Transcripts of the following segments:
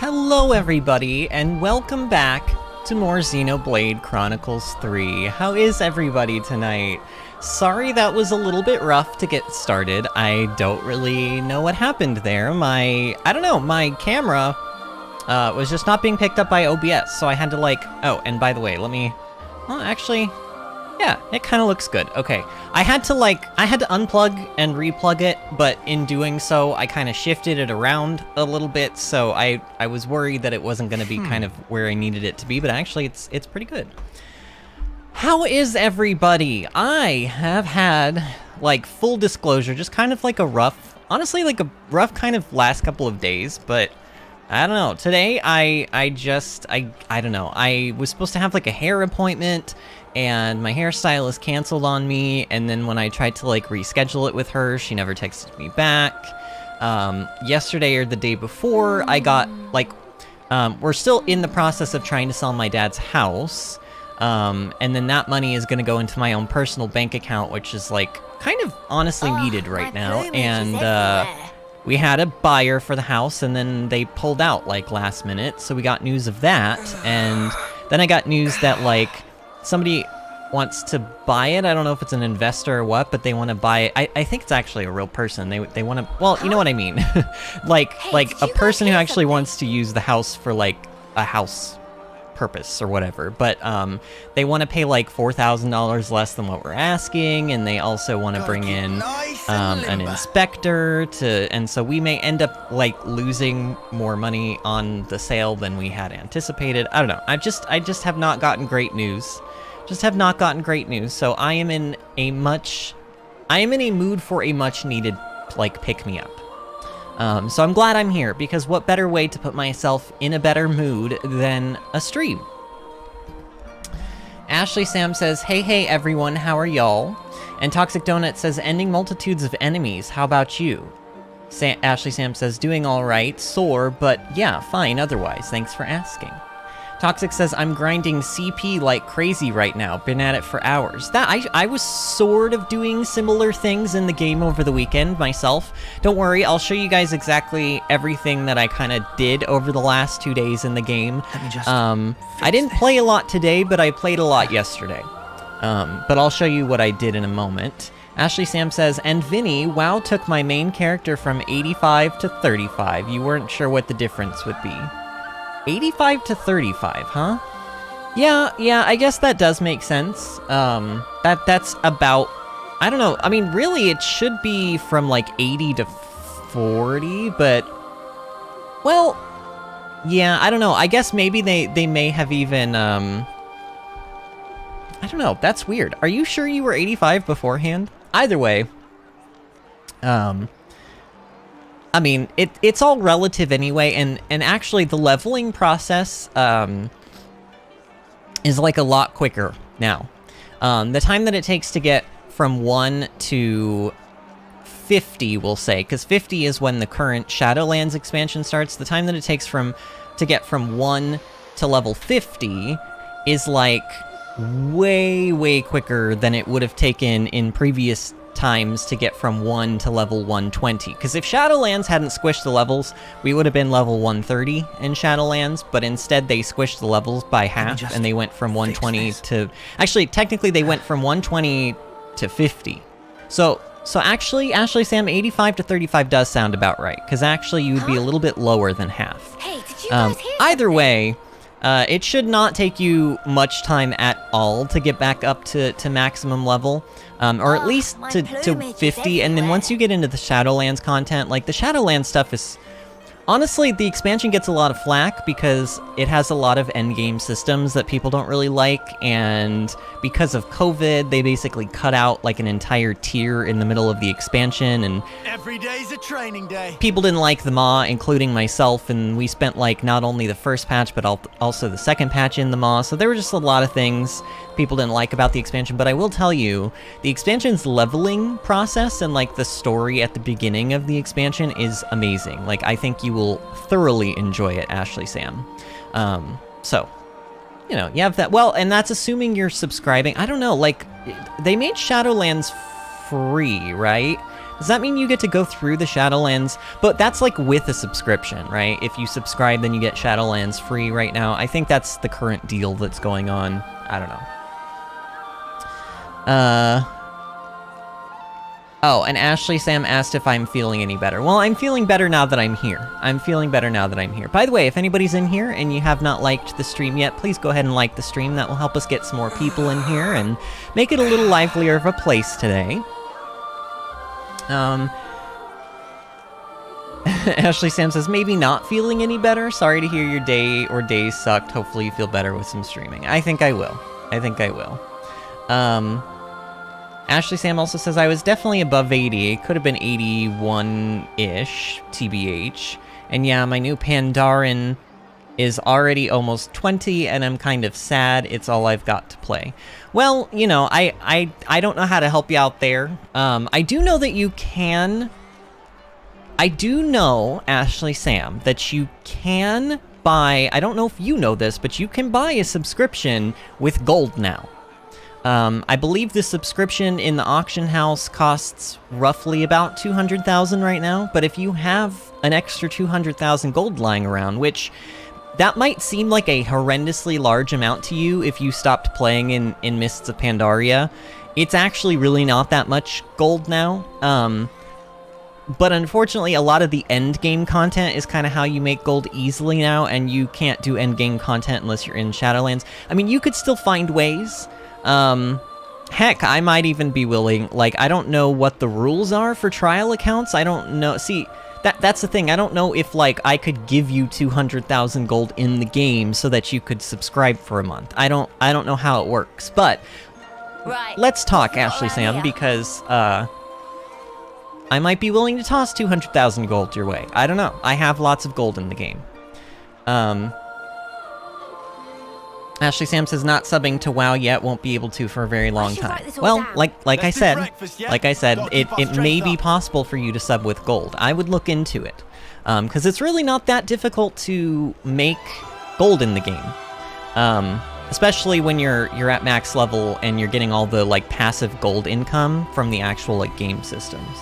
Hello everybody, and welcome back to more Xenoblade Chronicles 3. How is everybody tonight? Sorry that was a little bit rough to get started. I don't really know what happened there. My camera was just not being picked up by OBS, so I had to oh, and by the way, yeah, it kind of looks good. Okay, I had to unplug and replug it, but in doing so, I kind of shifted it around a little bit, so I was worried that it wasn't going to be kind of where I needed it to be, but actually it's pretty good. How is everybody? I have had, full disclosure, just kind of honestly a rough kind of last couple of days, but I don't know. Today, I don't know. I was supposed to have a hair appointment, and my hairstylist canceled on me, and then when I tried to reschedule it with her, she never texted me back. Yesterday or the day before, I got we're still in the process of trying to sell my dad's house, and then that money is going to go into my own personal bank account, which is kind of honestly needed right now, and we had a buyer for the house, and then they pulled out last minute, so we got news of that, and then I got news that somebody wants to buy it. I don't know if it's an investor or what, but they want to buy it. I think it's actually a real person. They want to, well, you know what I mean. A person who actually wants to use the house for a house purpose or whatever, but they want to pay $4,000 less than what we're asking, and they also want to bring in an inspector and so we may end up losing more money on the sale than we had anticipated. I don't know. I just have not gotten great news. So I am in a mood for a much needed pick-me-up. So I'm glad I'm here, because what better way to put myself in a better mood than a stream? Ashley Sam says, hey everyone, how are y'all? And Toxic Donut says, ending multitudes of enemies, how about you? Ashley Sam says, doing alright, sore, but yeah, fine otherwise, thanks for asking. Toxic says, I'm grinding CP like crazy right now. Been at it for hours. I was sort of doing similar things in the game over the weekend myself. Don't worry, I'll show you guys exactly everything that I kind of did over the last 2 days in the game. I didn't play a lot today, but I played a lot yesterday. But I'll show you what I did in a moment. Ashley Sam says, and Vinny, WoW took my main character from 85 to 35. You weren't sure what the difference would be. 85 to 35, huh? Yeah, I guess that does make sense. That's about, I don't know, I mean, really, it should be from 80 to 40, but, well, yeah, I don't know, I guess maybe they may have even, I don't know, that's weird. Are you sure you were 85 beforehand? Either way, I mean, it's all relative anyway, and actually the leveling process is a lot quicker now. The time that it takes to get from 1 to 50, we'll say, because 50 is when the current Shadowlands expansion starts, the time that it takes to get from 1 to level 50 is way quicker than it would have taken in previous times to get from 1 to level 120, because if Shadowlands hadn't squished the levels, we would have been level 130 in Shadowlands, but instead they squished the levels by half, and they went from 120 to, actually, technically they went from 120 to 50. So actually, Ashley Sam, 85 to 35 does sound about right, because actually you would be a little bit lower than half. Hey, did you guys hear either way, it should not take you much time at all to get back up to maximum level, or at least to 50, and then once you get into the Shadowlands content, the Shadowlands stuff is, honestly, the expansion gets a lot of flack because it has a lot of endgame systems that people don't really like, and because of COVID, they basically cut out an entire tier in the middle of the expansion, and every day's a training day. People didn't like the Maw, including myself, and we spent not only the first patch, but also the second patch in the Maw, so there were just a lot of things people didn't like about the expansion. But I will tell you, the expansion's leveling process and the story at the beginning of the expansion is amazing. I think you will thoroughly enjoy it, Ashley Sam. So, you know, you have that. Well, and that's assuming you're subscribing. I don't know, they made Shadowlands free, right? Does that mean you get to go through the Shadowlands? But that's like with a subscription, right? If you subscribe, then you get Shadowlands free right now. I think that's the current deal that's going on. I don't know. Oh, and Ashley Sam asked if I'm feeling any better. Well, I'm feeling better now that I'm here. I'm feeling better now that I'm here. By the way, if anybody's in here and you have not liked the stream yet, please go ahead and like the stream. That will help us get some more people in here and make it a little livelier of a place today. Ashley Sam says, maybe not feeling any better. Sorry to hear your day or days sucked. Hopefully you feel better with some streaming. I think I will. I think I will. Ashley Sam also says, I was definitely above 80. It could have been 81-ish, TBH. And yeah, my new Pandaren is already almost 20, and I'm kind of sad. It's all I've got to play. Well, you know, I don't know how to help you out there. I do know that you can... I do know, Ashley Sam, that you can buy... I don't know if you know this, but you can buy a subscription with gold now. I believe the subscription in the auction house costs roughly about 200,000 right now, but if you have an extra 200,000 gold lying around, which that might seem like a horrendously large amount to you if you stopped playing in Mists of Pandaria, it's actually really not that much gold now. But unfortunately, a lot of the end game content is kind of how you make gold easily now, and you can't do end game content unless you're in Shadowlands. I mean, you could still find ways. Heck, I might even be willing, like, I don't know what the rules are for trial accounts. I don't know. See, that's the thing. I don't know if, like, I could give you 200,000 gold in the game so that you could subscribe for a month. I don't know how it works, but let's talk, Ashley Sam, because, I might be willing to toss 200,000 gold your way. I don't know. I have lots of gold in the game. Ashley Sam says not subbing to WoW yet, won't be able to for a very long time. Well, like I said, it may be possible for you to sub with gold. I would look into it, because it's really not that difficult to make gold in the game, especially when you're at max level and you're getting all the like passive gold income from the actual like game systems.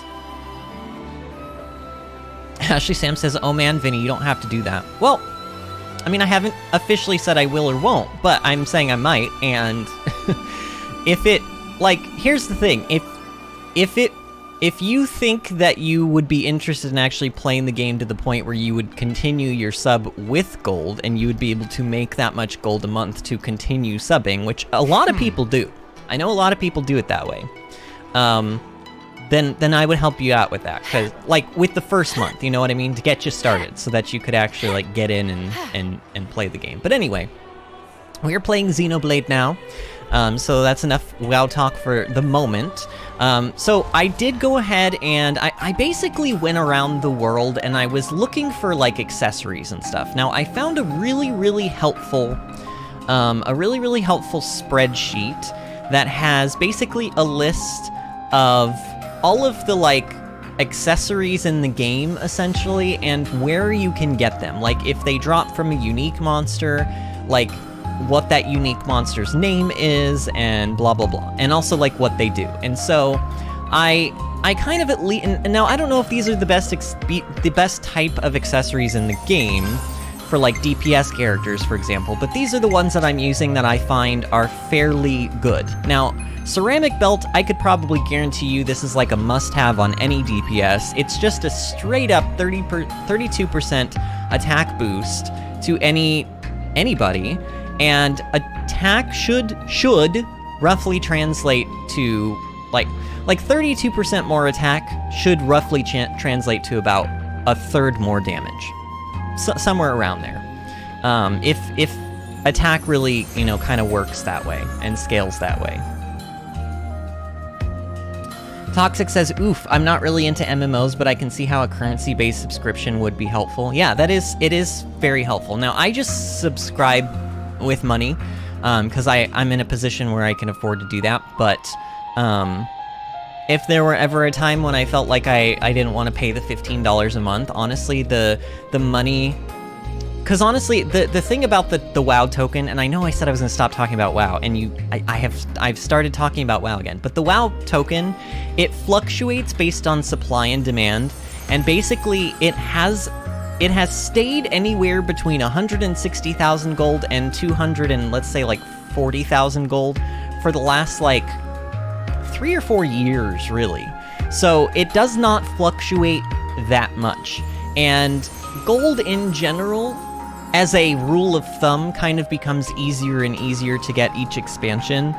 Ashley Sam says, "Oh man, Vinny, you don't have to do that." Well, I mean, I haven't officially said I will or won't, but I'm saying I might, and if it, like, here's the thing, if you think that you would be interested in actually playing the game to the point where you would continue your sub with gold, and you would be able to make that much gold a month to continue subbing, which a lot of people do. I know a lot of people do it that way. Then I would help you out with that, because, like, with the first month, you know what I mean? To get you started, so that you could actually, like, get in and play the game. But anyway, we're playing Xenoblade now, so that's enough WoW talk for the moment. So I did go ahead and I basically went around the world, and I was looking for, like, accessories and stuff. Now, I found a really helpful spreadsheet that has basically a list of all of the, like, accessories in the game, essentially, and where you can get them. Like, if they drop from a unique monster, like, what that unique monster's name is, and blah, blah, blah. And also, like, what they do. And so, I kind of at least... And now, I don't know if these are the best type of accessories in the game, for, like, DPS characters, for example, but these are the ones that I'm using that I find are fairly good. Now, Ceramic Belt, I could probably guarantee you this is like a must-have on any DPS. It's just a straight-up 32% attack boost to anybody, and attack should roughly translate to, like 32% more attack should roughly translate to about a third more damage. Somewhere around there. If attack really, you know, kind of works that way and scales that way. Toxic says, oof, I'm not really into MMOs, but I can see how a currency-based subscription would be helpful. Yeah, it is very helpful. Now, I just subscribe with money, because I'm in a position where I can afford to do that, but if there were ever a time when I felt like I didn't want to pay the $15 a month, honestly, the money Because honestly, the thing about the WoW token, and I know I said I was going to stop talking about WoW, and I've started talking about WoW again, but the WoW token, it fluctuates based on supply and demand, and basically it has stayed anywhere between 160,000 gold and 200 and let's say like 40,000 gold for the last like 3 or 4 years, really. So it does not fluctuate that much, and gold in general, as a rule of thumb, kind of becomes easier and easier to get each expansion.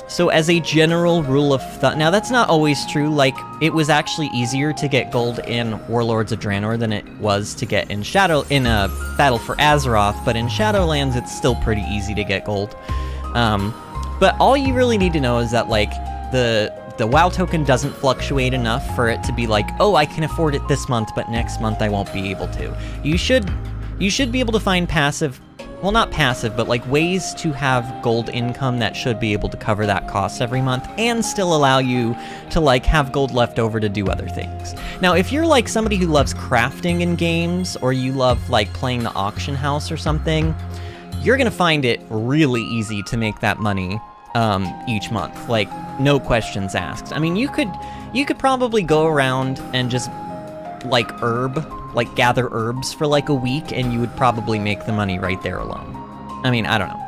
So as a general rule of thumb, now that's not always true, like, it was actually easier to get gold in Warlords of Draenor than it was to get in Battle for Azeroth, but in Shadowlands it's still pretty easy to get gold. But all you really need to know is that, like, the WoW token doesn't fluctuate enough for it to be like, oh, I can afford it this month, but next month I won't be able to. You should be able to find passive, well, not passive, but like ways to have gold income that should be able to cover that cost every month and still allow you to like have gold left over to do other things. Now, if you're like somebody who loves crafting in games, or you love like playing the auction house or something, you're gonna find it really easy to make that money each month, like no questions asked. I mean, you could probably go around and just like gather herbs for like a week, and you would probably make the money right there alone. I mean, I don't know.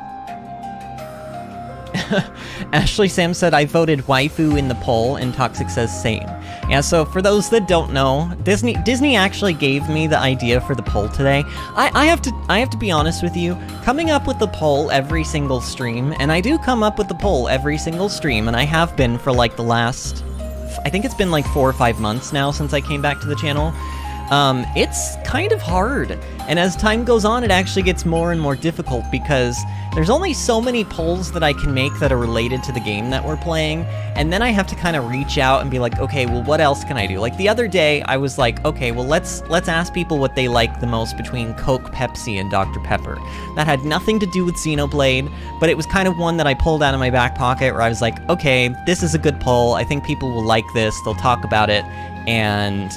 Ashley Sam said, I voted waifu in the poll, and Toxic says same. Yeah, so for those that don't know, Disney actually gave me the idea for the poll today. I have to be honest with you, coming up with the poll every single stream, and I do come up with the poll every single stream, and I have been for like the last, I think it's been like 4 or 5 months now since I came back to the channel. It's kind of hard, and as time goes on, it actually gets more and more difficult because there's only so many polls that I can make that are related to the game that we're playing, and then I have to kind of reach out and be like, okay, well, what else can I do? Like the other day, I was like, okay, well, let's ask people what they like the most between Coke, Pepsi, and Dr. Pepper. That had nothing to do with Xenoblade, but it was kind of one that I pulled out of my back pocket where I was like, okay, this is a good poll. I think people will like this. They'll talk about it, and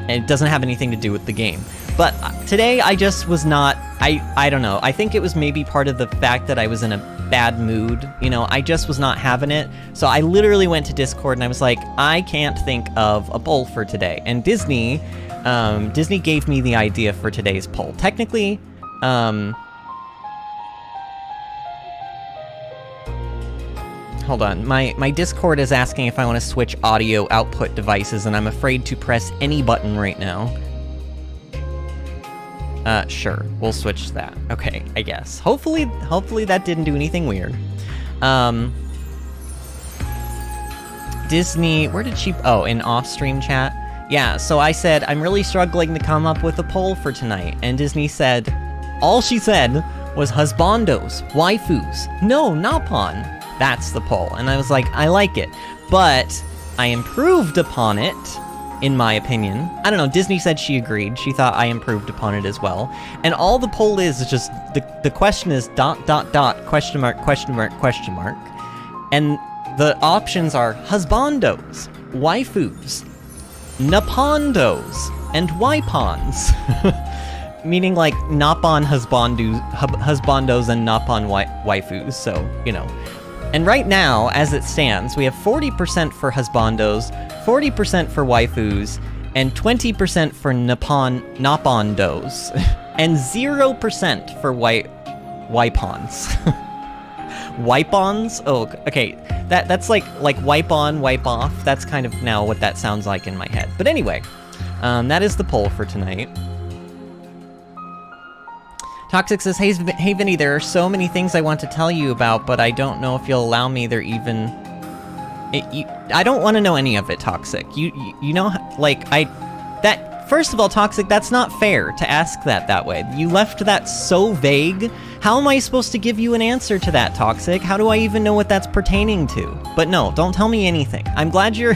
it doesn't have anything to do with the game. But today, I just was not, I don't know, I think it was maybe part of the fact that I was in a bad mood, you know, I just was not having it, so I literally went to Discord and I was like, I can't think of a poll for today, and Disney gave me the idea for today's poll. Technically, hold on, my Discord is asking if I want to switch audio output devices, and I'm afraid to press any button right now. Sure, we'll switch to that. Okay, I guess. Hopefully that didn't do anything weird. Disney, where did she, oh, in off-stream chat? Yeah, so I said, I'm really struggling to come up with a poll for tonight, and Disney said, all she said was husbandos, waifus, no, napon. That's the poll. And I was like, I like it. But I improved upon it, in my opinion. I don't know, Disney said she agreed. She thought I improved upon it as well. And all the poll is just, the question is ... question mark, question mark, question mark. And the options are husbandos, waifus, napondos, and waipons. Meaning like napon husbandos and napon waifus, so, you know. And right now, as it stands, we have 40% for husbandos, 40% for waifus, and 20% for napondos, and 0% for waipons. Wipons? Oh, okay. That's like wipe on, wipe off. That's kind of now what that sounds like in my head. But anyway, that is the poll for tonight. Toxic says, hey Vinny, there are so many things I want to tell you about, but I don't know if you'll allow me. They're even... I don't want to know any of it, Toxic. You know, like, first of all, Toxic, that's not fair to ask that way. You left that so vague. How am I supposed to give you an answer to that, Toxic? How do I even know what that's pertaining to? But no, don't tell me anything. I'm glad you're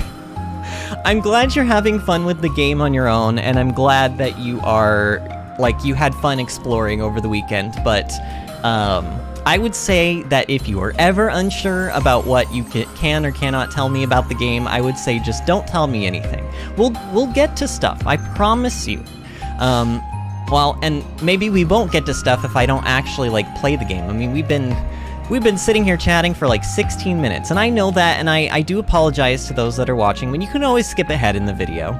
having fun with the game on your own, and I'm glad that you are... like, you had fun exploring over the weekend, but I would say that if you are ever unsure about what you can or cannot tell me about the game, I would say just don't tell me anything. We'll get to stuff, I promise you. Well, and maybe we won't get to stuff if I don't actually, like, play the game. I mean, we've been sitting here chatting for, like, 16 minutes, and I know that, and I do apologize to those that are watching, when you can always skip ahead in the video,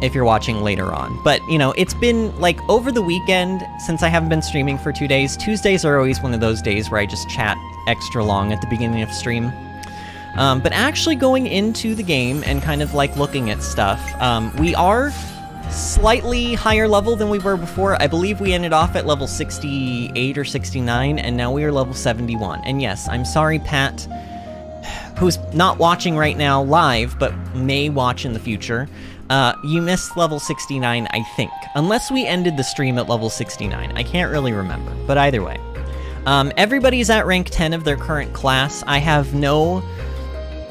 if you're watching later on. But, you know, it's been, like, over the weekend, since I haven't been streaming for 2 days, Tuesdays are always one of those days where I just chat extra long at the beginning of stream. But actually going into the game and kind of, like, looking at stuff, we are slightly higher level than we were before. I believe we ended off at level 68 or 69, and now we are level 71. And yes, I'm sorry, Pat, who's not watching right now live, but may watch in the future. You missed level 69, I think. Unless we ended the stream at level 69. I can't really remember, but either way. Everybody's at rank 10 of their current class. I have no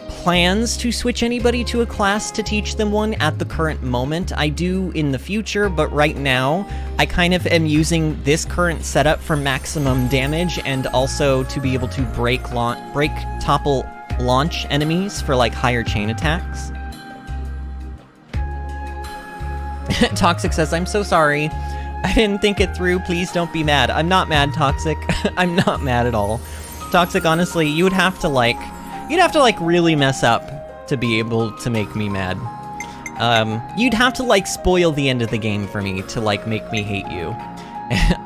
plans to switch anybody to a class to teach them one at the current moment. I do in the future, but right now, I kind of am using this current setup for maximum damage and also to be able to break topple launch enemies for, like, higher chain attacks. Toxic says, I'm so sorry. I didn't think it through. Please don't be mad. I'm not mad, Toxic. I'm not mad at all. Toxic, honestly, you'd have to, like, really mess up to be able to make me mad. You'd have to, like, spoil the end of the game for me to, like, make me hate you.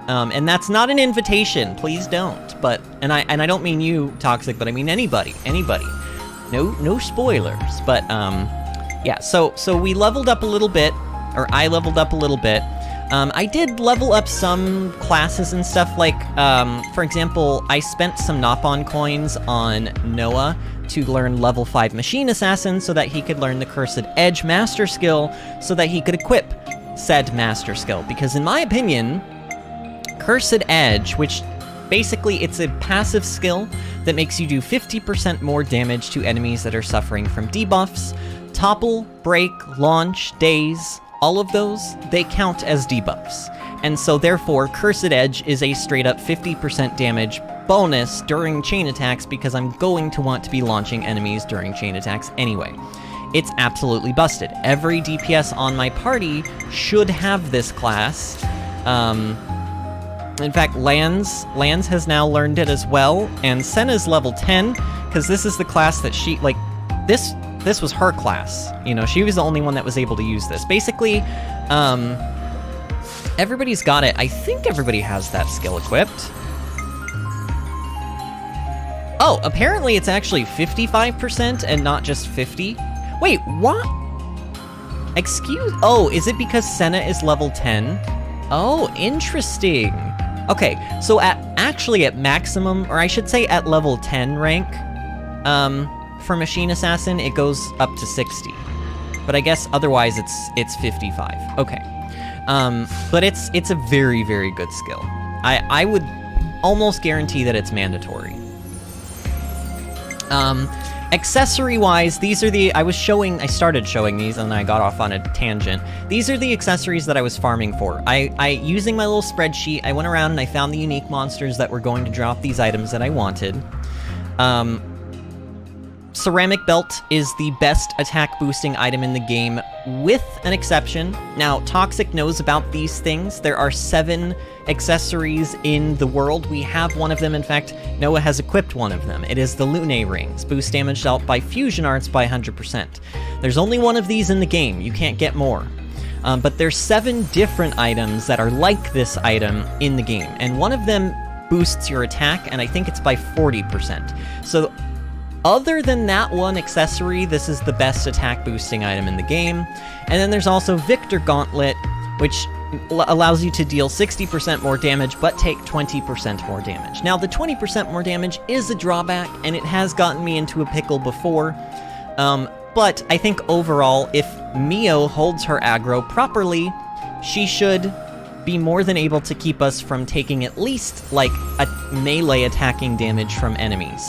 And that's not an invitation. Please don't. But, and I don't mean you, Toxic, but I mean anybody. No spoilers. But, yeah, so we leveled up a little bit, or I leveled up a little bit. I did level up some classes and stuff, like, for example, I spent some Nopon coins on Noah to learn level 5 Machine Assassin so that he could learn the Cursed Edge Master Skill so that he could equip said Master Skill. Because in my opinion, Cursed Edge, which basically it's a passive skill that makes you do 50% more damage to enemies that are suffering from debuffs, topple, break, launch, daze, all of those, they count as debuffs. And so therefore, Cursed Edge is a straight up 50% damage bonus during chain attacks because I'm going to want to be launching enemies during chain attacks anyway. It's absolutely busted. Every DPS on my party should have this class. In fact, Lance has now learned it as well, and Senna's level 10, because this is the class that she, like, this was her class. You know, she was the only one that was able to use this. Basically, everybody's got it. I think everybody has that skill equipped. Oh, apparently it's actually 55% and not just 50. Wait, what? Oh, is it because Senna is level 10? Oh, interesting. Okay, so actually at maximum, or I should say at level 10 rank, for Machine Assassin, it goes up to 60. But I guess otherwise it's 55. Okay. But it's a very, very good skill. I would almost guarantee that it's mandatory. Accessory-wise, these are the... I started showing these, and then I got off on a tangent. These are the accessories that I was farming for. Using my little spreadsheet, I went around and I found the unique monsters that were going to drop these items that I wanted. Ceramic Belt is the best attack boosting item in the game, with an exception. Now, Toxic knows about these things. There are 7 accessories in the world. We have one of them. In fact, Noah has equipped one of them. It is the Lunae Rings. Boost damage dealt by fusion arts by 100%. There's only one of these in the game. You can't get more. But there's 7 different items that are like this item in the game. And one of them boosts your attack, and I think it's by 40%. So other than that one accessory, this is the best attack boosting item in the game. And then there's also Victor Gauntlet, which allows you to deal 60% more damage, but take 20% more damage. Now, the 20% more damage is a drawback, and it has gotten me into a pickle before. But I think overall, if Mio holds her aggro properly, she should be more than able to keep us from taking at least, like, a melee attacking damage from enemies.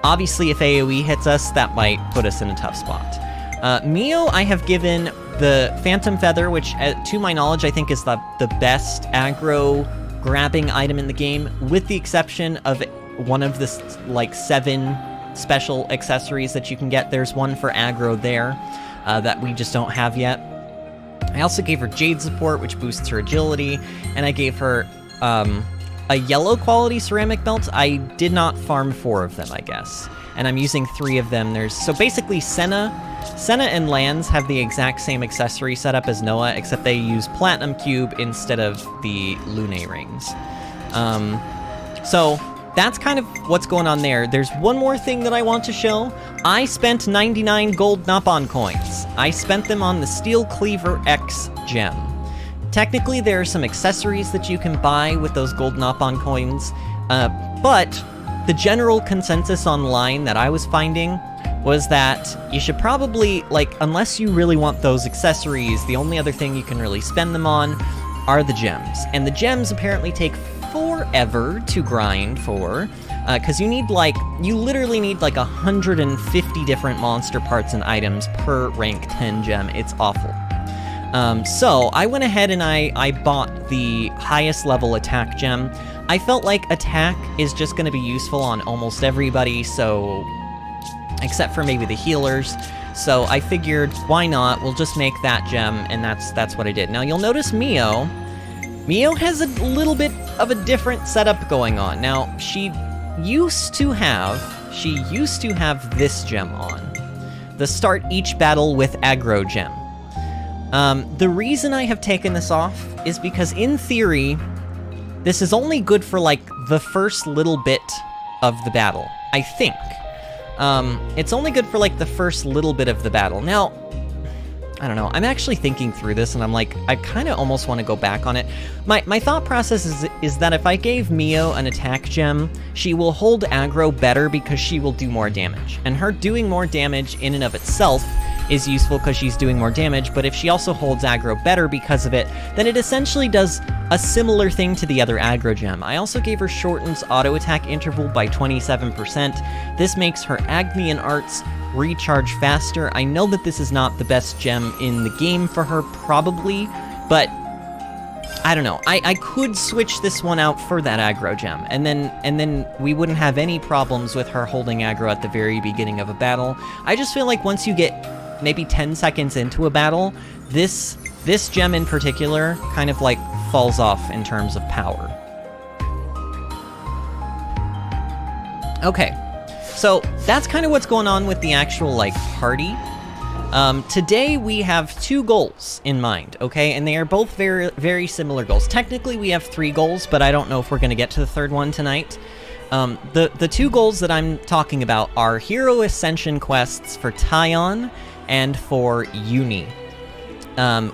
Obviously, if AoE hits us, that might put us in a tough spot. Mio, I have given the Phantom Feather, which, to my knowledge, I think is the best aggro grabbing item in the game, with the exception of one of the, like, 7 special accessories that you can get. There's one for aggro there that we just don't have yet. I also gave her Jade support, which boosts her agility, and I gave her a yellow quality ceramic belt. I did not farm 4 of them, I guess, and I'm using 3 of them. So basically Senna and Lanz have the exact same accessory setup as Noah, except they use Platinum Cube instead of the Lunae Rings. So that's kind of what's going on there. There's one more thing that I want to show. I spent 99 gold Napon coins. I spent them on the Steel Cleaver X gem. Technically, there are some accessories that you can buy with those gold Napon coins, but the general consensus online that I was finding was that you should probably, like, unless you really want those accessories, the only other thing you can really spend them on are the gems. And the gems apparently take forever to grind for, because you literally need like 150 different monster parts and items per rank 10 gem. It's awful. So I went ahead and I bought the highest level attack gem. I felt like attack is just going to be useful on almost everybody, so except for maybe the healers. So I figured, why not? We'll just make that gem, and that's what I did. Now you'll notice Mio has a little bit of a different setup going on. Now she used to have this gem on. The start each battle with aggro gem. The reason I have taken this off is because in theory, this is only good for like the first little bit of the battle, I think. It's only good for like the first little bit of the battle. Now, I don't know, I'm actually thinking through this and I'm like, I kind of almost want to go back on it. My thought process is that if I gave Mio an attack gem, she will hold aggro better because she will do more damage. And her doing more damage in and of itself is useful because she's doing more damage, but if she also holds aggro better because of it, then it essentially does a similar thing to the other aggro gem. I also gave her shortens auto attack interval by 27%. This makes her Agni and Arts recharge faster. I know that this is not the best gem in the game for her, probably, but I don't know. I could switch this one out for that aggro gem, and then we wouldn't have any problems with her holding aggro at the very beginning of a battle. I just feel like once you get maybe 10 seconds into a battle, this gem in particular kind of like falls off in terms of power. Okay, so that's kind of what's going on with the actual like party. Today we have 2 goals in mind, okay? And they are both very, very similar goals. Technically we have 3 goals, but I don't know if we're gonna get to the 3rd one tonight. The 2 goals that I'm talking about are Hero Ascension Quests for Taion and for Eunie.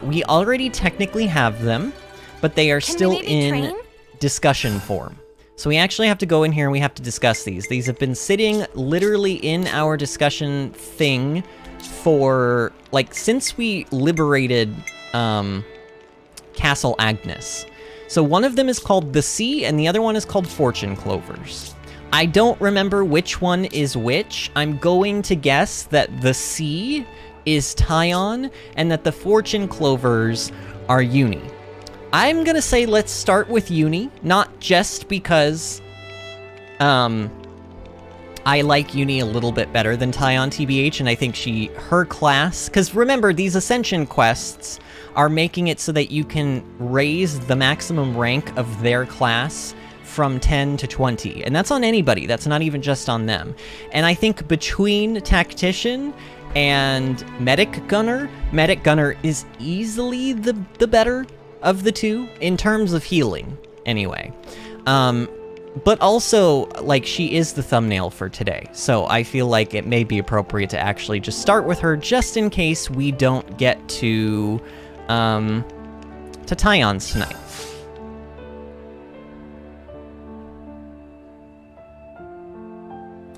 We already technically have them, but they are still in discussion form. So we actually have to go in here and we have to discuss these. These have been sitting literally in our discussion thing for, like, since we liberated Castle Agnes. So one of them is called The Sea, and the other one is called Fortune Clovers. I don't remember which one is which. I'm going to guess that The Sea is Taion, and that the Fortune Clovers are Eunie. I'm gonna say let's start with Eunie, not just because I like Eunie a little bit better than Taion, TBH, and I think her class, because remember, these Ascension Quests are making it so that you can raise the maximum rank of their class from 10 to 20, and that's on anybody, that's not even just on them. And I think between Tactician and Medic Gunner is easily the better of the 2, in terms of healing, anyway. But also, like, she is the thumbnail for today, so I feel like it may be appropriate to actually just start with her, just in case we don't get to Taion's tonight.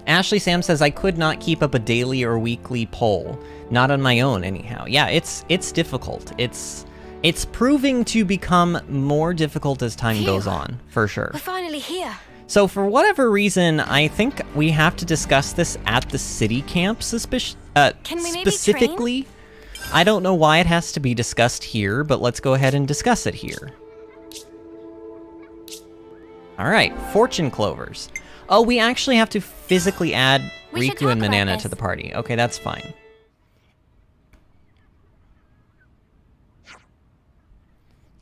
Ashley Sam says, I could not keep up a daily or weekly poll. Not on my own, anyhow. Yeah, it's difficult. It's proving to become more difficult as time goes on, for sure. We're finally here. So for whatever reason, I think we have to discuss this at the city camp specifically. I don't know why it has to be discussed here, but let's go ahead and discuss it here. All right, Fortune Clovers. Oh, we actually have to physically add Riku and Manana to the party. Okay, that's fine.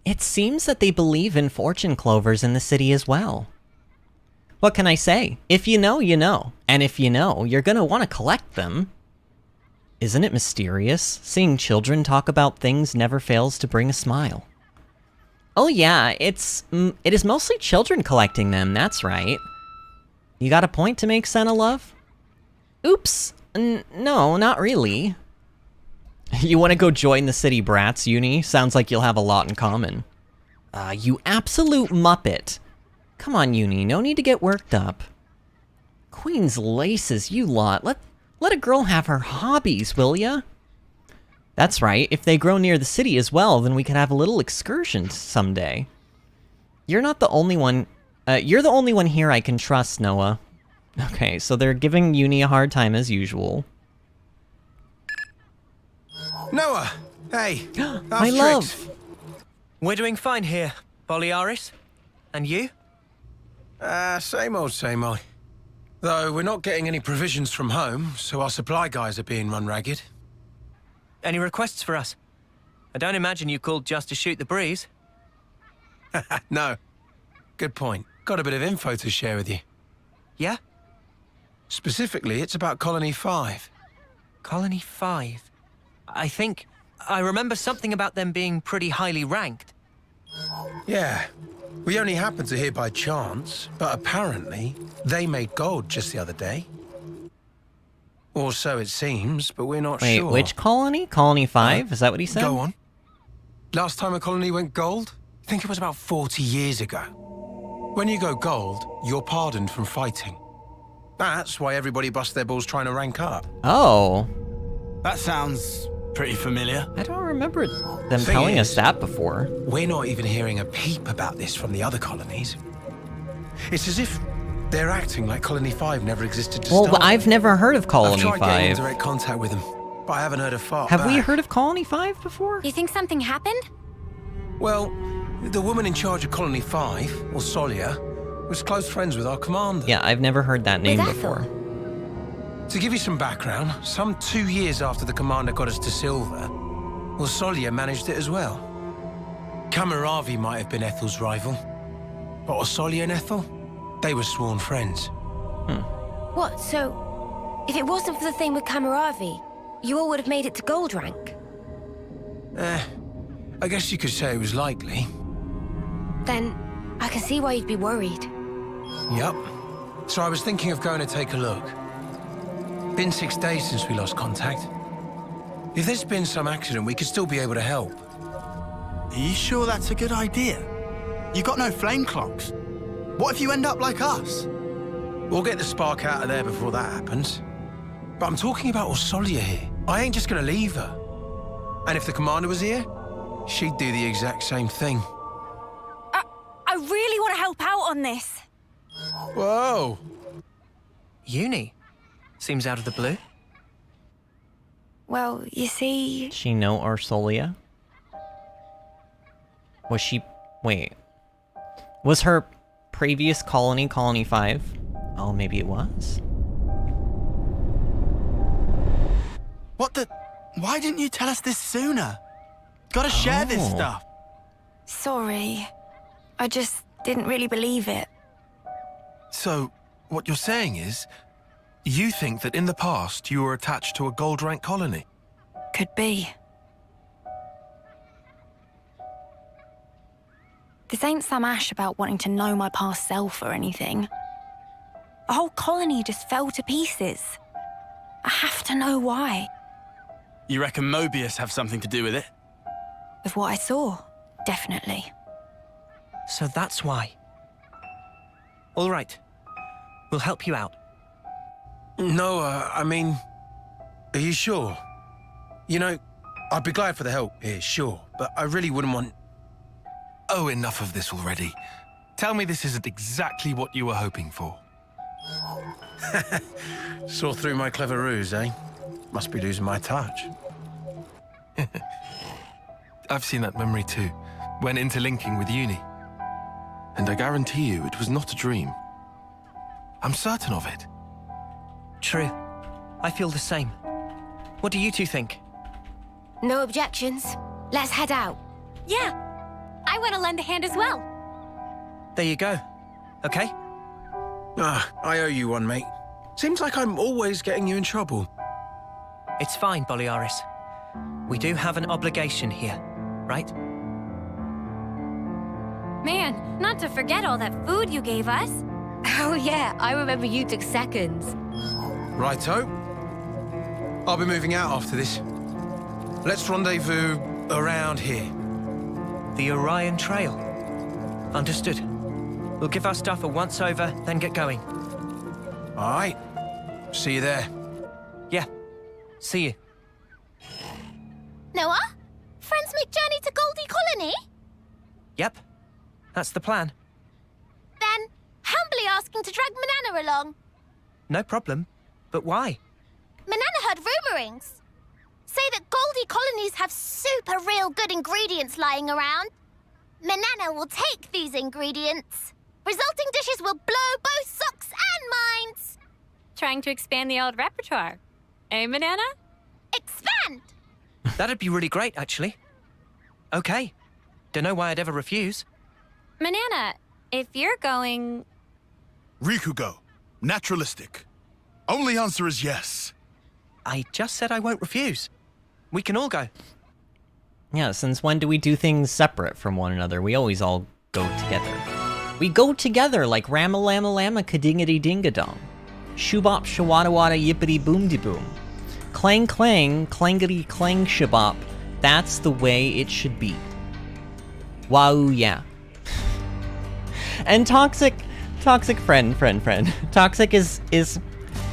It seems that they believe in fortune clovers in the city as well. What can I say? If you know, you know. And if you know, you're gonna want to collect them. Isn't it mysterious? Seeing children talk about things never fails to bring a smile. Oh yeah, it is mostly children collecting them, that's right. You got a point to make, Senna Love? Oops. No, not really. You want to go join the city brats, Eunie? Sounds like you'll have a lot in common. You absolute muppet. Come on, Eunie, no need to get worked up. Queen's laces, you lot. Let a girl have her hobbies, will ya? That's right, if they grow near the city as well, then we could have a little excursion someday. You're not the only one... you're the only one here I can trust, Noah. Okay, so they're giving Eunie a hard time as usual. Noah! Hey! My love! We're doing fine here, Boliaris. And you? Same old, same old. Though we're not getting any provisions from home, so our supply guys are being run ragged. Any requests for us? I don't imagine you called just to shoot the breeze. No. Good point. Got a bit of info to share with you. Yeah? Specifically, it's about Colony 5. Colony 5. I remember something about them being pretty highly ranked. Yeah. We only happened to hear by chance, but apparently they made gold just the other day. Or so it seems, but we're not sure. Wait, which colony? Colony 5? Is that what he said? Go on. Last time a colony went gold? I think it was about 40 years ago. When you go gold, you're pardoned from fighting. That's why everybody busts their balls trying to rank up. Oh. That sounds pretty familiar. I don't remember them telling us that before. We're not even hearing a peep about this from the other colonies. It's as if they're acting like Colony 5 never existed to start with. I've never heard of Colony 5. I've tried getting in direct contact with them, but I haven't heard a fart Have we back. heard of Colony 5 before? You think something happened? Well, the woman in charge of Colony 5, or Solia, was close friends with our commander. Yeah, I've never heard that name With before. To give you some background, some 2 years after the commander got us to silver, well, Solia managed it as well. Kamaravi might have been Ethel's rival, but Osolia and Ethel, they were sworn friends. What, so... If it wasn't for the thing with Kamaravi, you all would have made it to gold rank? I guess you could say it was likely. Then, I can see why you'd be worried. Yup. So I was thinking of going to take a look. Been 6 days since we lost contact. If there's been some accident, we could still be able to help. Are you sure that's a good idea? You got no flame clocks. What if you end up like us? We'll get the spark out of there before that happens. But I'm talking about Osolia here. I ain't just gonna leave her. And if the commander was here, she'd do the exact same thing. I really want to help out on this. Whoa! Eunie? Seems out of the blue. Well, you see... Does she know Arsolia? Was she... Wait. Was her previous colony Colony 5? Oh, maybe it was? What the... Why didn't you tell us this sooner? Gotta share this stuff. Sorry. I just didn't really believe it. So, what you're saying is, you think that in the past you were attached to a gold rank colony? Could be. This ain't some ash about wanting to know my past self or anything. The whole colony just fell to pieces. I have to know why. You reckon Mobius have something to do with it? With what I saw, definitely. So that's why. All right. We'll help you out. No, I mean... Are you sure? You know, I'd be glad for the help here, sure. But I really wouldn't want... Oh, enough of this already. Tell me this isn't exactly what you were hoping for. Saw through my clever ruse, eh? Must be losing my touch. I've seen that memory too, when interlinking with Eunie. And I guarantee you it was not a dream. I'm certain of it. True. I feel the same. What do you two think? No objections. Let's head out. Yeah, I want to lend a hand as well. There you go. Okay? I owe you one, mate. Seems like I'm always getting you in trouble. It's fine, Boliaris. We do have an obligation here, right? Man, not to forget all that food you gave us. Oh yeah, I remember you took seconds. Righto. I'll be moving out after this. Let's rendezvous around here. The Orion Trail. Understood. We'll give our stuff a once-over, then get going. All right. See you there. Yeah. See you. Noah? Friends make journey to Goldie Colony? Yep. That's the plan. Then, humbly asking to drag Manana along. No problem. But why? Manana heard rumorings. Say that Goldie colonies have super real good ingredients lying around. Manana will take these ingredients. Resulting dishes will blow both socks and minds. Trying to expand the old repertoire. Eh, Manana? Expand! That'd be really great, actually. Okay. Don't know why I'd ever refuse. Manana, if you're going... Rikugo. Naturalistic. Only answer is yes. I just said I won't refuse. We can all go. Yeah, since when do we do things separate from one another? We always all go together. We go together like Rama-Lama-Lama Kadingity-Dingadong. Shoobop Shawada-Wada Yippity-Boom-De-Boom. Clang-clang, clangity-clang shabop. That's the way it should be. Wow, yeah. And Toxic friend. Toxic is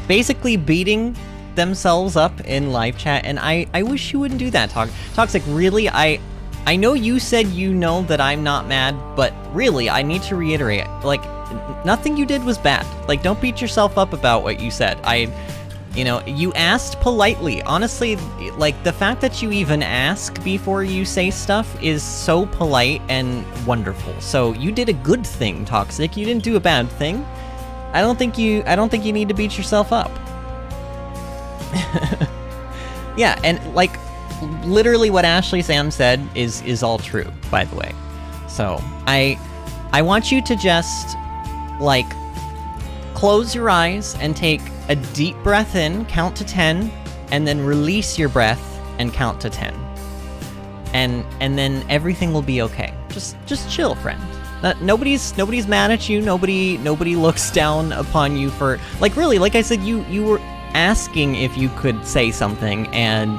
basically beating themselves up in live chat, and I wish you wouldn't do that, Toxic. Really, I know you said you know that I'm not mad, but really, I need to reiterate, like, nothing you did was bad. Like, don't beat yourself up about what you said. You know, you asked politely. Honestly, like, the fact that you even ask before you say stuff is so polite and wonderful. So you did a good thing, Toxic. You didn't do a bad thing. I don't think you need to beat yourself up. Yeah, and like literally what Ashley Sam said is all true, by the way. So I want you to just like close your eyes and take a deep breath in, count to 10, and then release your breath and count to 10. And then everything will be okay. Just chill, friend. Nobody's mad at you. Nobody looks down upon you for, like, really, like I said, you were asking if you could say something, and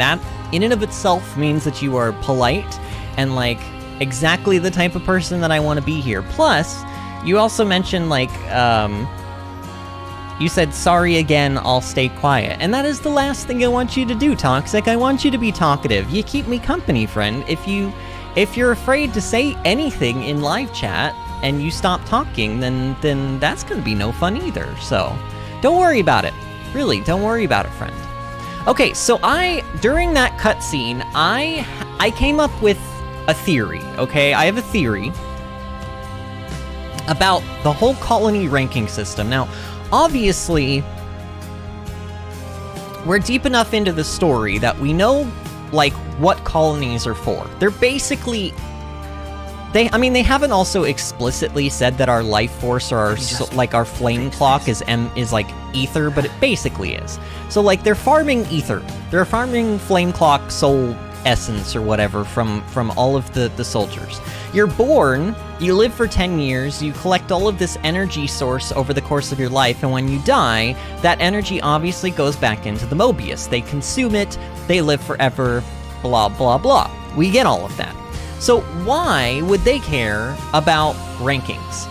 that in and of itself means that you are polite and like exactly the type of person that I want to be here. Plus, you also mentioned like you said, sorry again, I'll stay quiet. And that is the last thing I want you to do, Toxic. I want you to be talkative. You keep me company, friend. If you're afraid to say anything in live chat and you stop talking, then that's gonna be no fun either. So don't worry about it. Really, don't worry about it, friend. Okay, so during that cutscene, I came up with a theory, okay? I have a theory about the whole colony ranking system. Now, obviously, we're deep enough into the story that we know, like, what colonies are for. They're basically... They haven't also explicitly said that our life force or our flame clock is like ether, but it basically is. So like they're farming ether. They're farming flame clock soul essence or whatever from all of the soldiers. You're born, you live for 10 years, you collect all of this energy source over the course of your life, and when you die, that energy obviously goes back into the Mobius. They consume it, they live forever, blah blah blah. We get all of that. So why would they care about rankings?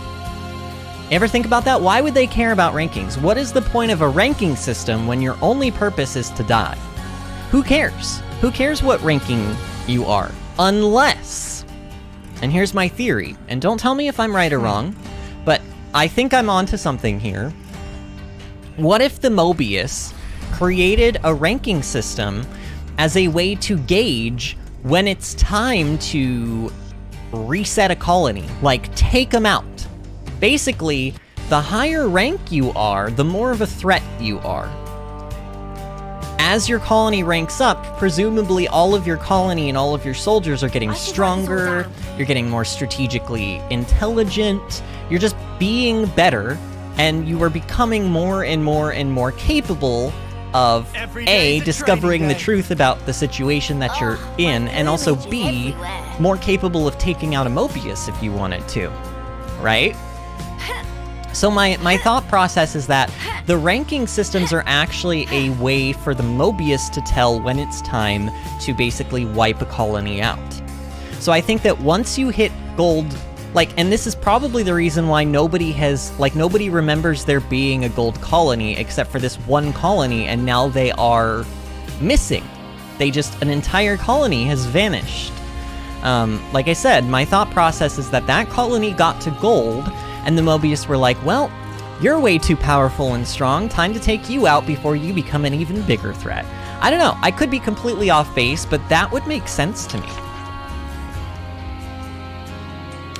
Ever think about that? Why would they care about rankings? What is the point of a ranking system when your only purpose is to die? Who cares? Who cares what ranking you are? Unless, and here's my theory, and don't tell me if I'm right or wrong, but I think I'm onto something here. What if the Mobius created a ranking system as a way to gauge when it's time to reset a colony, like take them out? Basically, the higher rank you are, the more of a threat you are. as your colony ranks up, presumably all of your colony and all of your soldiers are getting stronger, you're getting more strategically intelligent, you're just being better, and you are becoming more and more and more capable of A, discovering the truth about the situation that you're in, and also B, more capable of taking out a Mobius if you wanted to, right? So my thought process is that the ranking systems are actually a way for the Mobius to tell when it's time to basically wipe a colony out. So I think that once you hit gold, like, and this is probably the reason why nobody remembers there being a gold colony except for this one colony, and now they are missing. An entire colony has vanished. Like I said, my thought process is that colony got to gold, and the Mobius were like, well, you're way too powerful and strong, time to take you out before you become an even bigger threat. I don't know, I could be completely off base, but that would make sense to me.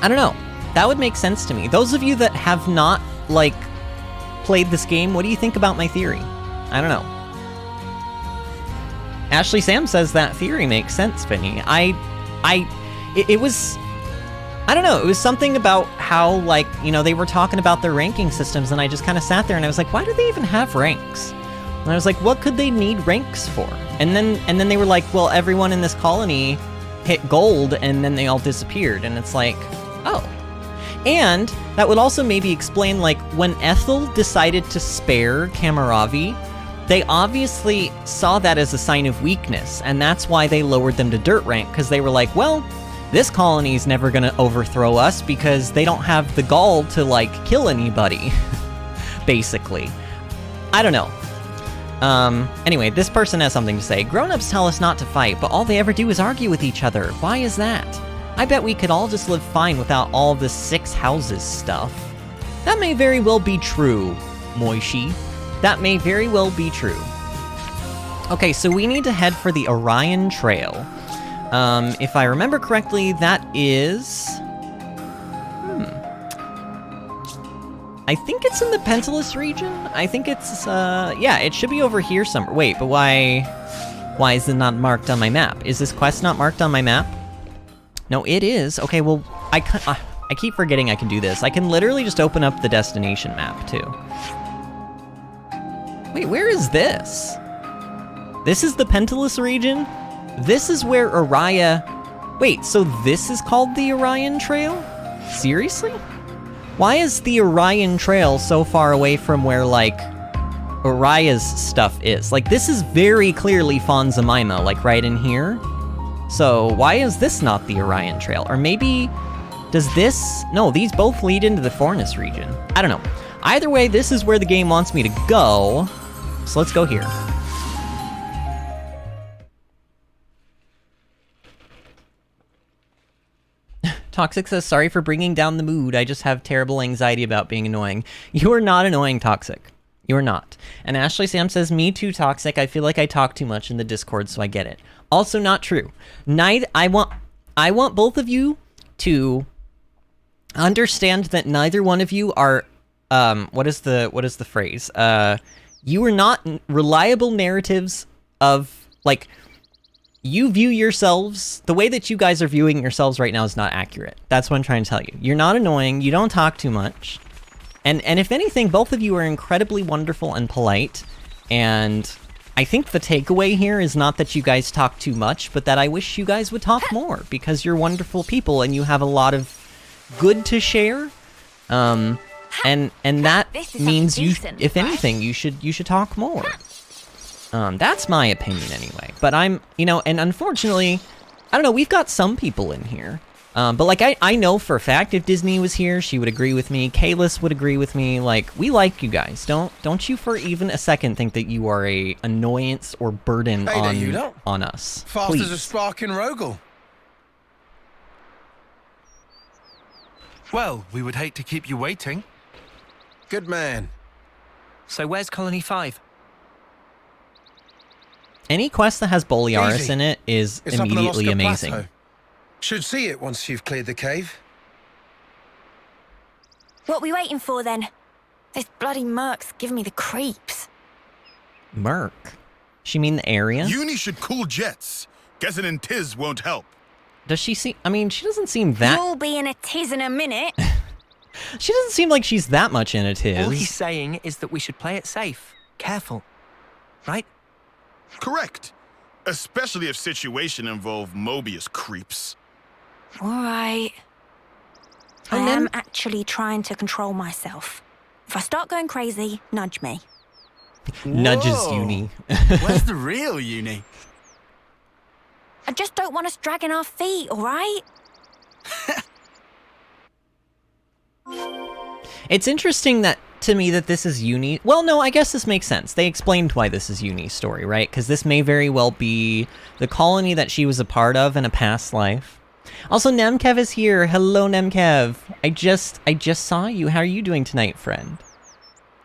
I don't know, that would make sense to me. Those of you that have not, like, played this game, what do you think about my theory? I don't know. Ashley Sam says that theory makes sense, Vinny. It was... I don't know, it was something about how, like, you know, they were talking about their ranking systems, and I just kind of sat there and I was like, why do they even have ranks? And I was like, what could they need ranks for? And then they were like, well, everyone in this colony hit gold, and then they all disappeared, and it's like, oh. And that would also maybe explain, like, when Ethel decided to spare Kamaravi, they obviously saw that as a sign of weakness, and that's why they lowered them to dirt rank, because they were like, well, this colony's never gonna overthrow us because they don't have the gall to, like, kill anybody, basically. I don't know. Anyway, this person has something to say. Grown-ups tell us not to fight, but all they ever do is argue with each other. Why is that? I bet we could all just live fine without all this 6 houses stuff. That may very well be true, Moishi. That may very well be true. Okay, so we need to head for the Orion Trail. If I remember correctly, that is... I think it's in the Pentalus region? I think it's, yeah, it should be over here somewhere. Wait, but why is it not marked on my map? Is this quest not marked on my map? No, it is. Okay, well, I keep forgetting I can do this. I can literally just open up the destination map, too. Wait, where is this? This is the Pentalus region? This is where Araya... Wait, so this is called the Orion Trail? Seriously? Why is the Orion Trail so far away from where, like, Araya's stuff is? Like, this is very clearly Fonzamaima, like, right in here. So, why is this not the Orion Trail? Or maybe... Does this... No, these both lead into the Fornus region. I don't know. Either way, this is where the game wants me to go. So let's go here. Toxic says, sorry for bringing down the mood. I just have terrible anxiety about being annoying. You are not annoying, Toxic. You are not. And Ashley Sam says, me too, Toxic. I feel like I talk too much in the Discord, so I get it. Also not true. I want both of you to understand that neither one of you are, what is the phrase? You are not reliable narratives of, like... You view yourselves, the way that you guys are viewing yourselves right now is not accurate. That's what I'm trying to tell you. You're not annoying, you don't talk too much. And if anything, both of you are incredibly wonderful and polite. And I think the takeaway here is not that you guys talk too much, but that I wish you guys would talk more, because you're wonderful people and you have a lot of good to share. And that means you, if anything, you should talk more. That's my opinion anyway. But I'm, you know, and unfortunately, I don't know, we've got some people in here. But like, I know for a fact if Disney was here, she would agree with me. Kalis would agree with me. Like, we like you guys. Don't you for even a second think that you are a annoyance or burden on us. Fast Please. as a spark in Rogel. Well, we would hate to keep you waiting. Good man. So where's Colony 5? Any quest that has Boliaris Easy. in it is It's up on the immediately Oscar amazing. Plateau. Should see it once you've cleared the cave. What we waiting for, then? This bloody Merc's giving me the creeps. Merc. She mean the area? Eunie should cool jets. Guessing in Tiz won't help. Does she seem... I mean, she doesn't seem that... You'll be in a tiz in a minute. She doesn't seem like she's that much in a tiz. All he's saying is that we should play it safe. Careful. Right? Correct. Especially if situation involve Mobius creeps. All right. I am actually trying to control myself. If I start going crazy, nudge me. Nudges Whoa. Eunie. Where's the real Eunie? I just don't want us dragging our feet, all right? It's interesting that, to me, that this is Eunie. Well, no, I guess this makes sense. They explained why this is Eunie's story, right? Because this may very well be the colony that she was a part of in a past life. Also, Nemkev is here. Hello, Nemkev. I just saw you. How are you doing tonight, friend?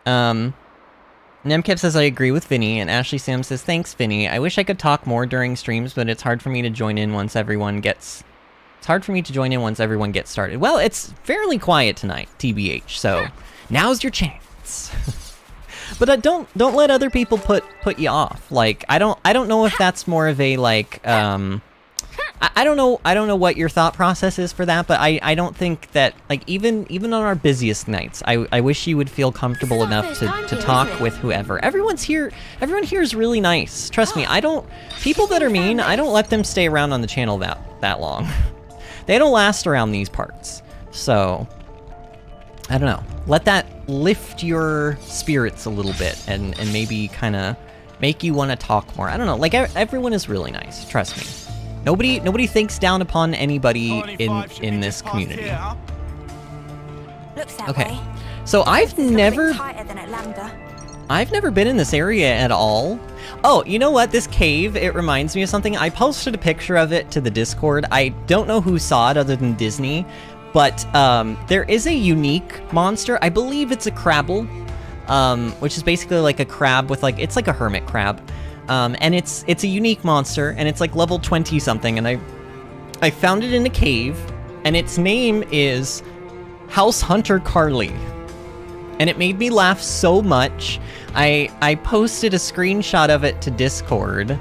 Nemkev says, I agree with Vinny, and Ashley Sam says, thanks, Vinny. I wish I could talk more during streams, but it's hard for me to join in once everyone gets... started. Well, it's fairly quiet tonight, TBH, so now's your chance. But don't let other people put you off. Like, I don't know if that's more of a, like, I don't know what your thought process is for that, but I don't think that, like, even on our busiest nights, I wish you would feel comfortable enough to talk with whoever. Everyone here is really nice. Trust me, people that are mean, I don't let them stay around on the channel that long. They don't last around these parts. So, I don't know. Let that lift your spirits a little bit and maybe kind of make you want to talk more. I don't know. Like, everyone is really nice. Trust me. Nobody thinks down upon anybody in this community. Looks that Okay. way. So I've It's a little never bit tighter than at Lambda. I've never been in this area at all. Oh, you know what? This cave, it reminds me of something. I posted a picture of it to the Discord. I don't know who saw it other than Disney, but there is a unique monster. I believe it's a crabble, which is basically like a crab with like, it's like a hermit crab. And it's a unique monster, and it's like level 20 something, and I found it in a cave, and its name is House Hunter Carly. And it made me laugh so much. I posted a screenshot of it to Discord,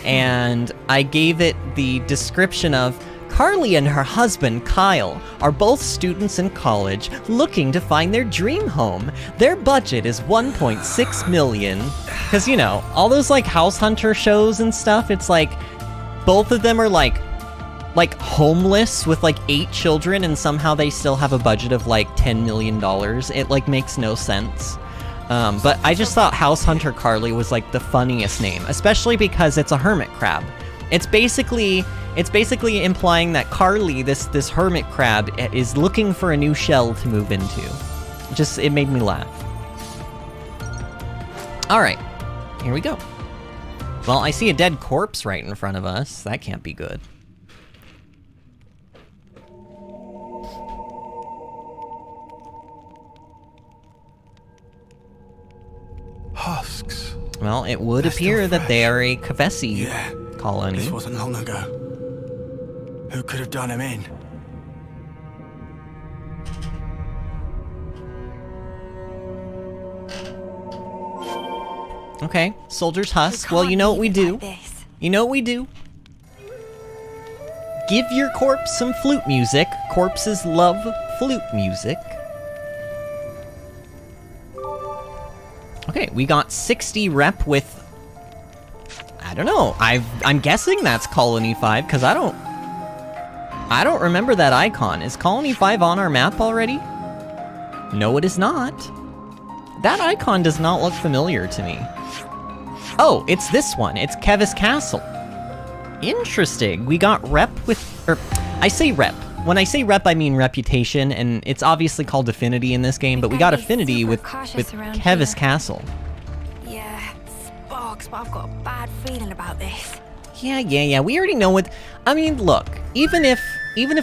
and I gave it the description of Carly and her husband, Kyle, are both students in college looking to find their dream home. Their budget is 1.6 million. Because, you know, all those, like, House Hunter shows and stuff, it's like, both of them are, like homeless with, like, 8 children, and somehow they still have a budget of, like, $10 million. It, like, makes no sense. But I just thought House Hunter Carly was, like, the funniest name, especially because it's a hermit crab. It's basically implying that Carly, this hermit crab, is looking for a new shell to move into. It made me laugh. Alright, here we go. Well, I see a dead corpse right in front of us. That can't be good. Husks. Well, it would They're appear still that they fresh. are a Kavesi colony. This wasn't long ago. Who could have done him in? Okay, Soldier's Husk. Well, you know what we do. Like this. You know what we do. Give your corpse some flute music. Corpses love flute music. Okay, we got 60 rep with... I don't know. I'm guessing that's Colony 5, because I don't remember that icon. Is Colony 5 on our map already? No, it is not. That icon does not look familiar to me. Oh, it's this one. It's Kevis Castle. Interesting. We got rep with... I say rep. When I say rep, I mean reputation, and it's obviously called affinity in this game, but we got affinity with Kevis Castle. Yeah, sparks, but I've got a bad feeling about this. Yeah. We already know what... I mean, look, even if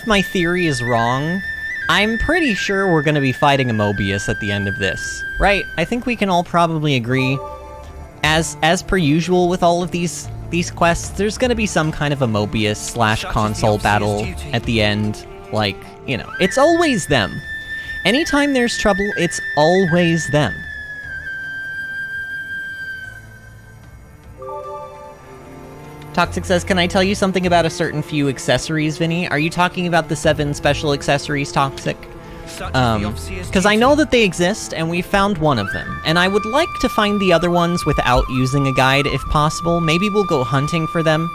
my theory is wrong, I'm pretty sure we're gonna be fighting a Mobius at the end of this, right? I think we can all probably agree. As per usual with all of these quests, there's gonna be some kind of a Mobius / console battle at the end. Like, you know, it's always them. Anytime there's trouble, it's always them. Toxic says, can I tell you something about a certain few accessories, Vinny? Are you talking about the 7 special accessories, Toxic? Because I know that they exist, and we found one of them. And I would like to find the other ones without using a guide, if possible. Maybe we'll go hunting for them.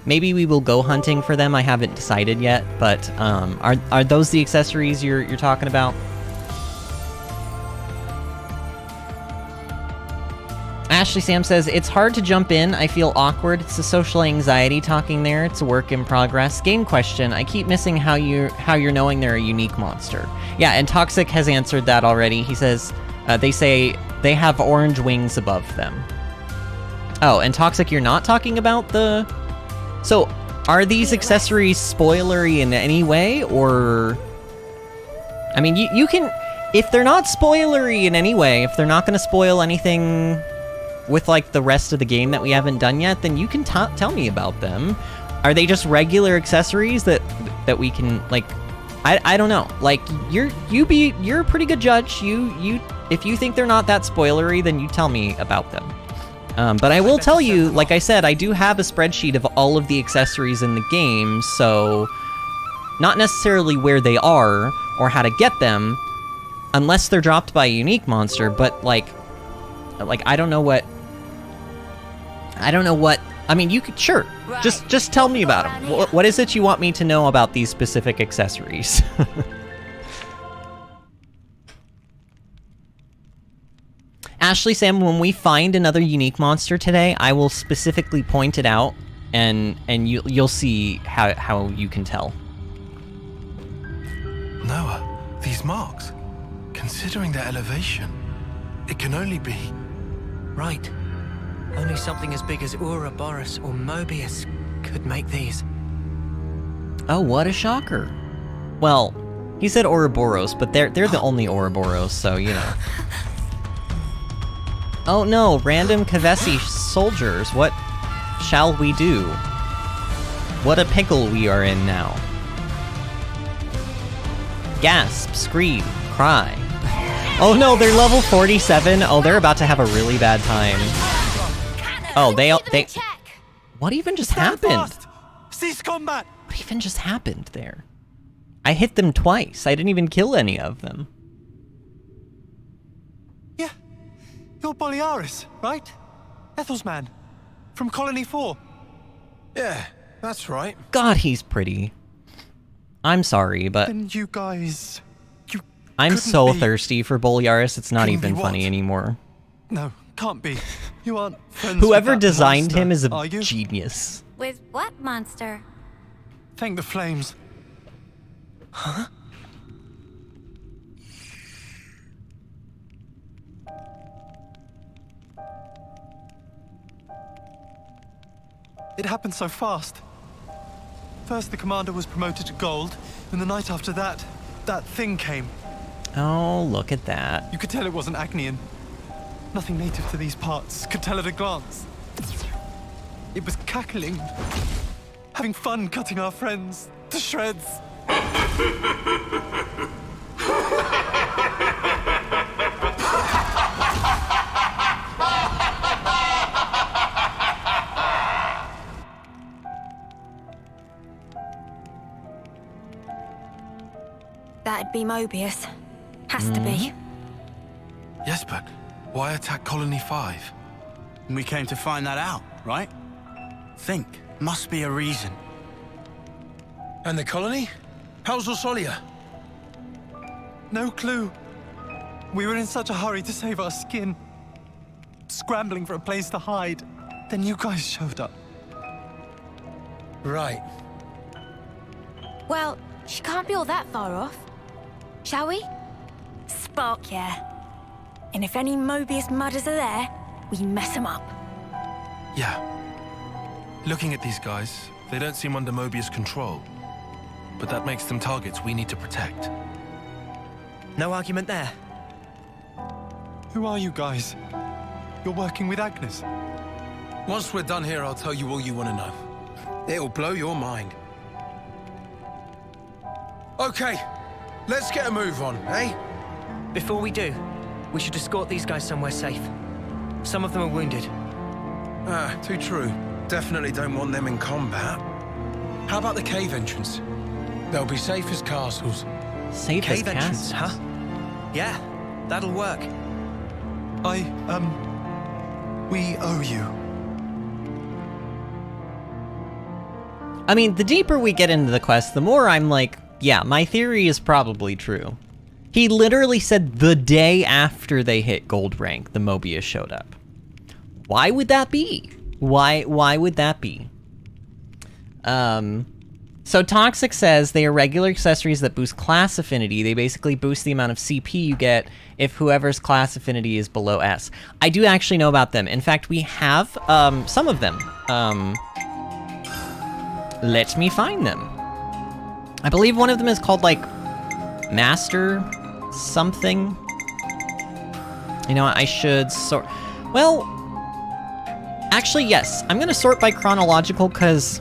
Maybe we will go hunting for them. I haven't decided yet, but are those the accessories you're talking about? Ashley Sam says, it's hard to jump in. I feel awkward. It's the social anxiety talking there. It's a work in progress. Game question. I keep missing how you're knowing they're a unique monster. Yeah, and Toxic has answered that already. He says, they say they have orange wings above them. Oh, and Toxic, you're not talking about the... So, are these accessories spoilery in any way, or... I mean, you can... If they're not spoilery in any way, if they're not going to spoil anything... with, like, the rest of the game that we haven't done yet, then you can tell me about them. Are they just regular accessories that we can, like... I don't know. Like, you're a pretty good judge. If you think they're not that spoilery, then you tell me about them. But I will tell you, like I said, I do have a spreadsheet of all of the accessories in the game, so... Not necessarily where they are, or how to get them, unless they're dropped by a unique monster, but, like, I don't know what... I mean, you could... Sure. Right. Just tell me about them. What is it you want me to know about these specific accessories? Ashley Sam, when we find another unique monster today, I will specifically point it out, and you'll see how you can tell. Noah, these marks, considering their elevation, it can only be... Right. Only something as big as Ouroboros or Mobius could make these. Oh, what a shocker. Well, he said Ouroboros, but they're the only Ouroboros, so, you know. Oh no, random Kavesi soldiers, what shall we do? What a pickle we are in now. Gasp, scream, cry. Oh no, they're level 47. Oh, they're about to have a really bad time. Oh, they... What even just happened? Cease combat! What even just happened there? I hit them twice. I didn't even kill any of them. Yeah. You're Boliaris, right? Ethel's man. From Colony 4. Yeah, that's right. God, he's pretty. I'm sorry, but... And you guys... I'm so thirsty for Boliaris, it's not even funny anymore. No, can't be. You aren't friends Whoever with that designed monster, him is a are you? genius. With what monster? Thank the flames. Huh? It happened so fast. First the commander was promoted to gold, and the night after that, that thing came. Oh, look at that. You could tell it wasn't Agnian. Nothing native to these parts. Could tell at a glance. It was cackling. Having fun cutting our friends to shreds. That'd be Mobius. Has to be. Yes, but why attack Colony 5? We came to find that out, right? Think. Must be a reason. And the colony? How's Orsolia? No clue. We were in such a hurry to save our skin. Scrambling for a place to hide. Then you guys showed up. Right. Well, she can't be all that far off. Shall we? Spark, yeah. And if any Mobius mudders are there, we mess them up. Yeah. Looking at these guys, they don't seem under Mobius control. But that makes them targets we need to protect. No argument there. Who are you guys? You're working with Agnes? Once we're done here, I'll tell you all you want to know. It'll blow your mind. Okay, let's get a move on, eh? Before we do, we should escort these guys somewhere safe. Some of them are wounded. Ah, too true. Definitely don't want them in combat. How about the cave entrance? They'll be safe as castles. Safe as Cave entrance, castles. huh? Yeah, that'll work. We owe you. I mean, the deeper we get into the quest, the more I'm like, yeah, my theory is probably true. He literally said the day after they hit gold rank, the Mobius showed up. Why would that be? Why would that be? So Toxic says they are regular accessories that boost class affinity. They basically boost the amount of CP you get if whoever's class affinity is below S. I do actually know about them. In fact, we have some of them. Let me find them. I believe one of them is called, like, Master something. You know what, I should sort... Well, actually, yes. I'm gonna sort by chronological, because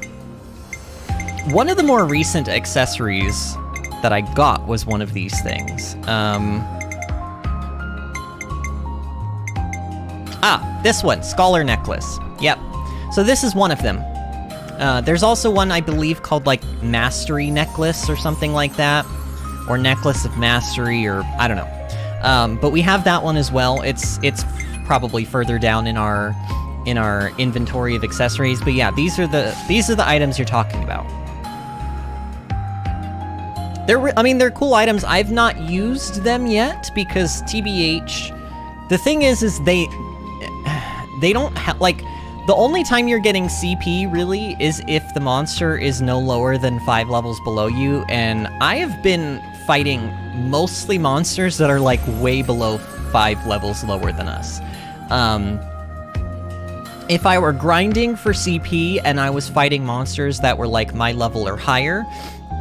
one of the more recent accessories that I got was one of these things. This one, Scholar Necklace. Yep. So this is one of them. There's also one, I believe, called, like, Mastery Necklace or something like that. Or Necklace of Mastery, or I don't know. But we have that one as well. It's probably further down in our inventory of accessories. But yeah, these are the items you're talking about. They're cool items. I've not used them yet because TBH, the thing is they don't have, like, the only time you're getting CP, really, is if the monster is no lower than 5 levels below you, and I have been fighting mostly monsters that are, like, way below 5 levels lower than us. If I were grinding for CP and I was fighting monsters that were, like, my level or higher,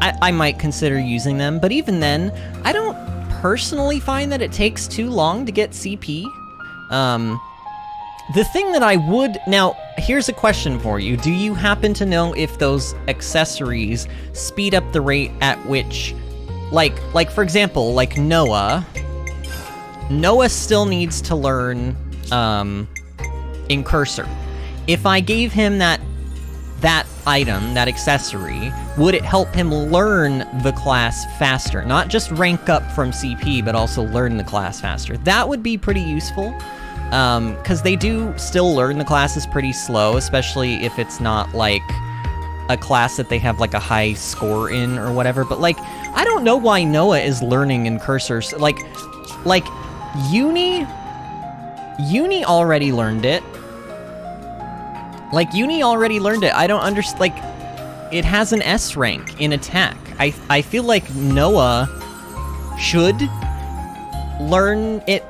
I might consider using them, but even then, I don't personally find that it takes too long to get CP. The thing that I would... Now, here's a question for you. Do you happen to know if those accessories speed up the rate at which... Like for example, like Noah still needs to learn Incursor. If I gave him that item, that accessory, would it help him learn the class faster? Not just rank up from CP, but also learn the class faster. That would be pretty useful. Because they do still learn the classes pretty slow, especially if it's not, like, a class that they have, like, a high score in or whatever. But, like, I don't know why Noah is learning Incursors. Like, Eunie already learned it. Like, Eunie already learned it. I don't understand, like, it has an S rank in attack. I feel like Noah should learn it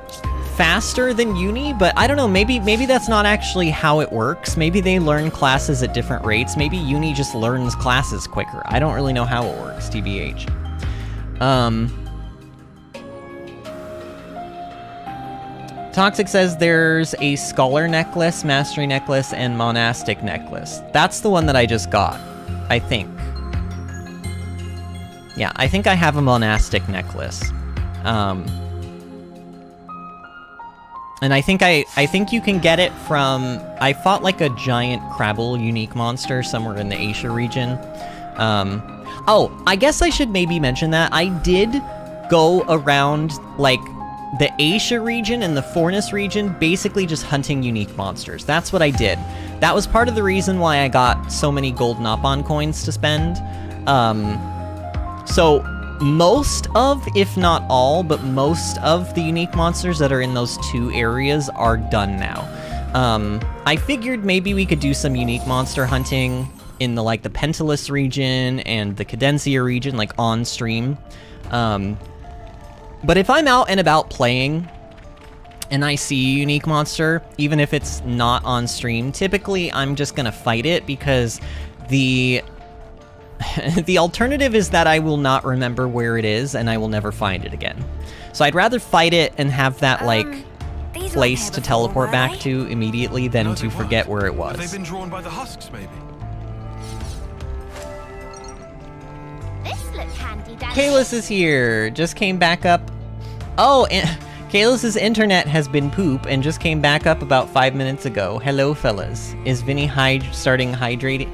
faster than Eunie, but I don't know, maybe that's not actually how it works. Maybe they learn classes at different rates. Maybe Eunie just learns classes quicker. I don't really know how it works, TBH. Toxic says there's a Scholar Necklace, Mastery Necklace, and Monastic Necklace. That's the one that I just got, I think. Yeah, I think I have a Monastic Necklace. And I think you can get it from... I fought, like, a giant Crabble unique monster somewhere in the Asia region. Oh, I guess I should maybe mention that. I did go around, like, the Asia region and the Fornis region, basically just hunting unique monsters. That's what I did. That was part of the reason why I got so many gold Nopon coins to spend. So... most of, if not all, but most of the unique monsters that are in those two areas are done now. I figured maybe we could do some unique monster hunting in the, like, the Pentalus region and the Cadencia region, like, on stream. But if I'm out and about playing and I see a unique monster, even if it's not on stream, typically I'm just gonna fight it because the alternative is that I will not remember where it is and I will never find it again. So I'd rather fight it and have that, like, place to teleport back to immediately than to forget where it was. Have they been drawn by the husks, maybe? This looks handy, Daddy. Kalis is here. Just came back up. Oh, and Kaelus's internet has been poop and just came back up about 5 minutes ago. Hello, fellas. Is Vinny staying hydrated?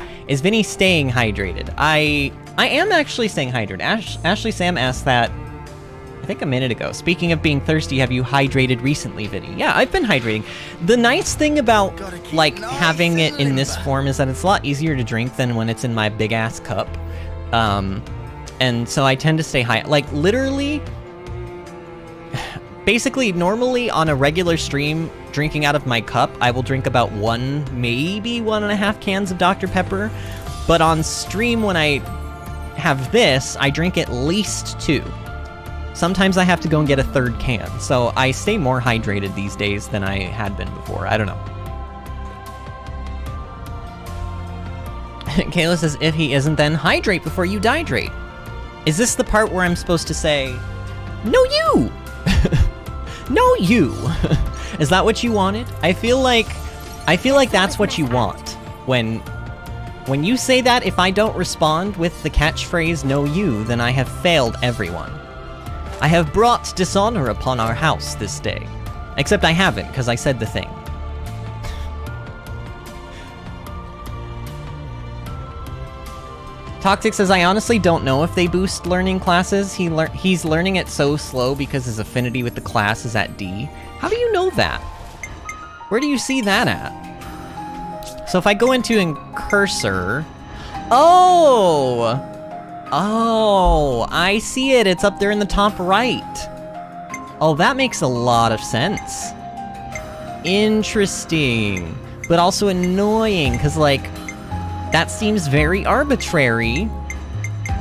I am actually staying hydrated. Ashley Sam asked that, I think a minute ago. Speaking of being thirsty, have you hydrated recently, Vinny? Yeah, I've been hydrating. The nice thing about, like, having it in this form is that it's a lot easier to drink than when it's in my big-ass cup. And so I tend to stay like, literally... Basically, normally on a regular stream, drinking out of my cup, I will drink about 1, maybe 1.5 cans of Dr. Pepper. But on stream, when I have this, I drink at least 2. Sometimes I have to go and get a 3rd can. So I stay more hydrated these days than I had been before. I don't know. Kayla says, if he isn't, then hydrate before you dihydrate. Is this the part where I'm supposed to say, no, you? No, you. Is that what you wanted? I feel like that's what you want. When you say that, if I don't respond with the catchphrase "no, you," then I have failed everyone. I have brought dishonor upon our house this day. Except I haven't, because I said the thing. Toxic says, I honestly don't know if they boost learning classes. He's learning it so slow because his affinity with the class is at D. How do you know that? Where do you see that at? So if I go into Cursor... Oh! Oh, I see it. It's up there in the top right. Oh, that makes a lot of sense. Interesting. But also annoying, because, like... That seems very arbitrary.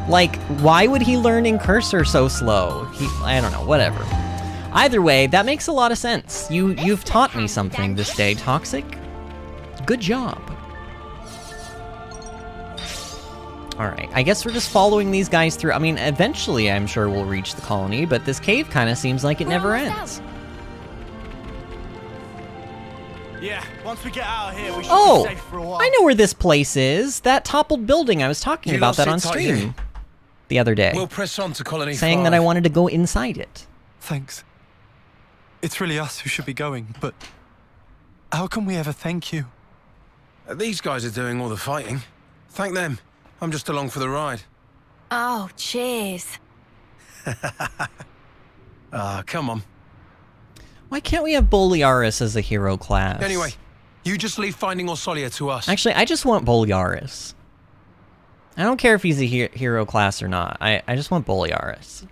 Like, why would he learn in Cursor so slow? I don't know, whatever. Either way, that makes a lot of sense. You've taught me something this day, Toxic. Good job. Alright, I guess we're just following these guys through. I mean, eventually I'm sure we'll reach the colony, but this cave kind of seems like it never ends. Yeah, once we get out of here, we should be safe for a while. I know where this place is. That toppled building. I was talking about that on stream the other day. We'll press on to Colony 5. Saying that I wanted to go inside it. Thanks. It's really us who should be going, but how can we ever thank you? These guys are doing all the fighting. Thank them. I'm just along for the ride. Oh, cheers. Come on. Why can't we have Borealis as a hero class? Anyway, you just leave finding Orsolia to us. Actually, I just want Borealis. I don't care if he's a hero class or not. I just want Borealis.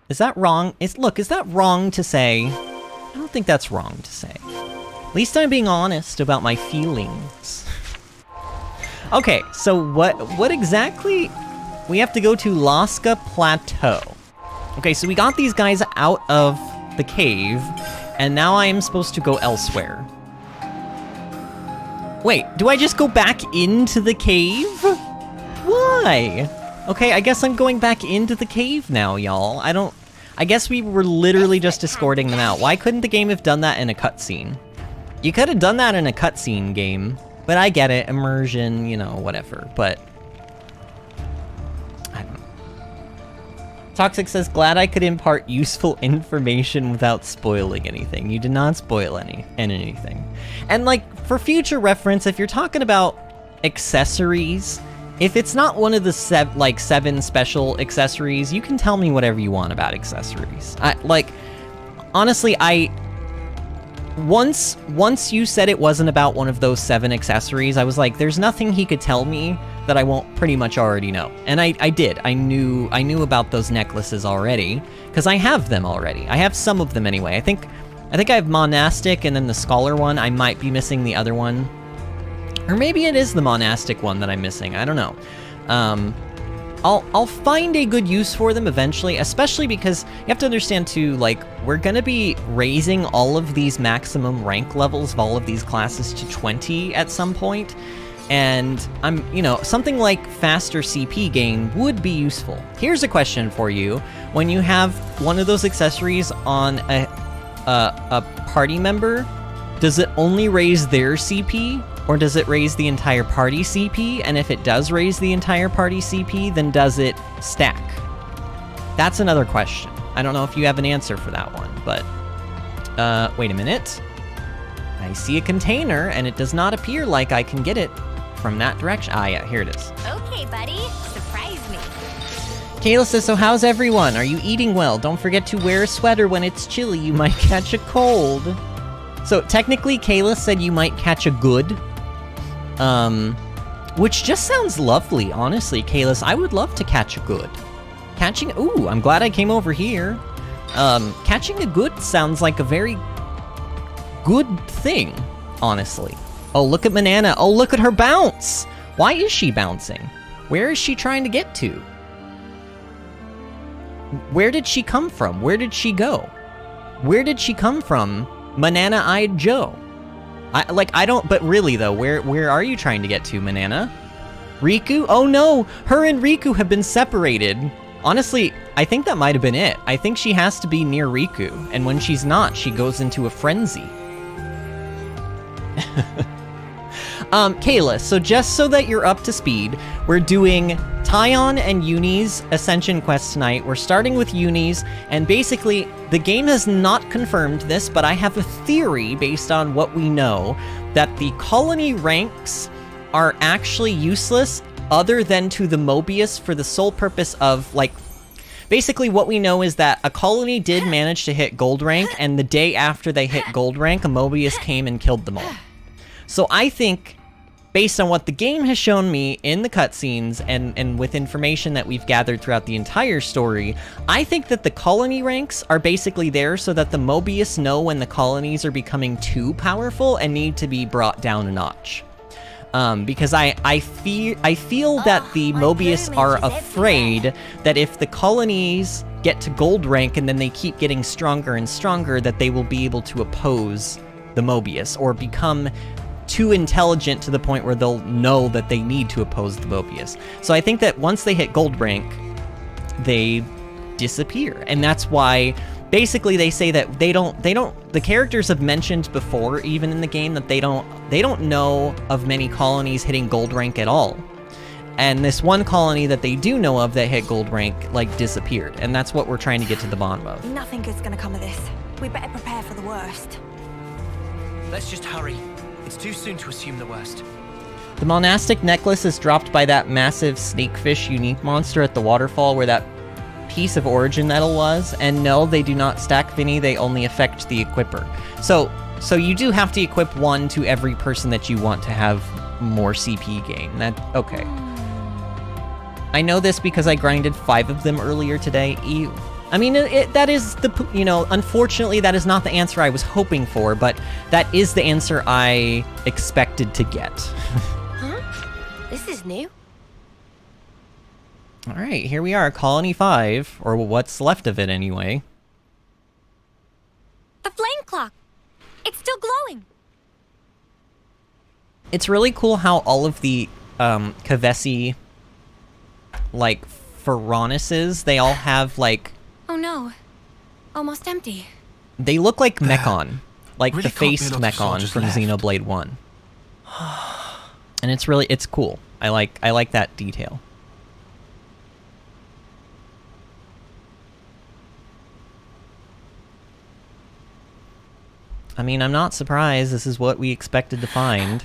Is that wrong? Look, is that wrong to say? I don't think that's wrong to say. At least I'm being honest about my feelings. Okay, so what exactly? We have to go to Lasca Plateau. Okay, so we got these guys out of the cave, and now I am supposed to go elsewhere. Wait, do I just go back into the cave? Why? Okay, I guess I'm going back into the cave now, y'all. I guess we were literally just escorting them out. Why couldn't the game have done that in a cutscene? You could have done that in a cutscene game, but I get it, immersion, you know, whatever, but... Toxic says, glad I could impart useful information without spoiling anything. You did not spoil anything. And, like, for future reference, if you're talking about accessories, if it's not one of the 7 special accessories, you can tell me whatever you want about accessories. Honestly, once you said it wasn't about one of those 7 accessories, I was like, there's nothing he could tell me that I won't pretty much already know. And I did. I knew about those necklaces already, because I have them already. I have some of them anyway. I think I have Monastic and then the Scholar one. I might be missing the other one. Or maybe it is the Monastic one that I'm missing. I don't know. I'll find a good use for them eventually, especially because you have to understand too, like, we're gonna be raising all of these maximum rank levels of all of these classes to 20 at some point. And something like faster CP gain would be useful. Here's a question for you. When you have one of those accessories on a party member, does it only raise their CP? Or does it raise the entire party CP? And if it does raise the entire party CP, then does it stack? That's another question. I don't know if you have an answer for that one, but wait a minute. I see a container, and it does not appear like I can get it from that direction. Ah, yeah, here it is. Okay, buddy. Surprise me. Kayla says, so how's everyone? Are you eating well? Don't forget to wear a sweater when it's chilly. You might catch a cold. So technically, Kayla said you might catch a good. Which just sounds lovely, honestly, Kayla. I would love to catch a good. Ooh, I'm glad I came over here. Catching a good sounds like a very good thing, honestly. Oh, look at Manana. Oh, look at her bounce. Why is she bouncing? Where is she trying to get to? Where did she come from? Where did she go? Where did she come from, Manana-eyed Joe? I don't, but really though, where are you trying to get to, Manana? Riku? Oh no, her and Riku have been separated. Honestly, I think that might have been it. I think she has to be near Riku, and when she's not, she goes into a frenzy. Kayla, so just so that you're up to speed, we're doing Taion and Eunie's Ascension Quests tonight. We're starting with Eunie's, and basically, the game has not confirmed this, but I have a theory based on what we know, that the colony ranks are actually useless other than to the Mobius for the sole purpose of, like, basically what we know is that a colony did manage to hit gold rank, and the day after they hit gold rank, a Mobius came and killed them all. So I think, based on what the game has shown me in the cutscenes and with information that we've gathered throughout the entire story, I think that the colony ranks are basically there so that the Mobius know when the colonies are becoming too powerful and need to be brought down a notch. Because I feel that the Mobius are afraid that if the colonies get to gold rank and then they keep getting stronger and stronger, that they will be able to oppose the Mobius or become too intelligent to the point where they'll know that they need to oppose the Mobius. So I think that once they hit gold rank, they disappear. And that's why basically they say that the characters have mentioned before, even in the game, that they don't know of many colonies hitting gold rank at all. And this one colony that they do know of that hit gold rank, like, disappeared. And that's what we're trying to get to the bottom of. Nothing good's gonna come of this. We better prepare for the worst. Let's just hurry. It's too soon to assume the worst. The Monastic Necklace is dropped by that massive snakefish unique monster at the waterfall where that piece of origin metal was, and no, they do not stack, Vinny, they only affect the equipper. So you do have to equip one to every person that you want to have more CP gain. Okay. I know this because I grinded 5 of them earlier today. Ew. I mean, that is unfortunately, that is not the answer I was hoping for, but that is the answer I expected to get. Huh? This is new. All right, here we are, Colony 5, or what's left of it anyway. The flame clock. It's still glowing. It's really cool how all of the Kavesi, like, Pharaonuses, they all have, like... Oh no. Almost empty. They look like Mechon. Like Really the faced can't be a lot of Mechon soldiers from left. Xenoblade 1. And it's cool. I like that detail. I mean, I'm not surprised. This is what we expected to find.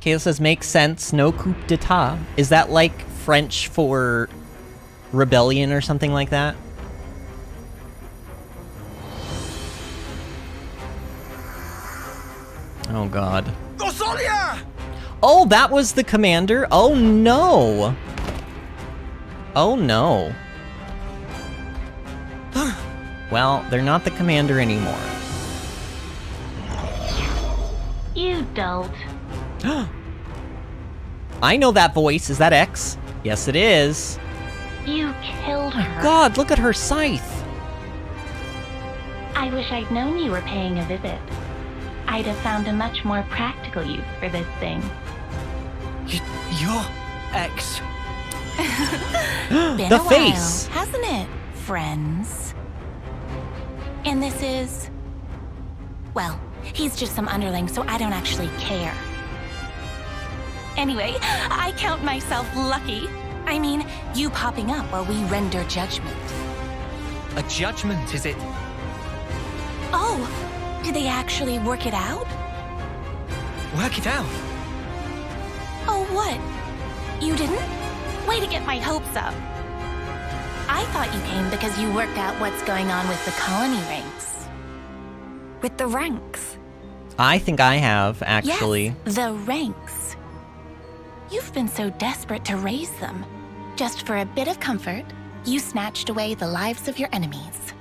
Kayla says, makes sense, no coup d'etat. Is that like French for rebellion or something like that? Oh god. Oh, that was the commander? Oh no! Oh no. Well, they're not the commander anymore. You dolt. I know that voice. Is that X? Yes, it is. You killed her. God, look at her scythe. I wish I'd known you were paying a visit. I'd have found a much more practical use for this thing. You're X. Been The a face. while, hasn't it, friends? And this is... Well, he's just some underling, so I don't actually care. Anyway, I count myself lucky. I mean, you popping up while we render judgment. A judgment, is it? Oh, did they actually work it out? Work it out. Oh, what? You didn't? Way to get my hopes up. I thought you came because you worked out what's going on with the colony ranks. With the ranks? I think I have, actually. Yes, the ranks. You've been so desperate to raise them. Just for a bit of comfort, you snatched away the lives of your enemies.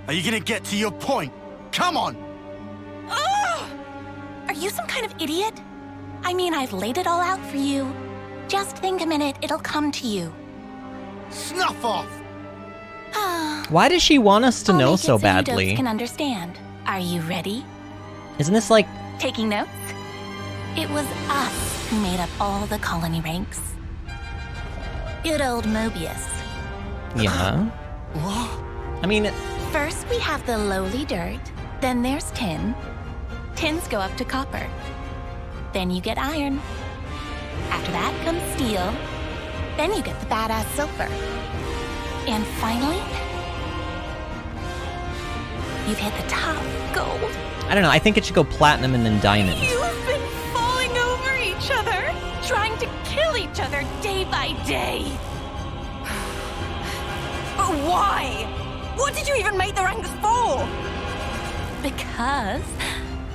Are you gonna get to your point? Come on! Ugh! Are you some kind of idiot? I mean, I've laid it all out for you. Just think a minute, it'll come to you. Snuff off! Why does she want us to know so You badly? can understand. Are you ready? Isn't this like... Taking notes? It was us who made up all the colony ranks. Good old Mobius. Yeah. What? I mean... First we have the lowly dirt, then there's tin. Tins go up to copper. Then you get iron. After that comes steel. Then you get the badass silver. And finally, you've hit the top, gold. I don't know, I think it should go platinum and then diamond. You've been falling over each other, trying to kill each other day by day. But why? What did you even make the ranks for? Because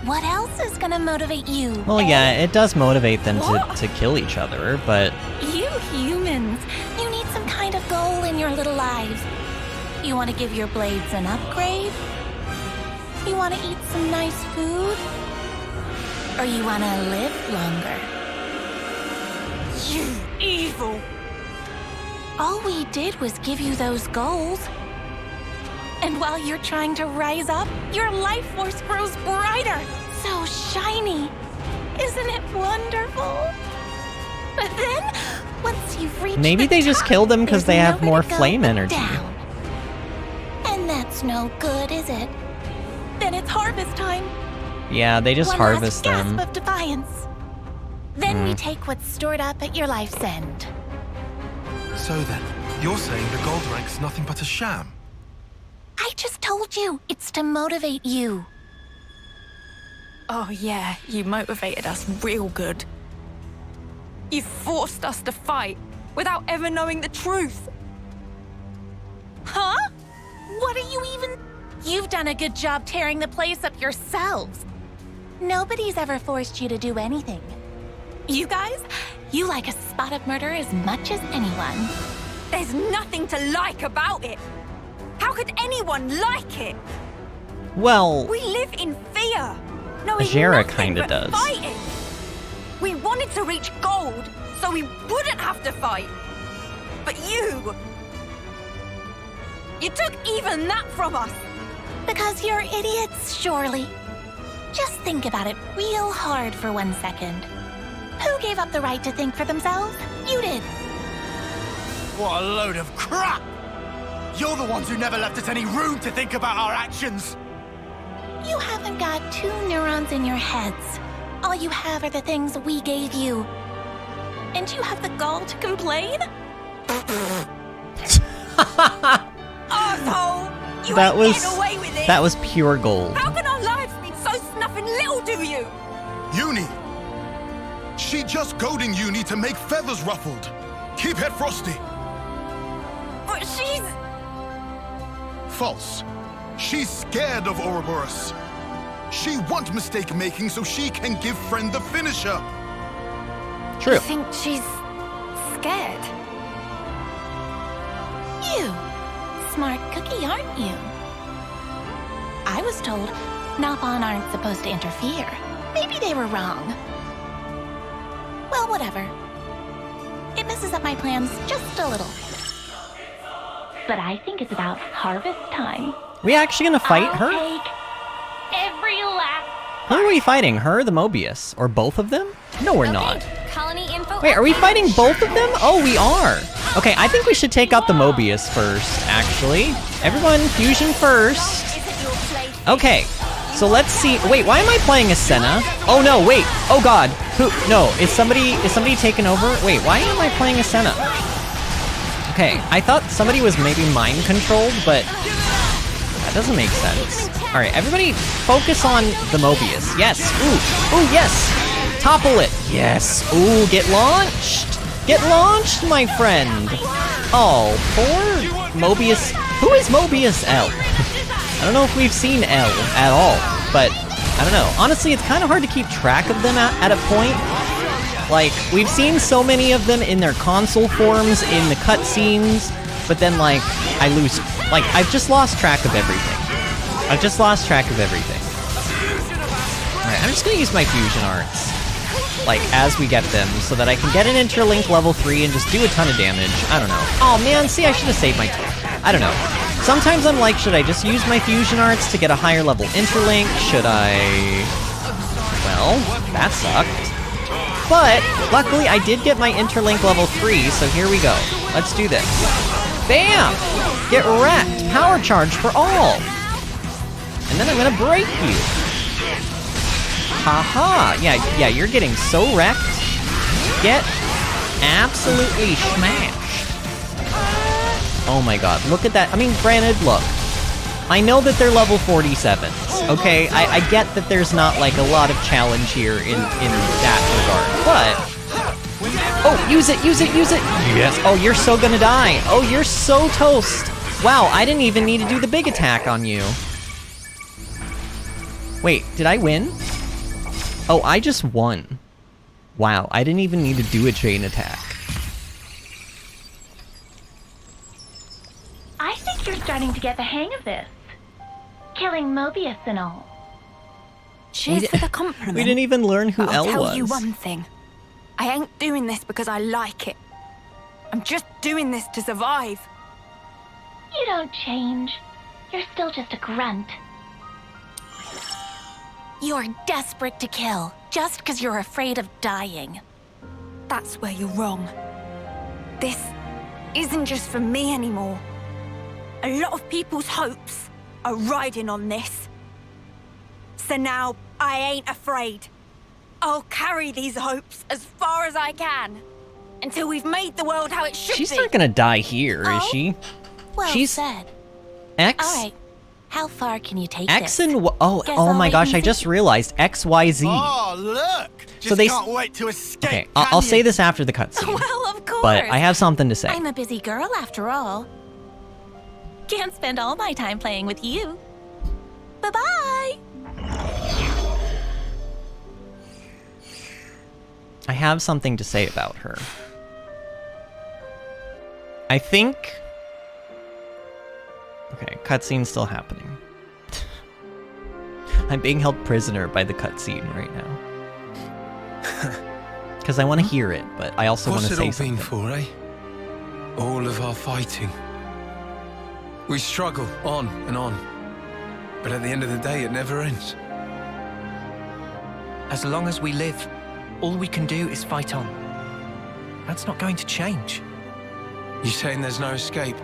what else is gonna motivate you? Well, yeah, it does motivate them to kill each other, but... You humans, you need some kind of goal in your little lives. You want to give your blades an upgrade? You want to eat some nice food? Or you want to live longer? You evil! All we did was give you those goals. And while you're trying to rise up, your life force grows brighter. So shiny. Isn't it wonderful? But then, once you've reached Maybe the they just top, kill them because there's they have nowhere more to go flame but energy. down. And that's no good, is it? Then it's harvest time. Yeah, they just One harvest last them. gasp of defiance. Then we take what's stored up at your life's end. So then, you're saying the gold rank's nothing but a sham? I just told you, it's to motivate you. Oh yeah, you motivated us real good. You forced us to fight without ever knowing the truth. Huh? What are you even... You've done a good job tearing the place up yourselves. Nobody's ever forced you to do anything. You guys, you like a spot of murder as much as anyone. There's nothing to like about it. How could anyone like it? Well, We live in fear, knowing Ajera nothing kinda but does. fighting. We wanted to reach gold, so we wouldn't have to fight. But you took even that from us. Because you're idiots, surely. Just think about it real hard for 1 second. Who gave up the right to think for themselves? You did. What a load of crap! You're the ones who never left us any room to think about our actions! You haven't got 2 neurons in your heads. All you have are the things we gave you. And you have the gall to complain? Arsehole! You that ain't was getting away with it. that was pure gold. How can our lives mean so snuffing little to you? Eunie! She just goading Eunie to make feathers ruffled. Keep head frosty. But she's... False. She's scared of Ouroboros. She want mistake making so she can give friend the finisher. True. You think she's scared? You. Smart cookie, aren't you? I was told Napon aren't supposed to interfere. Maybe they were wrong. Well, whatever. It messes up my plans just a little. But I think it's about harvest time. We actually gonna fight I'll her? take every last... Who are we fighting? Her or the Mobius? Or both of them? No, we're not. Colony info. Wait, are we fighting both of them? Oh, we are. Okay, I think we should take out the Mobius first, actually. Everyone, fusion first. Okay, so let's see. Wait, why am I playing as Senna? Oh no, wait. Oh god. Who? No, is somebody taking over? Wait, why am I playing a Senna? Okay, I thought somebody was maybe mind controlled, but that doesn't make sense. All right, everybody focus on the Mobius. Yes, ooh, yes. Topple it. Yes, ooh, get launched. Get launched, my friend. Oh, poor Mobius. Who is Mobius L? I don't know if we've seen L at all, but I don't know. Honestly, it's kind of hard to keep track of them at a point. Like, we've seen so many of them in their console forms, in the cutscenes, but then, like, I lose... Like, I've just lost track of everything. Alright, I'm just gonna use my fusion arts, like, as we get them, so that I can get an interlink level 3 and just do a ton of damage. I don't know. Oh, man, see, I should have saved my time. I don't know. Sometimes I'm like, should I just use my fusion arts to get a higher level interlink? Should I... Well, that sucked. But, luckily, I did get my interlink level 3, so here we go. Let's do this. Bam! Get wrecked! Power charge for all! And then I'm gonna break you. Haha! Yeah, you're getting so wrecked. Get absolutely smashed. Oh my god, look at that. I mean, granted, look. I know that they're level 47s, okay? I get that there's not, like, a lot of challenge here in that regard, but... Oh, use it! Yes! Oh, you're so gonna die! Oh, you're so toast! Wow, I didn't even need to do the big attack on you. Wait, did I win? Oh, I just won. Wow, I didn't even need to do a chain attack. I think you're starting to get the hang of this. Killing Mobius and all. Cheers for the compliment. We didn't even learn who L was. I'll tell you one thing. I ain't doing this because I like it. I'm just doing this to survive. You don't change. You're still just a grunt. You're desperate to kill, just because you're afraid of dying. That's where you're wrong. This isn't just for me anymore. A lot of people's hopes are riding on this. So now, I ain't afraid. I'll carry these hopes as far as I can, until we've made the world how it should be. She's not gonna die here, is she? Well She's... said. X? Alright, how far can you take X this? and... Oh my gosh, I just realized. X, Y, Z. Oh, look! Just so they... can't wait to escape. Okay, I'll say this after the cutscene. Well, of course. But I have something to say. I'm a busy girl, after all. Can't spend all my time playing with you. Bye-bye! I have something to say about her. I think... Okay, cutscene's still happening. I'm being held prisoner by the cutscene right now. Because I want to hear it, but I also want to say something. What's it all been for, eh? All of our fighting. We struggle on and on. But at the end of the day, it never ends. As long as we live, all we can do is fight on. That's not going to change. You saying there's no escape?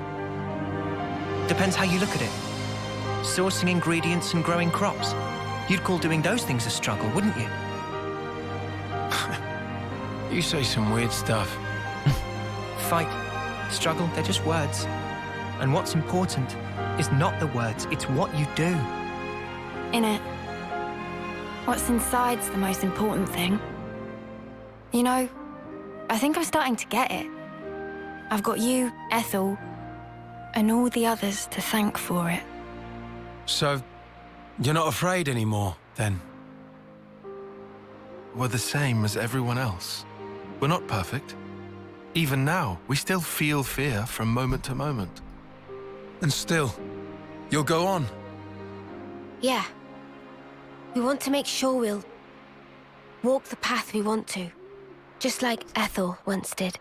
Depends how you look at it. Sourcing ingredients and growing crops. You'd call doing those things a struggle, wouldn't you? You say some weird stuff. Fight, struggle, they're just words. And what's important is not the words, it's what you do. Innit? What's inside's the most important thing. You know, I think I'm starting to get it. I've got you, Ethel, and all the others to thank for it. So, you're not afraid anymore, then? We're the same as everyone else. We're not perfect. Even now, we still feel fear from moment to moment. And still, you'll go on? Yeah. We want to make sure we'll walk the path we want to. Just like Ethel once did.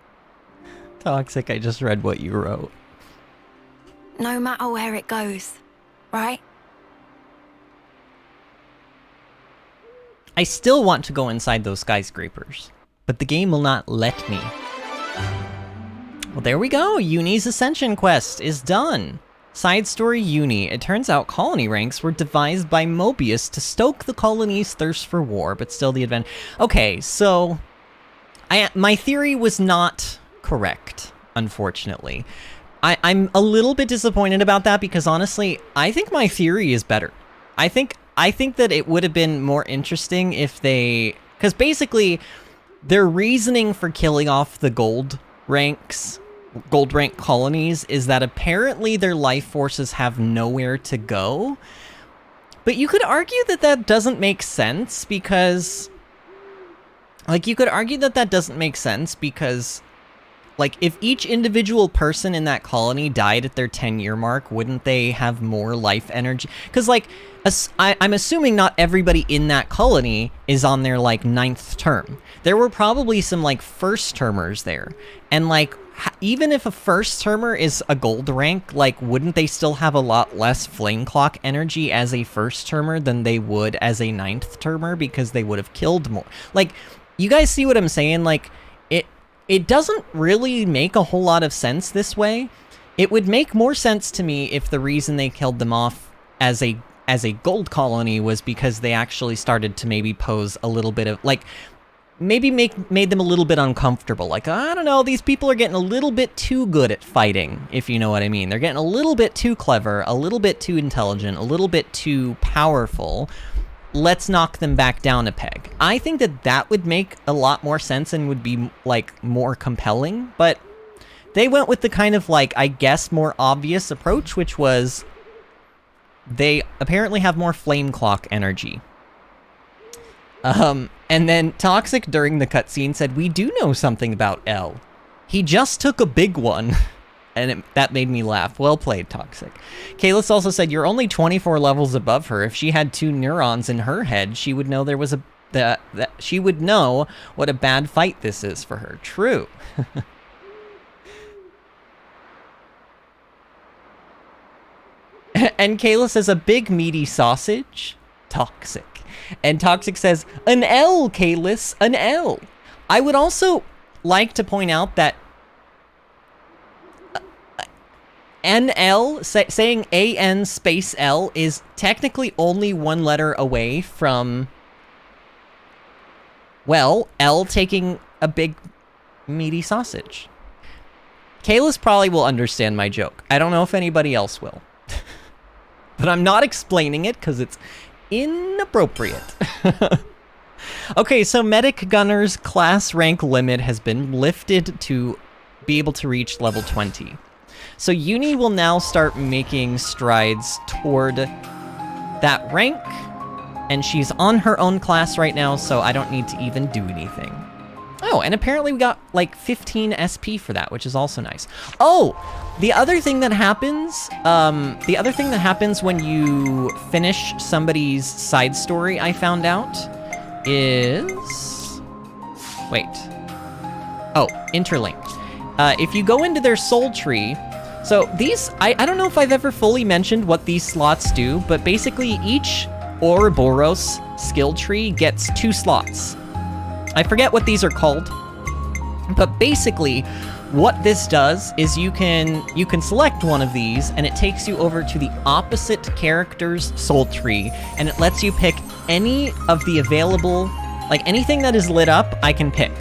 Toxic, I just read what you wrote. No matter where it goes, right? I still want to go inside those skyscrapers, but the game will not let me. Well, there we go. Eunie's Ascension Quest is done. Side story Eunie. It turns out colony ranks were devised by Mobius to stoke the colony's thirst for war, but still the event. Okay, so my theory was not correct, unfortunately. I'm a little bit disappointed about that because honestly, I think my theory is better. I think that it would have been more interesting if they, because basically their reasoning for killing off the gold rank colonies is that apparently their life forces have nowhere to go. But you could argue that that doesn't make sense because, like, like, if each individual person in that colony died at their 10-year mark, wouldn't they have more life energy? Because, like, I'm assuming not everybody in that colony is on their, like, 9th term. There were probably some, like, first-termers there. And, like, even if a first-termer is a gold rank, like, wouldn't they still have a lot less flame clock energy as a first-termer than they would as a 9th-termer because they would have killed more? Like, you guys see what I'm saying? Like, it doesn't really make a whole lot of sense this way. It would make more sense to me if the reason they killed them off as a gold colony was because they actually started to maybe pose a little bit of, like, maybe made them a little bit uncomfortable. Like, I don't know, these people are getting a little bit too good at fighting, if you know what I mean. They're getting a little bit too clever, a little bit too intelligent, a little bit too powerful. Let's knock them back down a peg. I think that that would make a lot more sense and would be, like, more compelling, but they went with the kind of, like, I guess more obvious approach, which was they apparently have more flame clock energy. And then Toxic during the cutscene said, "We do know something about L. He just took a big one." And that made me laugh. Well played, Toxic. Kalis also said, "You're only 24 levels above her. If she had 2 neurons in her head, she would know there was she would know what a bad fight this is for her." True. And Kayla says, "A big meaty sausage." Toxic. And Toxic says, "An L, Kalis, an L." I would also like to point out that NL, saying AN space L is technically only one letter away from, well, L taking a big meaty sausage. Kalis probably will understand my joke. I don't know if anybody else will. But I'm not explaining it because it's inappropriate. Okay, so Medic Gunner's class rank limit has been lifted to be able to reach level 20. So Eunie will now start making strides toward that rank, and she's on her own class right now, so I don't need to even do anything. Oh, and apparently we got like 15 SP for that, which is also nice. Oh, the other thing that happens, when you finish somebody's side story, I found out, is, wait. Oh, interlinked. If you go into their soul tree, so these, I don't know if I've ever fully mentioned what these slots do, but basically each Ouroboros skill tree gets 2 slots. I forget what these are called, but basically what this does is you can select one of these and it takes you over to the opposite character's soul tree, and it lets you pick any of the available, like anything that is lit up, I can pick.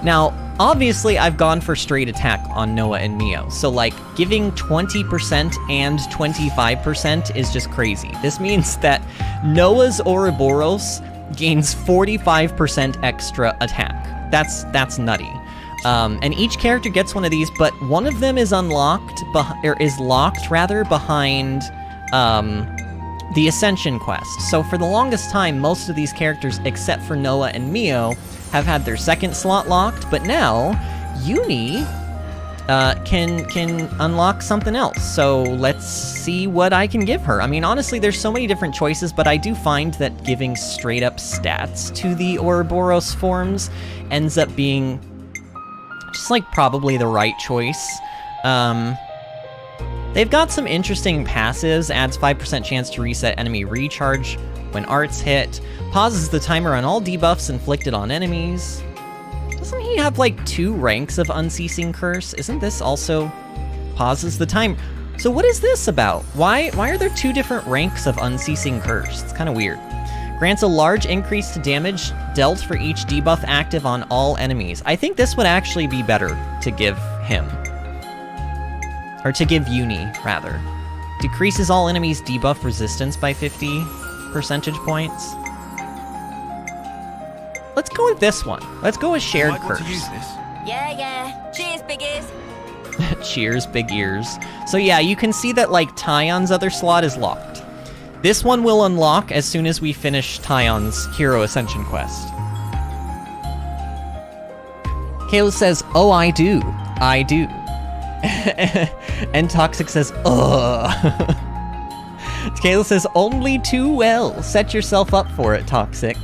Now, obviously, I've gone for straight attack on Noah and Mio, so like giving 20% and 25% is just crazy. This means that Noah's Ouroboros gains 45% extra attack. That's nutty. And each character gets one of these, but one of them is locked behind the Ascension Quest. So for the longest time, most of these characters, except for Noah and Mio, have had their second slot locked, but now Eunie can unlock something else. So let's see what I can give her. I mean, honestly, there's so many different choices, but I do find that giving straight up stats to the Ouroboros forms ends up being just like probably the right choice. They've got some interesting passives. Adds 5% chance to reset enemy recharge when arts hit. Pauses the timer on all debuffs inflicted on enemies. Doesn't he have like 2 ranks of Unceasing Curse? Isn't this also pauses the time? So what is this about? Why are there 2 different ranks of Unceasing Curse? It's kind of weird. Grants a large increase to damage dealt for each debuff active on all enemies. I think this would actually be better to give him. Or to give Eunie, rather. Decreases all enemies' debuff resistance by 50 percentage points. Let's go with this one. Let's go with Shared Curse. Yeah. Cheers, big ears. Cheers, big ears. So yeah, you can see that, like, Taion's other slot is locked. This one will unlock as soon as we finish Taion's Hero Ascension Quest. Kayla says, oh, I do. And Toxic says, ugh. Kayla says, only too well. Set yourself up for it, Toxic.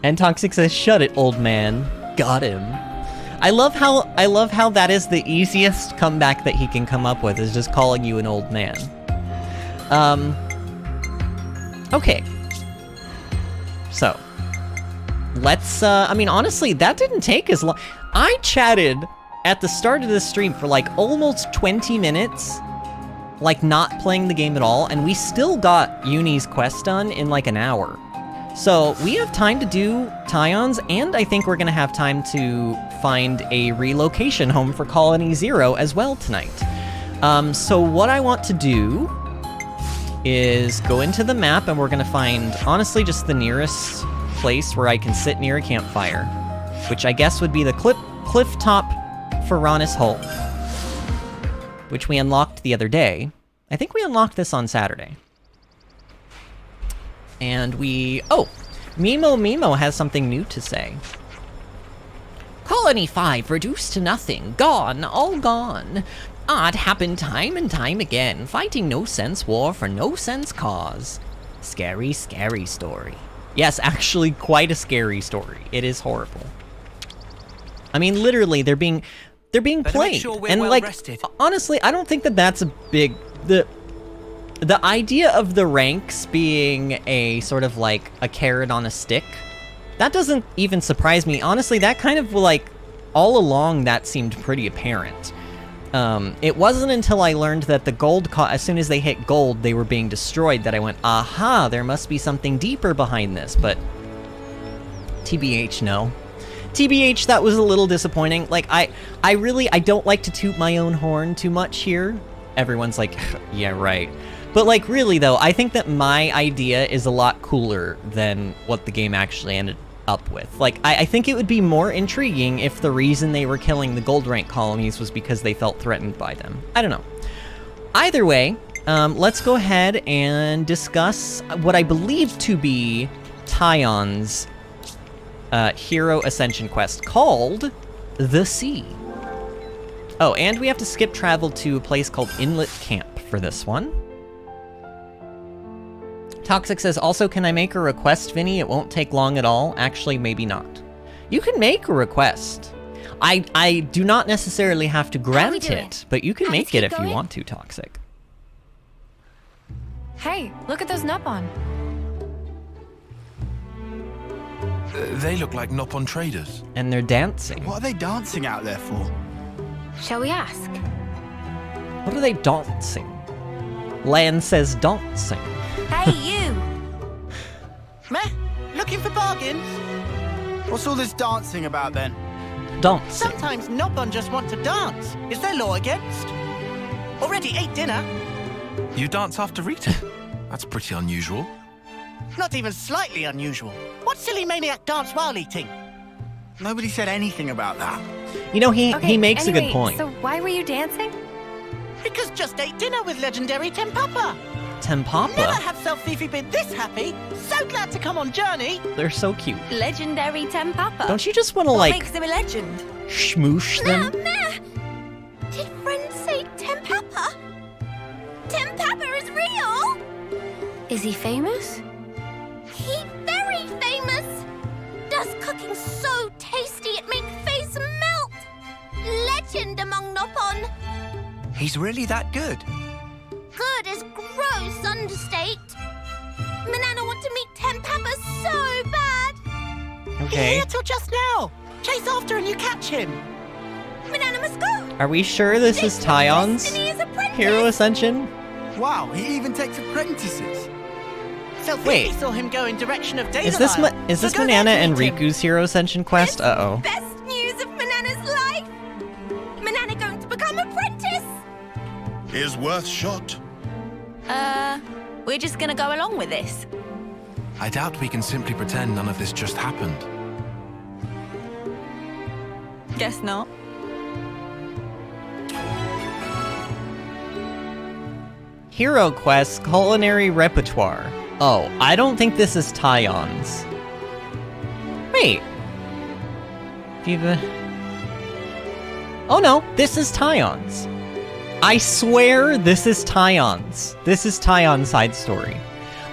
And Toxic says, shut it, old man. Got him. I love how that is the easiest comeback that he can come up with, is just calling you an old man. Okay. So, let's, I mean, honestly, that didn't take as long. I chatted at the start of this stream for like almost 20 minutes, like not playing the game at all, and we still got Eunie's quest done in like an hour. So we have time to do Taion's, and I think we're gonna have time to find a relocation home for Colony Zero as well tonight. So what I want to do is go into the map, and we're gonna find, honestly, just the nearest place where I can sit near a campfire, which I guess would be the cliff top Faranis Hole, which we unlocked the other day. I think we unlocked this on Saturday. And oh, Mimo has something new to say. Colony 5 reduced to nothing, gone, all gone. Odd happened time and time again, fighting no sense war for no sense cause. Scary, scary story. Yes, actually quite a scary story. It is horrible. I mean, literally, they're being played. Sure and well like, rested. honestly, I don't think that that's a big, the idea of the ranks being a sort of like a carrot on a stick, that doesn't even surprise me. Honestly, that kind of like, all along that seemed pretty apparent. It wasn't until I learned that the gold, as soon as they hit gold, they were being destroyed, that I went, aha, there must be something deeper behind this, but TBH, no. TBH, that was a little disappointing. Like, I don't like to toot my own horn too much here. Everyone's like, yeah, right. But like, really though, I think that my idea is a lot cooler than what the game actually ended up with. Like, I think it would be more intriguing if the reason they were killing the gold rank colonies was because they felt threatened by them. I don't know. Either way, let's go ahead and discuss what I believe to be Taion's Hero Ascension Quest, called The Sea. Oh, and we have to skip travel to a place called Inlet Camp for this one. Toxic says, also, can I make a request, Vinny? It won't take long at all. Actually, maybe not. You can make a request. I do not necessarily have to grant it, but you can make it if you want to, Toxic. Hey, look at those Nupon. They look like Nopon traders. And they're dancing. What are they dancing out there for? Shall we ask? What are they dancing? Lan says dancing. Hey, you! Meh? Looking for bargains? What's all this dancing about then? Dancing. Sometimes Nopon just want to dance. Is there law against? Already ate dinner. You dance after eating? That's pretty unusual. Not even slightly unusual. What silly maniac dance while eating? Nobody said anything about that. You know, he makes a good point. So why were you dancing? Because just ate dinner with legendary Tempapa. Tempapa? Never have Self-Thiefy been this happy. So glad to come on journey. They're so cute. Legendary Tempapa. Don't you just want to, like, what makes him a legend? Schmoosh them? Did friends say Tempapa? Tempapa is real? Is he famous? He very famous. Does cooking so tasty it make face melt. Legend among Nopon. He's really that good? Good is gross understate. Manana want to meet Tempapa so bad. Okay. Here till just now. Chase after and you catch him. Manana must go. Are we sure this is Taion's Destiny is a Hero Ascension? Wow, he even takes apprentices. So Wait. saw him go in direction of Daedalus. Is this Manana and Riku's Hero Ascension quest? Uh-oh. Best news of Manana's life! Manana going to become apprentice! Is worth shot. We're just gonna go along with this. I doubt we can simply pretend none of this just happened. Guess not. Hero Quest Culinary Repertoire. Oh, I don't think this is Taion's. Wait. Viva. Oh no, this is Taion's. I swear this is Taion's. This is Taion's side story.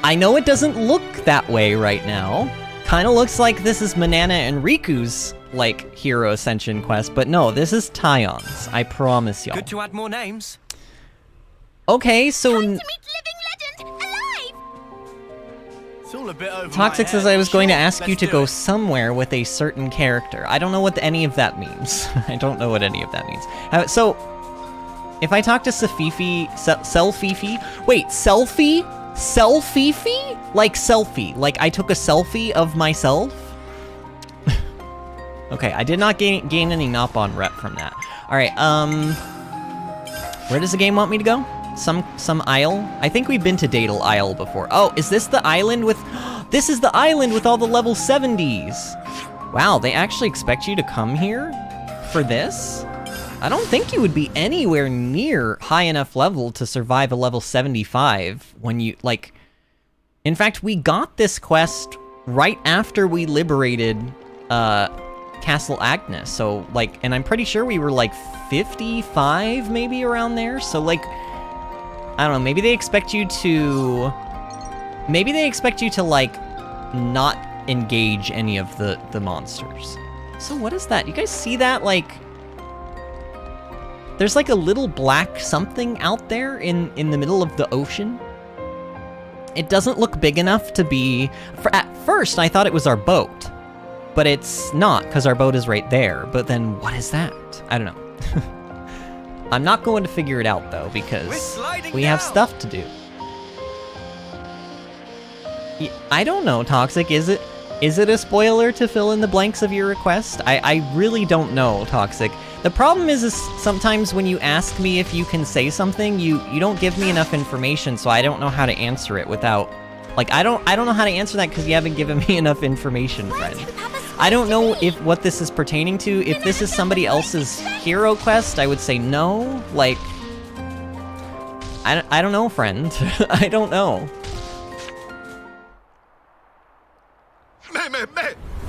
I know it doesn't look that way right now. Kinda looks like this is Manana and Riku's, like, Hero Ascension quest, but no, this is Taion's. I promise y'all. Good to add more names. Okay, so... Time to meet living legend, alive! It's all a bit over Toxic my says head. I was going to Sure, ask you let's to do go it. somewhere with a certain character. I don't know what any of that means. I don't know what any of that means. So, if I talk to Safifi... Selfifi? Wait, Selfie? Selfifi? Like selfie. Like I took a selfie of myself? Okay, I did not gain any Nopon rep from that. Alright, where does the game want me to go? Some isle? I think we've been to Daedal Isle before. Oh, is this the island with... This is the island with all the level 70s! Wow, they actually expect you to come here? For this? I don't think you would be anywhere near high enough level to survive a level 75 when you, like... In fact, we got this quest right after we liberated, Castle Agnes, so, like, and I'm pretty sure we were, like, 55, maybe, around there, so, like... I don't know, maybe they expect you to... Maybe they expect you to, like, not engage any of the monsters. So what is that? You guys see that, like... There's like a little black something out there in the middle of the ocean. It doesn't look big enough to be... At first, I thought it was our boat. But it's not, because our boat is right there. But then, what is that? I don't know. I'm not going to figure it out, though, because we have stuff to do. I don't know, Toxic. Is it a spoiler to fill in the blanks of your request? I really don't know, Toxic. The problem is sometimes when you ask me if you can say something, you don't give me enough information, so I don't know how to answer it without... Like, I don't know how to answer that because you haven't given me enough information, friend. I don't know what this is pertaining to. If this is somebody else's hero quest, I would say no. Like, I don't know, friend. I don't know.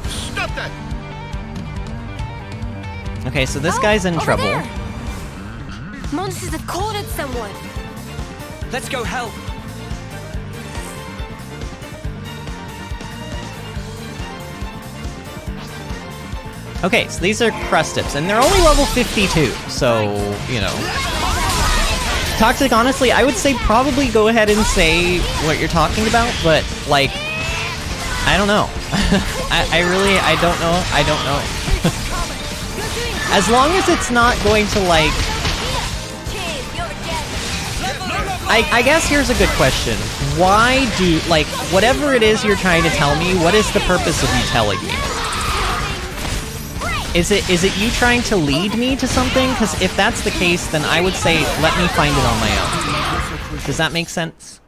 Stop that! Okay, so this guy's in trouble. There. Monsters have cornered someone. Let's go help. Okay, so these are Crustips, and they're only level 52, so, you know. Toxic, honestly, I would say probably go ahead and say what you're talking about, but, like, I don't know. I don't know. As long as it's not going to, like... I guess here's a good question. Why do, like, whatever it is you're trying to tell me, what is the purpose of you telling me? Is it you trying to lead me to something? Because if that's the case, then I would say, let me find it on my own. Does that make sense?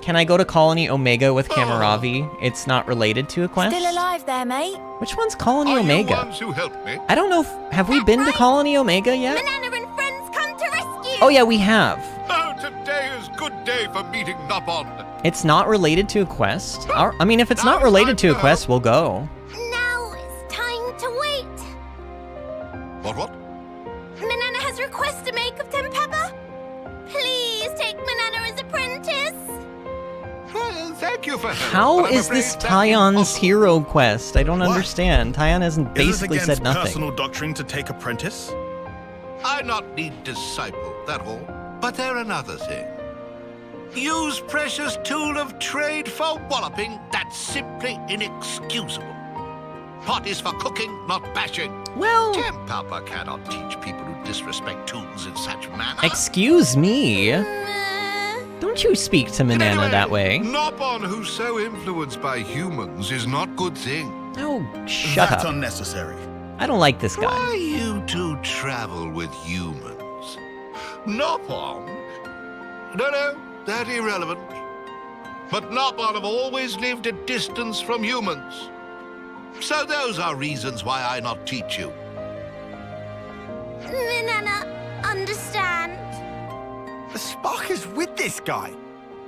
Can I go to Colony Omega with Kamaravi? It's not related to a quest? Still alive there, mate? Which one's Colony Omega? Ones who helped me? I don't know have we been to Colony Omega yet? Manana and friends come to rescue! Oh yeah, we have. Oh, today is good day for meeting Nopon. It's not related to a quest? I mean, if it's not related to a quest, we'll go. Now it's time to wait. What? Manana has request to make of Tempeppa. Please take Manana as apprentice. Well, thank you for help. How but I'm is afraid this that's Taion's impossible. hero quest? I don't understand. Taion hasn't basically Is this said against nothing. personal doctrine to take apprentice? I not need disciple, that all. But there another thing. Use precious tool of trade for walloping, that's simply inexcusable. Pot is for cooking, not bashing. Well... Tempapa cannot teach people who disrespect tools in such manner. Excuse me. Don't you speak to Manana that way. Nopon who's so influenced by humans is not good thing. Oh, shut up. That's unnecessary. I don't like this guy. Why you two travel with humans? Nopon? No, that irrelevant. But Nopon have always lived at distance from humans. So those are reasons why I not teach you. Manana, understand. The spark is with this guy.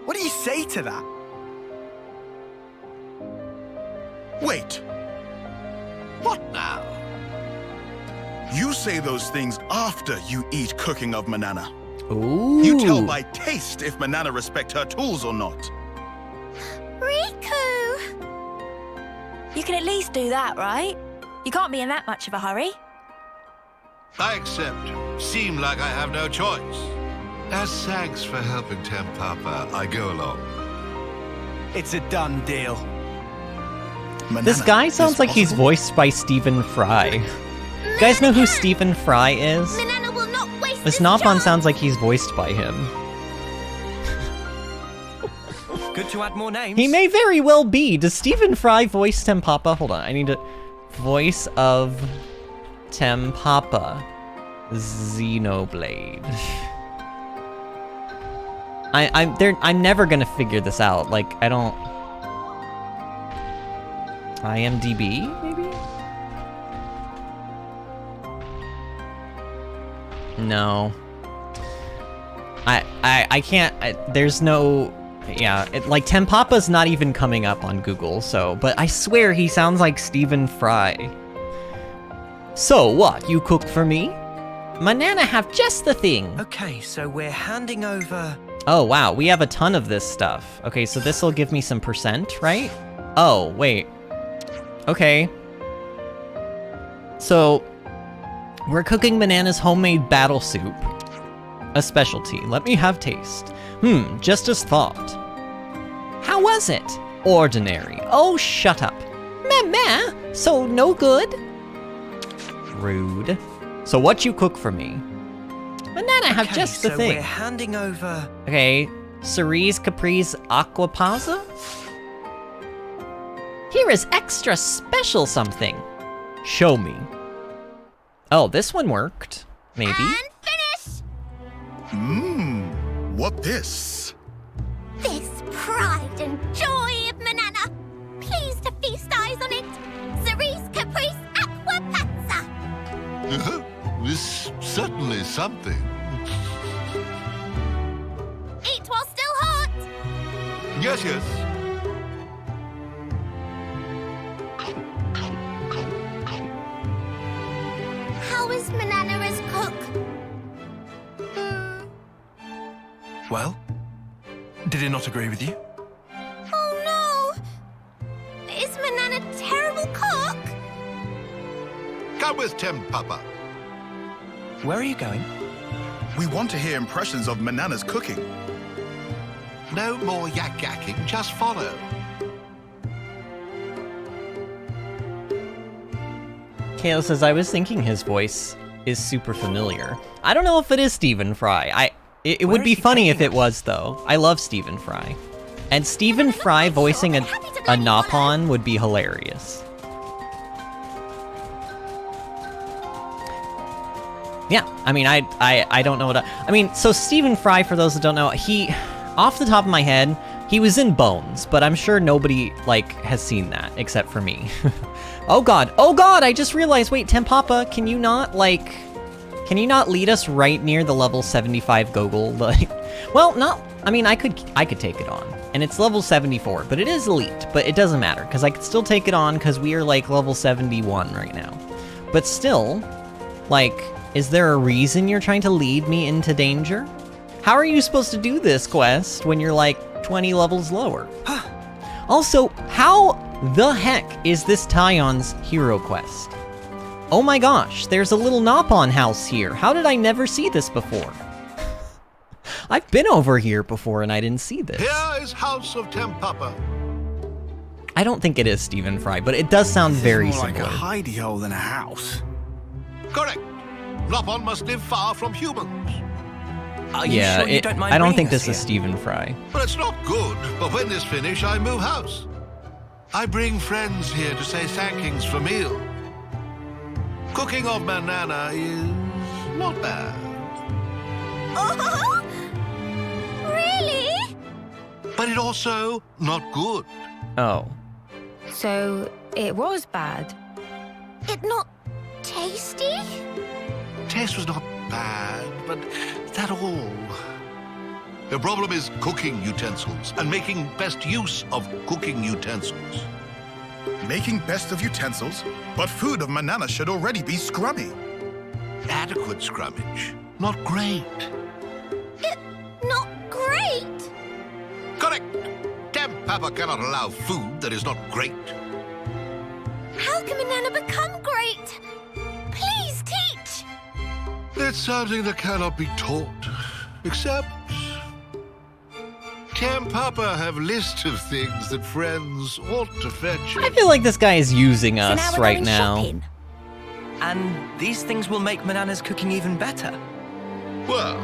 What do you say to that? Wait, What now? you say those things after you eat cooking of Manana. Ooh. You tell by taste if Manana respect her tools or not. Riku! You can at least do that, right? You can't be in that much of a hurry. I accept. Seem like I have no choice. As thanks for helping Tempapa, I go along. It's a done deal. This guy sounds like he's voiced by Stephen Fry. You guys know who Stephen Fry is? Manana will not waste This Nopon sounds like he's voiced by him. Good to add more names. He may very well be. Does Stephen Fry voice Tempapa? Hold on, I need to... Voice of Tempapa. Xenoblade. I'm never gonna figure this out. Like, I don't... IMDb, maybe? No. I can't... there's no... Yeah, like, Tempapa's not even coming up on Google, so... But I swear he sounds like Stephen Fry. So, what, you cook for me? Manana have just the thing. Okay, so we're handing over... Oh, wow, we have a ton of this stuff. Okay, so this'll give me some percent, right? Oh, wait. Okay. So, we're cooking Manana's homemade battle soup. A specialty. Let me have taste. Just as thought. How was it? Ordinary. Oh, shut up. Meh, so no good? Rude. So what you cook for me? Manana have just the thing. We're handing over... Okay, Cerise Caprice Aquapazza? Here is extra special something. Show me. Oh, this one worked. Maybe. And finish! What this? This pride and joy of Manana. Please to feast eyes on it. Cerise Caprice Aqua Pazza. This certainly something. Eat while still hot. Yes. How is Manana as cook? Well, did it not agree with you? Oh no! Is Manana a terrible cook? Come with Tempapa. Where are you going? We want to hear impressions of Manana's cooking. No more yakking, just follow. Kale says, I was thinking his voice is super familiar. I don't know if it is Stephen Fry. It would be funny if it was, though. I love Stephen Fry. And Stephen Fry voicing a Nopon would be hilarious. Yeah, I mean, I don't know what I mean, so Stephen Fry, for those that don't know, he, off the top of my head, he was in Bones, but I'm sure nobody, like, has seen that, except for me. Oh god, I just realized, wait, Tempapa, can you not lead us right near the level 75 Gogol? Like, well, not, I mean, I could take it on, and it's level 74, but it is elite, but it doesn't matter, because I could still take it on, because we are, like, level 71 right now. But still, like, is there a reason you're trying to lead me into danger? How are you supposed to do this quest when you're, like, 20 levels lower? Also, how the heck is this Taion's hero quest? Oh my gosh, there's a little Nopon house here. How did I never see this before? I've been over here before and I didn't see this. Here is House of Tempapa. I don't think it is Stephen Fry, but it does sound very more similar. like a hidey hole than a house. Correct. Nopon must live far from humans. Are you sure you don't mind I don't bringing think us this is here? Stephen Fry. But it's not good. But when this finish, I move house. I bring friends here to say thankings for meal. Cooking of Manana is not bad. Oh, really? But it also not good. Oh. So, it was bad. It not tasty? Taste was not bad, but that all. The problem is cooking utensils and making best use of cooking utensils. Making best of utensils? But food of Manana should already be scrummy. Adequate scrummage. Not great. It not great? Correct. Papa cannot allow food that is not great. How can Manana become great? Please teach. It's something that cannot be taught, except can Papa have list of things that friends ought to fetch. I feel like this guy is using So now us we're right going now. shopping. And these things will make Manana's cooking even better. Well,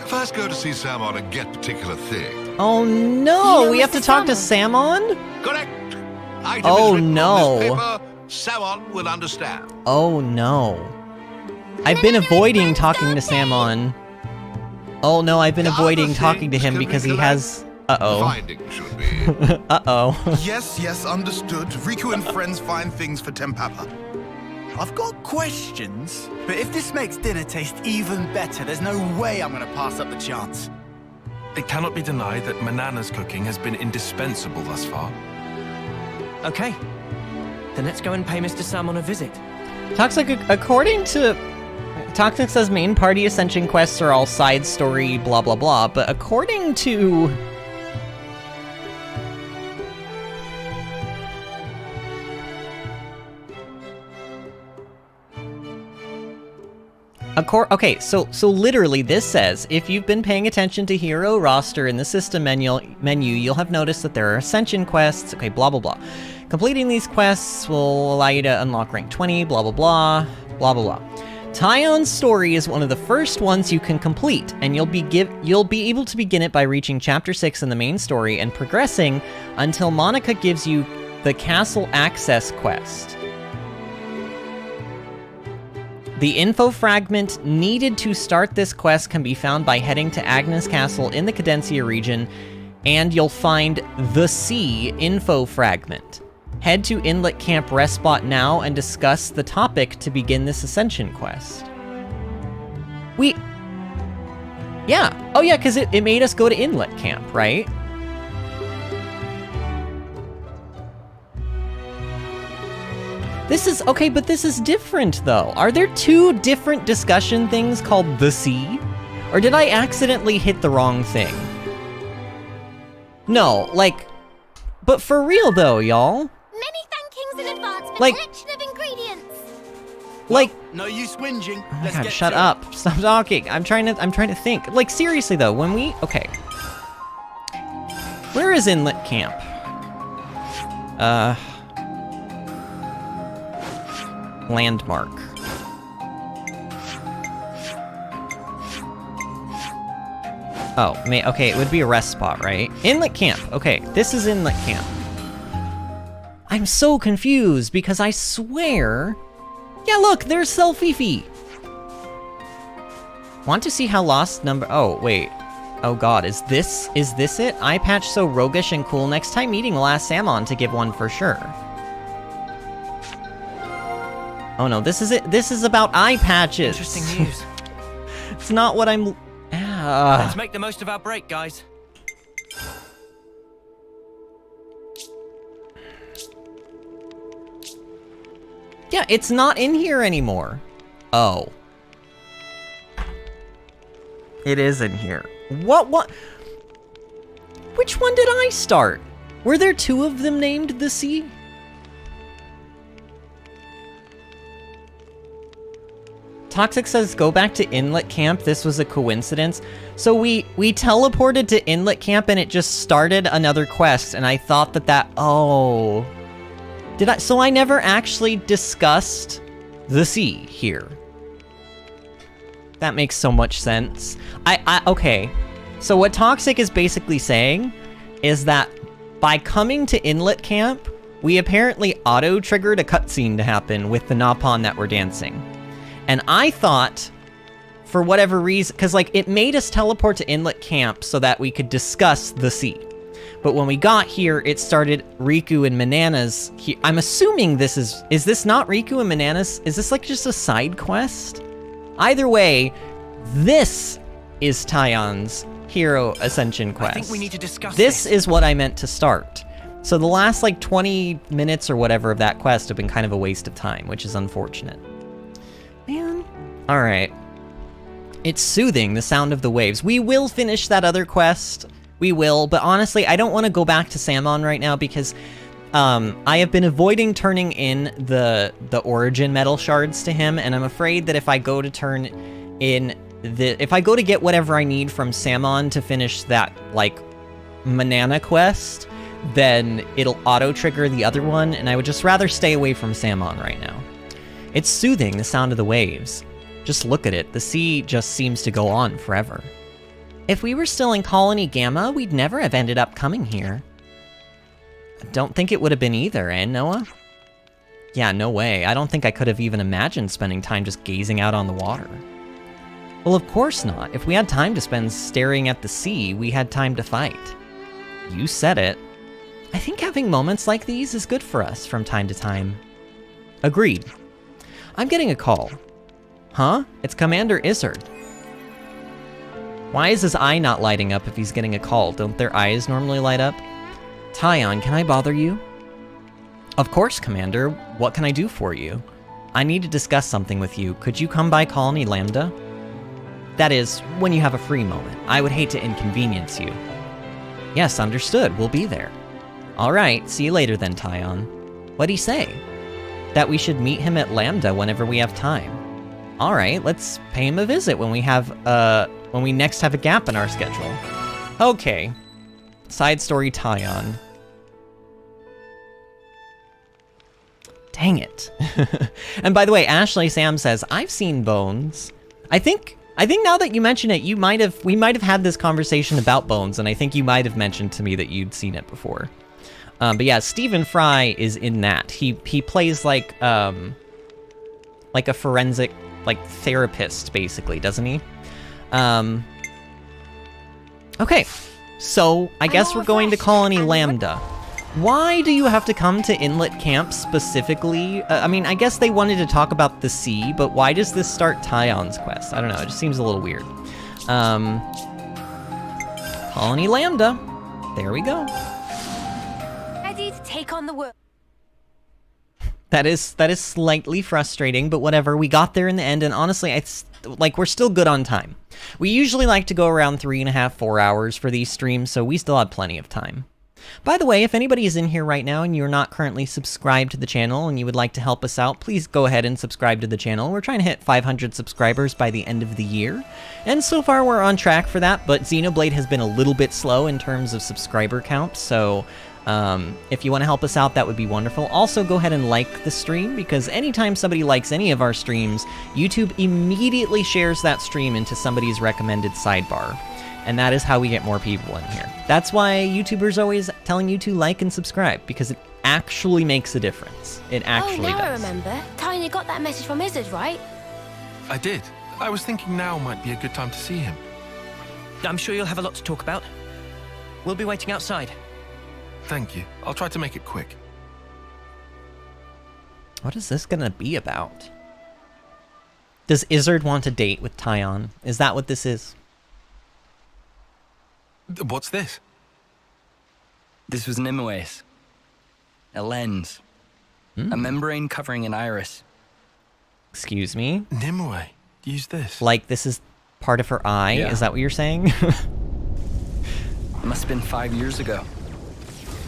first go to see Samon and get particular thing. Oh no, we have to talk to Samon? Correct. Item Oh, is written no. on this paper. Samon will understand. Oh no. I've been avoiding talking to Samon. Oh no, I've been avoiding talking to him because he has... Uh-oh. Finding should be. Uh-oh. Yes, understood. Riku and friends find things for Tempapa. I've got questions, but if this makes dinner taste even better, there's no way I'm gonna pass up the chance. It cannot be denied that Manana's cooking has been indispensable thus far. Okay. Then let's go and pay Mr. Samon a visit. Toxic, according to... Toxic says main party Ascension Quests are all side story, blah blah blah, but according to... Okay, so literally this says, if you've been paying attention to hero roster in the system menu, you'll have noticed that there are Ascension Quests, okay, blah blah blah. Completing these quests will allow you to unlock rank 20, blah blah blah, blah blah blah. Taion's story is one of the first ones you can complete, and you'll be able to begin it by reaching chapter 6 in the main story and progressing until Monica gives you the Castle Access quest. The info fragment needed to start this quest can be found by heading to Agnes Castle in the Cadencia region, and you'll find the Sea info fragment. Head to Inlet Camp Rest Spot now and discuss the topic to begin this Ascension quest. Yeah. Oh yeah, because it made us go to Inlet Camp, right? This is, okay, but this is different though. Are there two different discussion things called the Sea? Or did I accidentally hit the wrong thing? No, like, but for real though, y'all. Many thankings in advance for Like- collection of ingredients. Like, No use whinging. oh my Let's god, get shut to it. up. Stop talking. I'm trying to think. Like, seriously though, when we, okay. Where is Inlet Camp? Landmark. Oh, okay, it would be a rest spot, right? Inlet Camp. Okay, this is Inlet Camp. I'm so confused because I swear... Yeah, look, there's Selfie. Want to see how lost number... Oh, wait. Oh god, is this it? Eye patch so roguish and cool. Next time meeting, we'll ask Samon to give one for sure. Oh no, this is it. This is about eye patches. Interesting news. It's not what I'm... Let's make the most of our break, guys. Yeah, it's not in here anymore. Oh. It is in here. What? Which one did I start? Were there two of them named the Sea? Toxic says, go back to Inlet Camp. This was a coincidence. So we teleported to Inlet Camp and it just started another quest. And I thought that oh. So I never actually discussed the sea here. That makes so much sense. Okay. So what Toxic is basically saying is that by coming to Inlet Camp, we apparently auto-triggered a cutscene to happen with the Nopon that we're dancing. And I thought, for whatever reason, because like it made us teleport to Inlet Camp so that we could discuss the sea. But when we got here, it started Riku and Manana's. I'm assuming this is this not Riku and Manana's? Is this like just a side quest? Either way, this is Taion's Hero Ascension Quest. I think we need to discuss this. Is what I meant to start. So the last like 20 minutes or whatever of that quest have been kind of a waste of time, which is unfortunate. Man. All right. It's soothing, the sound of the waves. We will finish that other quest. We will, but honestly, I don't want to go back to Samon right now because I have been avoiding turning in the origin metal shards to him, and I'm afraid that if I go to turn in if I go to get whatever I need from Samon to finish that, like, Manana quest, then it'll auto-trigger the other one, and I would just rather stay away from Samon right now. It's soothing, the sound of the waves. Just look at it, the sea just seems to go on forever. If we were still in Colony Gamma, we'd never have ended up coming here. I don't think it would have been either, eh, Noah? Yeah, no way. I don't think I could have even imagined spending time just gazing out on the water. Well, of course not. If we had time to spend staring at the sea, we had time to fight. You said it. I think having moments like these is good for us from time to time. Agreed. I'm getting a call. Huh? It's Commander Izzard. Why is his eye not lighting up if he's getting a call? Don't their eyes normally light up? Taion, can I bother you? Of course, Commander. What can I do for you? I need to discuss something with you. Could you come by Colony Lambda? That is, when you have a free moment. I would hate to inconvenience you. Yes, understood. We'll be there. Alright, see you later then, Taion. What'd he say? That we should meet him at Lambda whenever we have time. Alright, let's pay him a visit when we have, when we next have a gap in our schedule. Okay. Side story Taion. Dang it. And by the way, Ashley Sam says, I've seen Bones. I think now that you mention it, we might have had this conversation about Bones, and I think you might have mentioned to me that you'd seen it before. But yeah, Stephen Fry is in that. He plays like a forensic, like, therapist, basically, doesn't he? Okay, so I guess we're going to Colony Lambda. Why do you have to come to Inlet Camp specifically? I mean, I guess they wanted to talk about the sea, but why does this start Taion's quest? I don't know, it just seems a little weird. Colony Lambda. There we go. Ready to take on the world. That is slightly frustrating, but whatever. We got there in the end, and honestly, we're still good on time. We usually like to go around 3.5, 4 hours for these streams, so we still have plenty of time. By the way, if anybody is in here right now and you're not currently subscribed to the channel and you would like to help us out, please go ahead and subscribe to the channel. We're trying to hit 500 subscribers by the end of the year, and so far we're on track for that, but Xenoblade has been a little bit slow in terms of subscriber count, so if you want to help us out, that would be wonderful. Also, go ahead and like the stream, because anytime somebody likes any of our streams, YouTube immediately shares that stream into somebody's recommended sidebar. And that is how we get more people in here. That's why YouTubers are always telling you to like and subscribe, because it actually makes a difference. It actually does. I remember. Tiny got that message from Izzard, right? I did. I was thinking now might be a good time to see him. I'm sure you'll have a lot to talk about. We'll be waiting outside. Thank you. I'll try to make it quick. What is this gonna be about? Does Izzard want a date with Taion? Is that what this is? What's this? This was Nimue's. A lens. A membrane covering an iris. Excuse me? Nimue, use this. Like this is part of her eye? Yeah. Is that what you're saying? It must have been 5 years ago.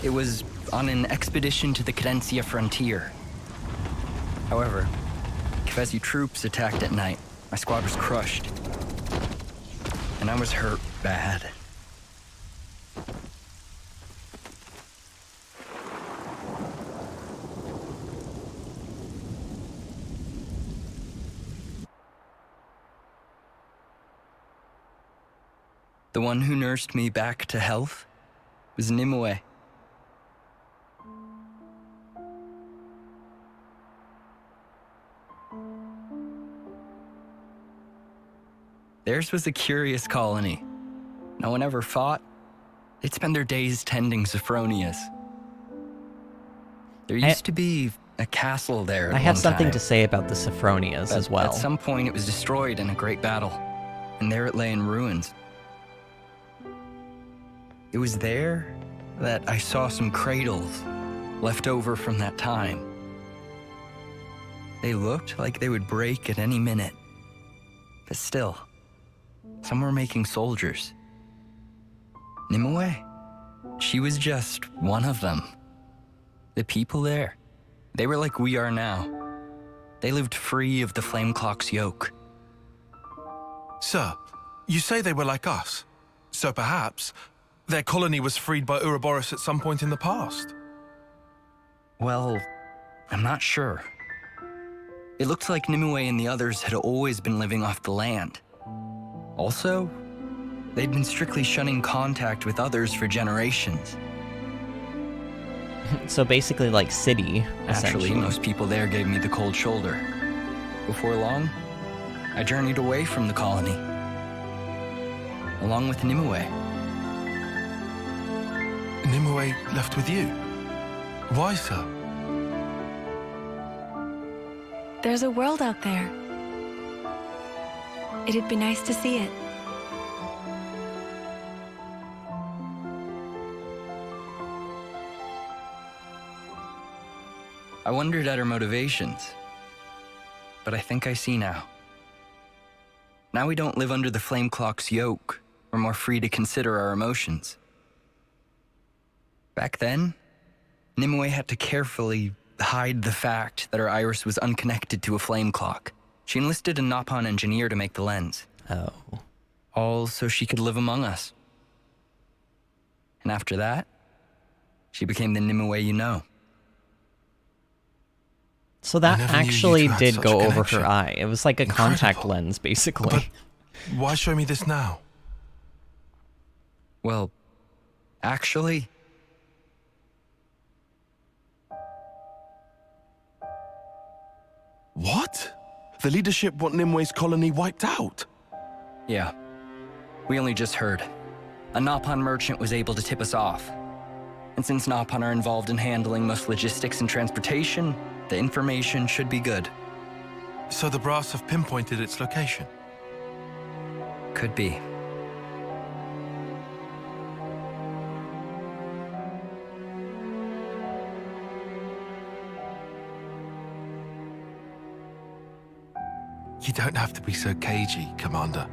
It was on an expedition to the Cadencia frontier. However, Kefesi troops attacked at night. My squad was crushed. And I was hurt bad. The one who nursed me back to health was Nimue. Theirs was a curious colony. No one ever fought. They'd spend their days tending Sophronias. There used to be a castle there at I have one something time, to say about the Sophronias but as well. At some point, it was destroyed in a great battle, and there it lay in ruins. It was there that I saw some cradles left over from that time. They looked like they would break at any minute, but still, some were making soldiers. Nimue, she was just one of them. The people there, they were like we are now. They lived free of the Flame Clock's yoke. Sir, you say they were like us. So perhaps their colony was freed by Ouroboros at some point in the past. Well, I'm not sure. It looked like Nimue and the others had always been living off the land. Also, they'd been strictly shunning contact with others for generations. So basically like City, Actually, essentially. most people there gave me the cold shoulder. Before long, I journeyed away from the colony, along with Nimue. Nimue left with you? Why, sir? There's a world out there. It'd be nice to see it. I wondered at her motivations, but I think I see now. Now we don't live under the Flame Clock's yoke. We're more free to consider our emotions. Back then, Nimue had to carefully hide the fact that her iris was unconnected to a flame clock. She enlisted a Nopon engineer to make the lens. Oh. All so she could live among us. And after that, she became the Nimue you know. So that I never knew you actually two had did such go a over connection. her eye. It was like a contact Incredible. lens, basically. But why show me this now? Well, actually... What? The leadership want Nimue's colony wiped out? Yeah. We only just heard. A Nopon merchant was able to tip us off. And since Nopon are involved in handling most logistics and transportation, the information should be good. So the brass have pinpointed its location? Could be. You don't have to be so cagey, Commander.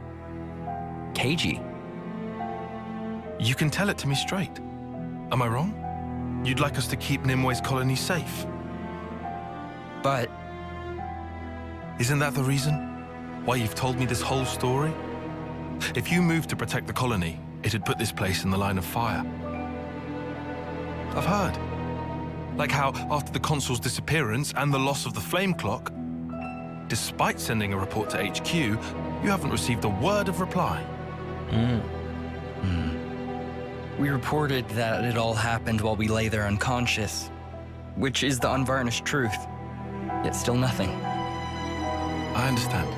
Cagey? You can tell it to me straight. Am I wrong? You'd like us to keep Nimue's colony safe? But... Isn't that the reason? Why you've told me this whole story? If you moved to protect the colony, it'd put this place in the line of fire. I've heard. Like how, after the consul's disappearance and the loss of the flame clock, despite sending a report to HQ, you haven't received a word of reply. We reported that it all happened while we lay there unconscious, which is the unvarnished truth, yet still nothing. I understand.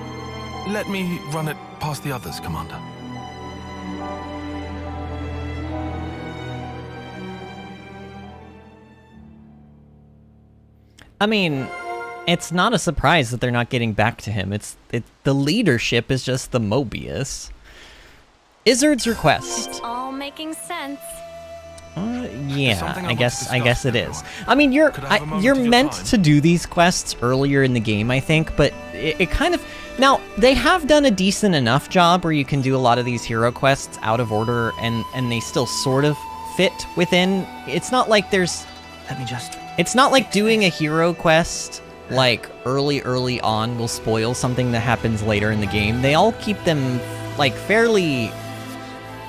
Let me run it past the others, Commander. I mean, it's not a surprise that they're not getting back to him. The leadership is just the Mobius. Izzard's request. It's all making sense. Yeah, I guess it is. I mean, you're meant to do these quests earlier in the game, I think, but it kind of... Now, they have done a decent enough job where you can do a lot of these hero quests out of order, and they still sort of fit within... It's not like there's... Let me just... It's not like doing a hero quest, like, early on will spoil something that happens later in the game. They all keep them, like, fairly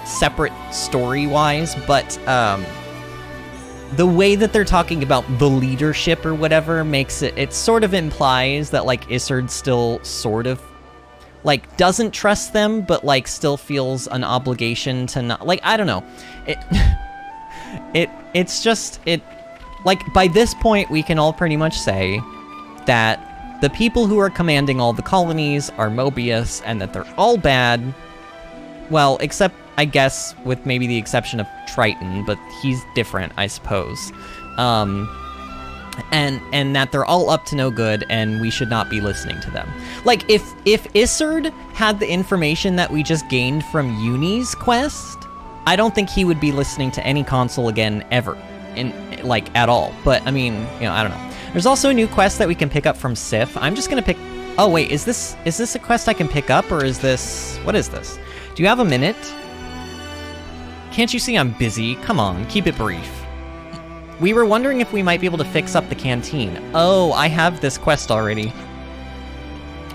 separate story-wise, but, the way that they're talking about the leadership or whatever makes it sort of implies that, like, Izzard still sort of like, doesn't trust them, but, like, still feels an obligation to not... Like, I don't know. It's just... Like, by this point, we can all pretty much say that the people who are commanding all the colonies are Mobius, and that they're all bad. Well, except, I guess, with maybe the exception of Triton, but he's different, I suppose. And that they're all up to no good, and we should not be listening to them. Like, if Isard had the information that we just gained from Eunie's quest, I don't think he would be listening to any console again, ever. Like, at all. But, I mean, you know, I don't know. There's also a new quest that we can pick up from Sif. I'm just gonna pick... Oh, wait, is this a quest I can pick up, or is this... What is this? Do you have a minute? Can't you see I'm busy? Come on, keep it brief. We were wondering if we might be able to fix up the canteen. Oh, I have this quest already.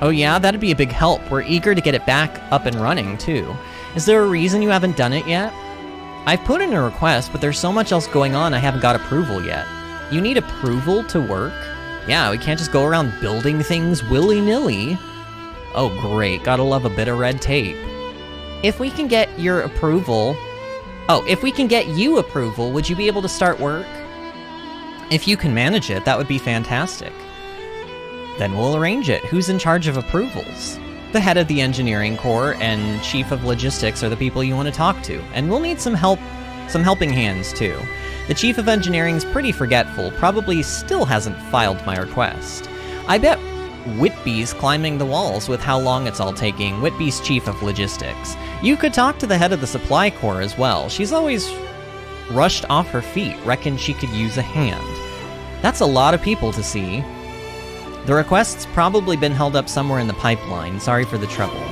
Oh yeah, that'd be a big help. We're eager to get it back up and running, too. Is there a reason you haven't done it yet? I've put in a request, but there's so much else going on I haven't got approval yet. You need approval to work? Yeah, we can't just go around building things willy-nilly. Oh great, gotta love a bit of red tape. If we can get your approval... Oh, if we can get you approval, would you be able to start work? If you can manage it, that would be fantastic. Then we'll arrange it. Who's in charge of approvals? The head of the engineering corps and chief of logistics are the people you want to talk to. And we'll need some help, some helping hands too. The chief of engineering's pretty forgetful, probably still hasn't filed my request. I bet Whitby's climbing the walls with how long it's all taking. Whitby's chief of logistics. You could talk to the head of the supply corps as well. She's always rushed off her feet, reckoned she could use a hand. That's a lot of people to see. The request's probably been held up somewhere in the pipeline. Sorry for the trouble.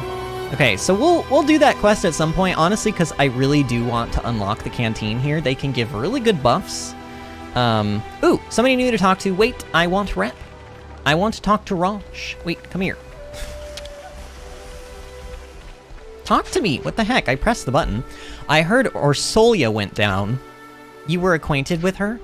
Okay, so we'll do that quest at some point, honestly, because I really do want to unlock the canteen here. They can give really good buffs. Ooh, somebody new to talk to. Wait, I want rep. I want to talk to Rosh. Wait, come here. Talk to me. What the heck? I pressed the button. I heard Orsolia went down. You were acquainted with her?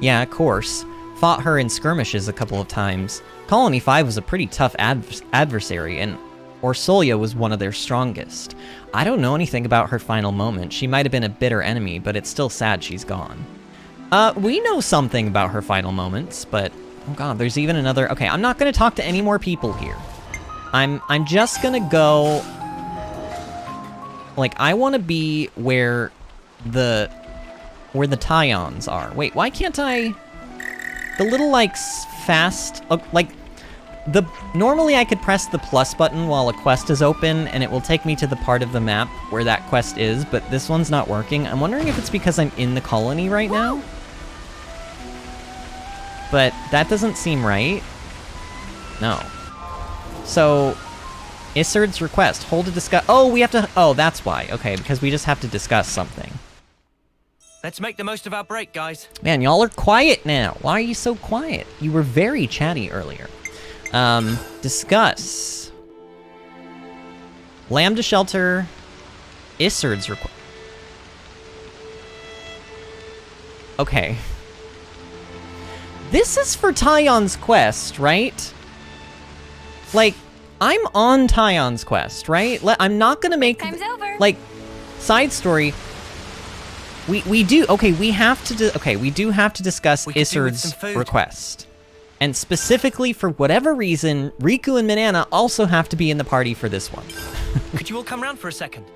Yeah, of course. Fought her in skirmishes a couple of times. Colony 5 was a pretty tough adversary, and Orsolia was one of their strongest. I don't know anything about her final moment. She might have been a bitter enemy, but it's still sad she's gone. We know something about her final moments, but... Oh god, there's even another... Okay, I'm not gonna talk to any more people here. I'm just gonna go... Like, I want to be where the Taions are. Wait, why can't I... The little, like, fast... like, normally I could press the plus button while a quest is open, and it will take me to the part of the map where that quest is, but this one's not working. I'm wondering if it's because I'm in the colony right now? But that doesn't seem right. No. So... Isard's request. Hold to discuss... Oh, we have to... Oh, that's why. Okay, because we just have to discuss something. Let's make the most of our break, guys. Man, y'all are quiet now. Why are you so quiet? You were very chatty earlier. Discuss. Lambda Shelter. Isard's request. Okay. This is for Taion's quest, right? Like... I'm on Taion's quest, right? I'm not gonna make... Time's over. Like, side story... We do... Okay, we have to... Okay, we do have to discuss Isard's request. And specifically, for whatever reason, Riku and Manana also have to be in the party for this one. Could you all come round for a second?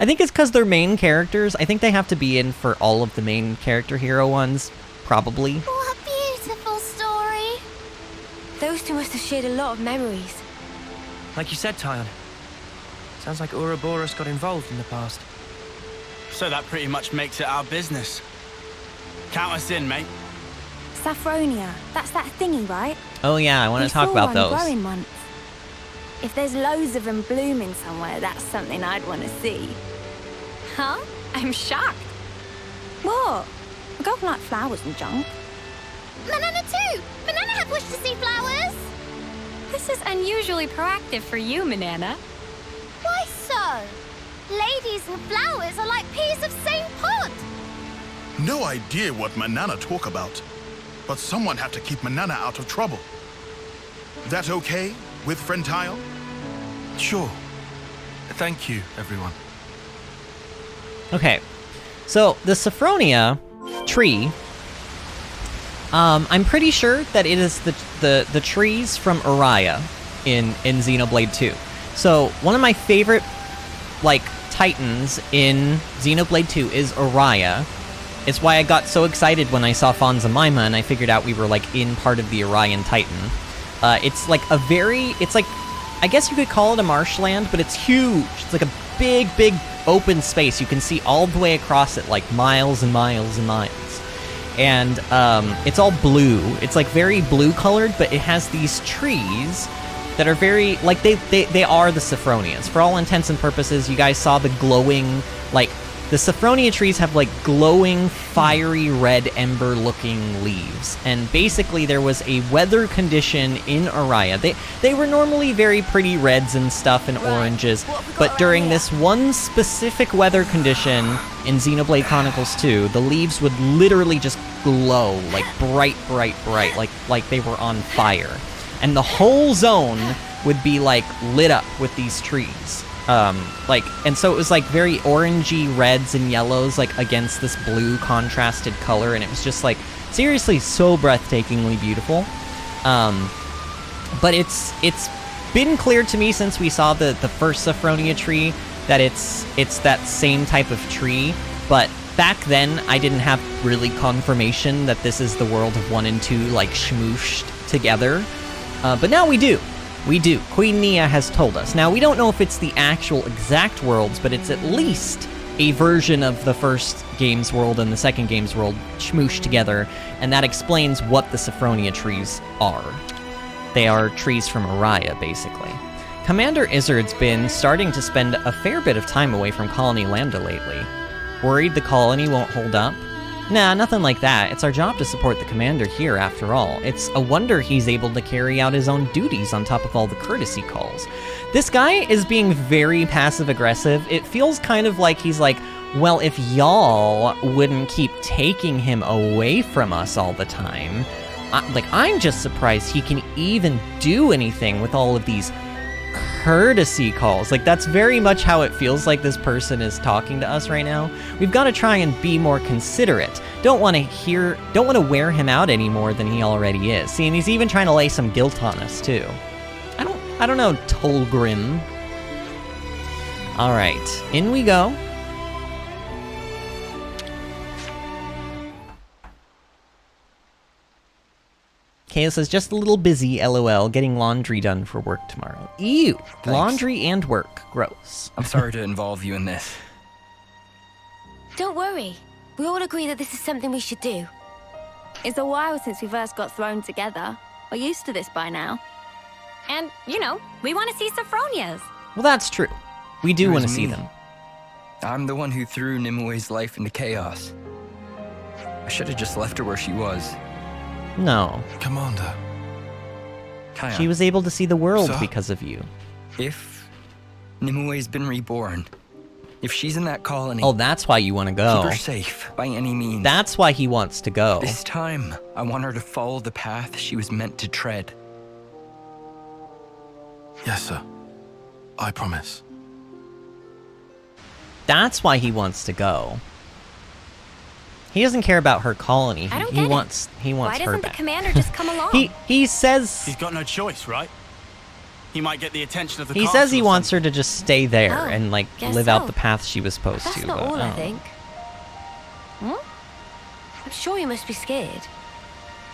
I think it's because they're main characters. I think they have to be in for all of the main character hero ones, probably. What a beautiful story. Those two must have shared a lot of memories. Like you said, Taion. Sounds like Ouroboros got involved in the past. So that pretty much makes it our business. Count us in, mate. Saffronia, that's that thingy, right? Oh yeah, I want to talk about those. Growing once. If there's loads of them blooming somewhere, that's something I'd want to see. Huh? I'm shocked. What? A girl can like flowers and junk. Manana too! Manana had wished to see flowers! This is unusually proactive for you, Manana. Why so? Ladies and flowers are like peas of same pod. No idea what Manana talk about, but someone have to keep Manana out of trouble. That okay with friend Taion? Sure. Thank you, everyone. Okay, so the Sophronia tree, I'm pretty sure that it is the trees from Orion in Xenoblade 2. So one of my favorite, like, titans in Xenoblade 2 is Orion. It's why I got so excited when I saw Fonza Mima and I figured out we were, like, in part of the Orion Titan. It's like it's like, I guess you could call it a marshland, but it's huge. It's like a big, big open space. You can see all the way across it, like miles and miles and miles. And it's all blue. It's like very blue colored, but it has these trees that are very, like, they are the Sophronias. For all intents and purposes, you guys saw the glowing, like, the Sophronia trees have, like, glowing, fiery red ember-looking leaves. And basically, there was a weather condition in Orion. They were normally very pretty reds and stuff and oranges, but during this one specific weather condition in Xenoblade Chronicles 2, the leaves would literally just glow, like, bright, bright, bright, like they were on fire. And the whole zone would be, like, lit up with these trees. And so it was like very orangey reds and yellows, like, against this blue contrasted color, and it was just, like, seriously so breathtakingly beautiful. But it's been clear to me since we saw the first Sophronia tree that it's that same type of tree, but back then I didn't have really confirmation that this is the world of 1 and 2, like, schmooshed together. But now we do. We do. Queen Nia has told us. Now, we don't know if it's the actual exact worlds, but it's at least a version of the first game's world and the second game's world schmooshed together, and that explains what the Sophronia trees are. They are trees from Orion, basically. Commander Izzard's been starting to spend a fair bit of time away from Colony Lambda lately. Worried the colony won't hold up? Nah, nothing like that. It's our job to support the commander here, after all. It's a wonder he's able to carry out his own duties on top of all the courtesy calls. This guy is being very passive-aggressive. It feels kind of like he's like, well, if y'all wouldn't keep taking him away from us all the time, I'm just surprised he can even do anything with all of these courtesy calls. Like, that's very much how it feels like this person is talking to us right now. We've got to try and be more considerate. Don't want to wear him out any more than he already is. See, and he's even trying to lay some guilt on us too. I don't know, Tolgrim. All right, in we go. Kaya says, just a little busy, LOL, getting laundry done for work tomorrow. Ew! Thanks. Laundry and work. Gross. I'm sorry to involve you in this. Don't worry. We all agree that this is something we should do. It's a while since we first got thrown together. We're used to this by now. And, you know, we want to see Sophronias. Well, that's true. We do want to see them. I'm the one who threw Nimue's life into chaos. I should have just left her where she was. No. Commander. Taion. She was able to see the world Sir? because of you. If Nimue's been reborn, if she's in that colony... Oh, that's why you want to go. Keep her safe, by any means. That's why he wants to go. This time, I want her to follow the path she was meant to tread. Yes, sir. I promise. That's why he wants to go. He doesn't care about her colony. I don't he get wants it. Why her doesn't back. the commander just come along? He says he's got no choice, right? He might get the attention of the he castle says he or wants her something. to just stay there Oh, and, like, guess live out so. the path she was supposed That's to. not but, all, I oh. think. I'm sure he must be scared.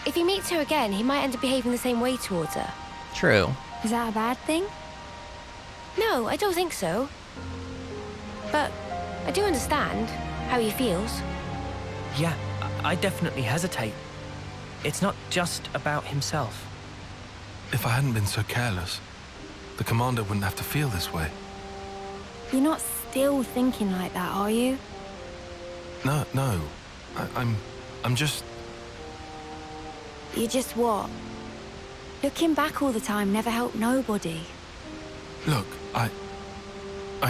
If he meets her again, he might end up behaving the same way towards her. True. Is that a bad thing? No, I don't think so. But I do understand how he feels. Yeah, I definitely hesitate. It's not just about himself. If I hadn't been so careless, the commander wouldn't have to feel this way. You're not still thinking like that, are you? No. I'm just... You just what? Looking back all the time never helped nobody. Look, I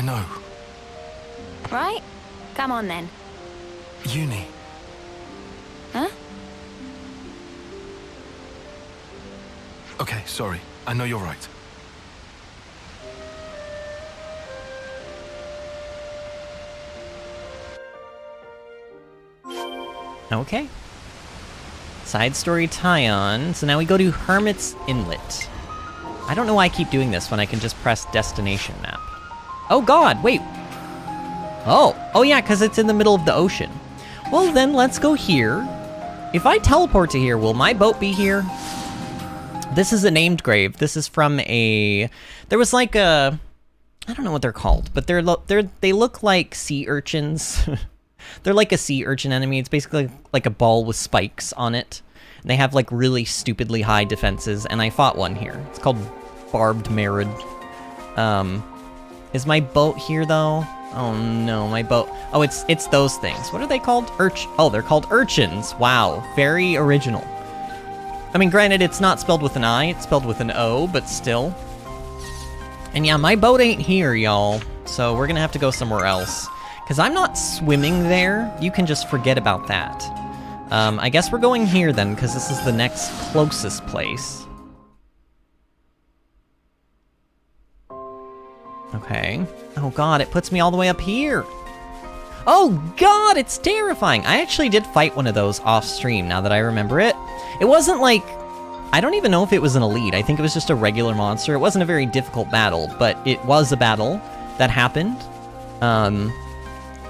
know. Right? Come on then. Eunie. Huh? Okay, sorry. I know you're right. Okay. Side story Taion. So now we go to Hermit's Inlet. I don't know why I keep doing this when I can just press destination map. Oh god, wait. Oh yeah, because it's in the middle of the ocean. Well then, let's go here. If I teleport to here, will my boat be here? This is a named grave. This is from a... There was like a... I don't know what they're called, but they look like sea urchins. They're like a sea urchin enemy. It's basically like a ball with spikes on it. And they have like really stupidly high defenses, and I fought one here. It's called Barbed Marad. Is my boat here though? Oh no, my boat. Oh, it's those things. What are they called? Oh, they're called urchins. Wow, very original. I mean, granted, it's not spelled with an I, it's spelled with an O, but still. And yeah, my boat ain't here, y'all. So we're gonna have to go somewhere else. Because I'm not swimming there. You can just forget about that. I guess we're going here then, because this is the next closest place. Okay. Oh god, it puts me all the way up here. Oh god, it's terrifying. I actually did fight one of those off stream, now that I remember it. It wasn't like... I don't even know if it was an elite. I think it was just a regular monster. It wasn't a very difficult battle, but it was a battle that happened.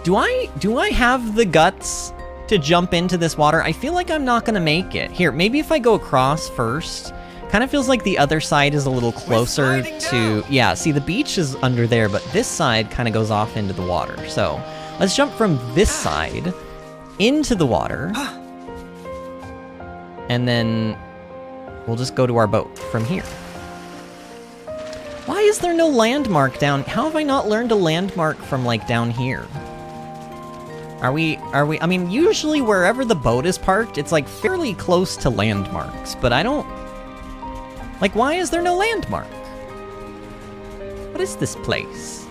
Do I have the guts to jump into this water? I feel like I'm not gonna make it. Here, maybe if I go across first. Kind of feels like the other side is a little closer to... Yeah, see, the beach is under there, but this side kind of goes off into the water. So, let's jump from this side into the water. And then we'll just go to our boat from here. Why is there no landmark down... How have I not learned a landmark from, like, down here? Are we... I mean, usually wherever the boat is parked, it's, like, fairly close to landmarks, but I don't... Like, why is there no landmark? What is this place?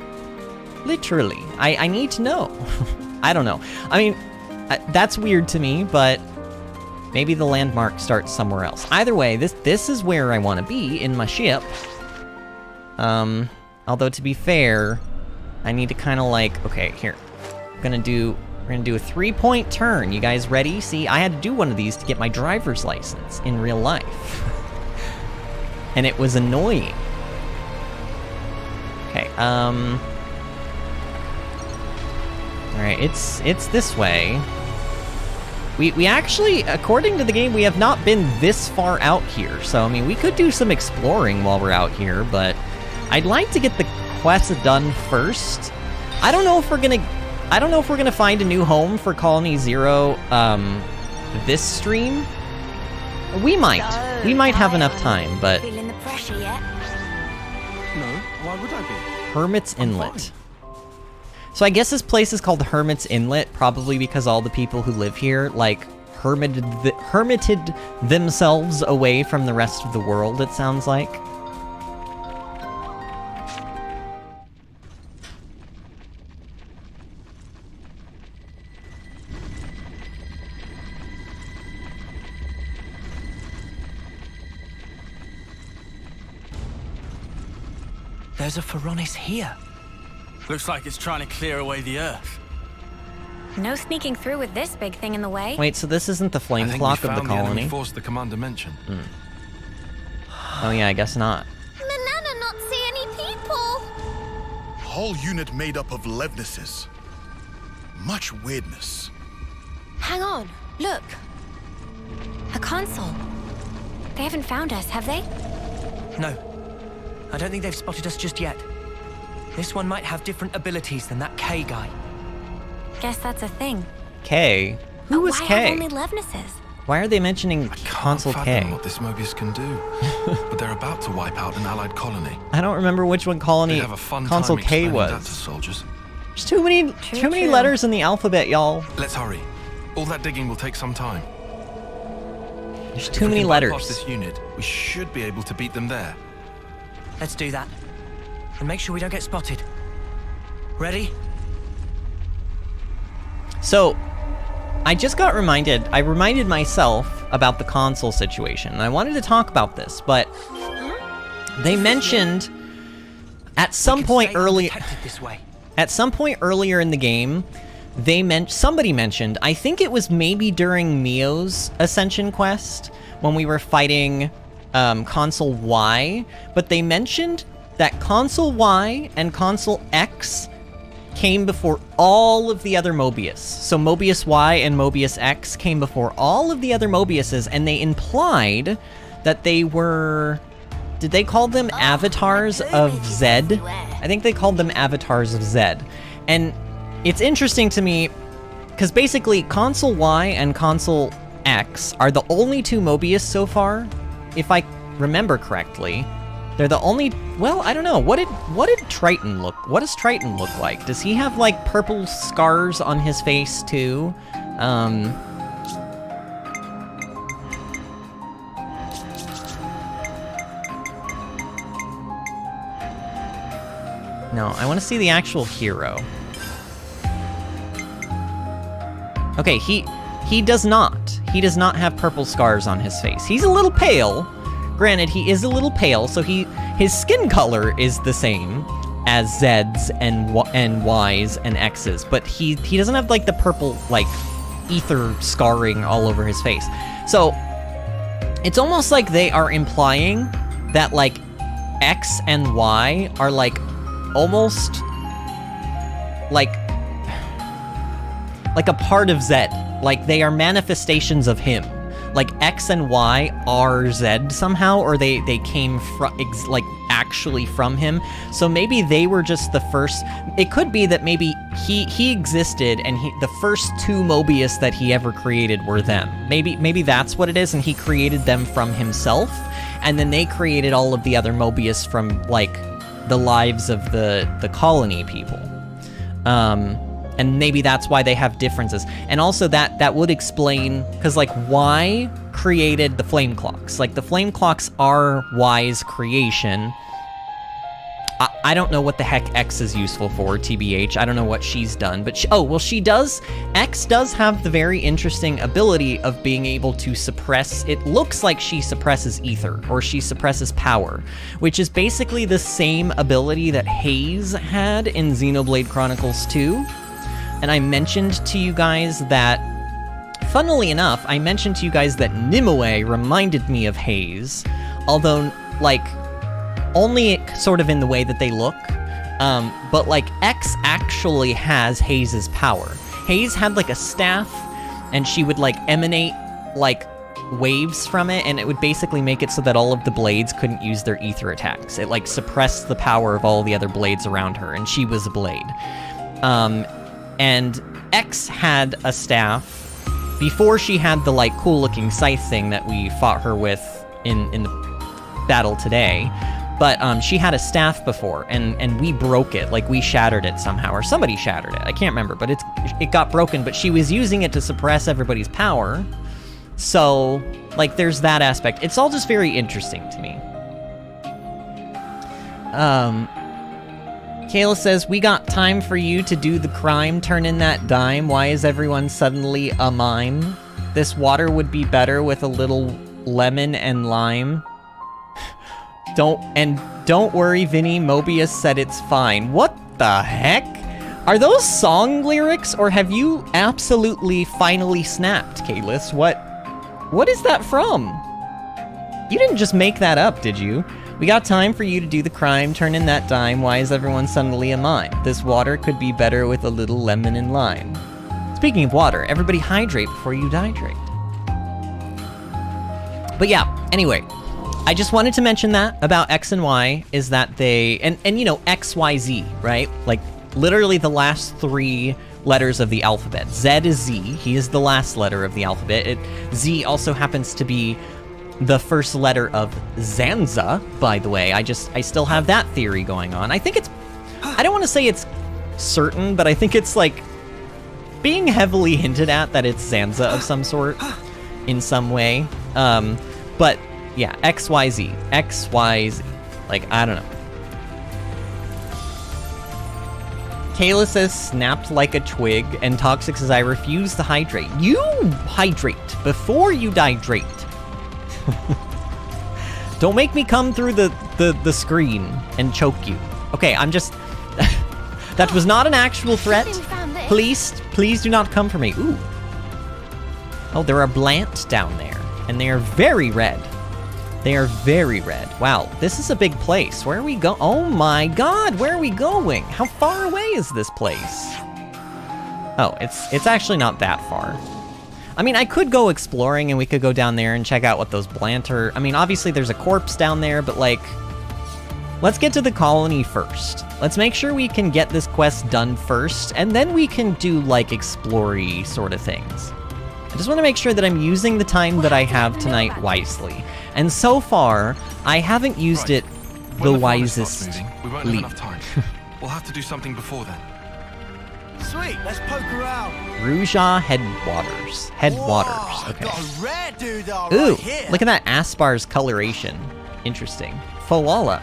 Literally. I need to know. I don't know. I mean, that's weird to me, but maybe the landmark starts somewhere else. Either way, this is where I want to be, in my ship. Although, to be fair, I need to kind of like... Okay, here. We're gonna do a 3-point turn. You guys ready? See, I had to do one of these to get my driver's license in real life. And it was annoying. Okay, alright, it's this way. We actually, according to the game, we have not been this far out here. So, I mean, we could do some exploring while we're out here, but I'd like to get the quest done first. I don't know if we're gonna find a new home for Colony Zero, this stream. We might have enough time, but... Feeling the pressure yet? No, why would I be? Hermit's Inlet. So I guess this place is called Hermit's Inlet, probably because all the people who live here, like, hermited themselves away from the rest of the world, it sounds like. There's a Pharaonis here. Looks like it's trying to clear away the earth. No sneaking through with this big thing in the way. Wait, so this isn't the flame clock of the colony? The force the commander mentioned. Oh yeah, I guess not. Manana not see any people. Whole unit made up of Levnesses. Much weirdness. Hang on, look. A console. They haven't found us, have they? No. I don't think they've spotted us just yet. This one might have different abilities than that K guy. Guess that's a thing. K? Who is Why K? have only Levnesses? Why are they mentioning Console K? What this Mobius can do, but they're about to wipe out an allied colony. I don't remember which one colony have a fun Console time K explaining was. that to soldiers. There's too many letters in the alphabet, y'all. Let's hurry. All that digging will take some time. There's too many letters. If we can bypass this unit, we should be able to beat them there. Let's do that. And make sure we don't get spotted. Ready? So, I just got reminded, I reminded myself about the console situation, and I wanted to talk about this, but they mentioned at some point earlier in the game somebody mentioned, I think it was maybe during Mio's Ascension Quest, when we were fighting Console Y, but they mentioned that Console Y and Console X came before all of the other Mobius. So Mobius Y and Mobius X came before all of the other Mobiuses, and they implied that they were... Did they call them avatars of Zed? I think they called them avatars of Zed. And it's interesting to me, because basically Console Y and Console X are the only two Mobius so far, if I remember correctly. They're the only... Well, I don't know. What does Triton look like? Does he have, like, purple scars on his face, too? No, I want to see the actual hero. Okay, he does not. He does not have purple scars on his face. He's a little pale. Granted, he is a little pale, so his skin color is the same as Zed's and Y's and X's, but he doesn't have, like, the purple, like, ether scarring all over his face. So, it's almost like they are implying that, like, X and Y are, like, almost like a part of Zed. Like, they are manifestations of him. Like, X and Y are Zed somehow, or they came from, like, actually from him. So maybe they were just the first... It could be that maybe he existed, and the first two Mobius that he ever created were them. Maybe that's what it is, and he created them from himself, and then they created all of the other Mobius from, like, the lives of the colony people. And maybe that's why they have differences. And also that would explain, because, like, Y created the flame clocks. Like, the flame clocks are Y's creation. I don't know what the heck X is useful for, TBH. I don't know what she's done, but she does. X does have the very interesting ability of being able to suppress, it looks like she suppresses ether, or she suppresses power, which is basically the same ability that Haze had in Xenoblade Chronicles 2. And I mentioned to you guys that, funnily enough, I mentioned to you guys that Nimue reminded me of Haze, although, like, only sort of in the way that they look, but, like, X actually has Haze's power. Haze had, like, a staff, and she would, like, emanate, like, waves from it, and it would basically make it so that all of the blades couldn't use their ether attacks. It, like, suppressed the power of all the other blades around her, and she was a blade. And X had a staff before she had the, like, cool-looking scythe thing that we fought her with in the battle today. But she had a staff before, and we broke it. Like, we shattered it somehow, or somebody shattered it. I can't remember, but it got broken, but she was using it to suppress everybody's power. So, like, there's that aspect. It's all just very interesting to me. Kayla says, we got time for you to do the crime, turn in that dime. Why is everyone suddenly a mime? This water would be better with a little lemon and lime. Don't worry, Vinny, Mobius said it's fine. What the heck? Are those song lyrics, or have you absolutely finally snapped, Kalis? What is that from? You didn't just make that up, did you? We got time for you to do the crime, turn in that dime. Why is everyone suddenly a mime? This water could be better with a little lemon and lime. Speaking of water, everybody hydrate before you dehydrate. But yeah, anyway, I just wanted to mention that about X and Y, is that they, and you know, X, Y, Z, right? Like, literally the last three letters of the alphabet. Z is Z, he is the last letter of the alphabet. Z also happens to be the first letter of Zanza, by the way. I still have that theory going on. I think it's, I don't want to say it's certain, but I think it's, like, being heavily hinted at that it's Zanza of some sort, in some way. But, yeah, XYZ. XYZ. Like, I don't know. Kayla says, snapped like a twig, and Toxic says, I refuse to hydrate. You hydrate before you dihydrate. Don't make me come through the screen and choke you. Okay, I'm just... That was not an actual threat. Please do not come for me. Ooh. Oh, there are Blant down there, and they are very red. They are very red. Wow, this is a big place. Where are we go? Oh my god, where are we going? How far away is this place? Oh, it's actually not that far. I mean, I could go exploring and we could go down there and check out what those Blant are. I mean, obviously there's a corpse down there, but like, let's get to the colony first. Let's make sure we can get this quest done first, and then we can do like explory sort of things. I just want to make sure that I'm using the time that I have tonight wisely. And so far, I haven't used it the wisest. We won't have enough time. We'll have to do something before then. Sweet, let's poke around. Ruja Headwaters. Headwaters. Okay. Got a rare doodah Ooh, right here. look at that Aspar's coloration. Interesting. Foala.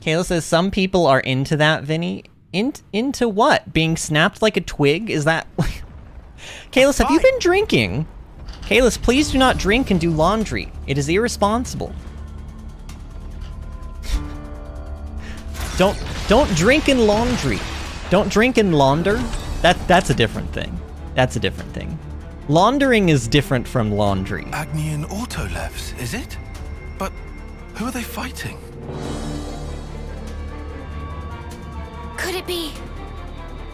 Kayla says some people are into that, Vinny. Into what? Being snapped like a twig? Is that... Kalis, have you been drinking? Kalis, please do not drink and do laundry. It is irresponsible. Don't drink and laundry. Don't drink and launder. That's a different thing. That's a different thing. Laundering is different from laundry. Agni and Autolevs, is it? But who are they fighting? Could it be?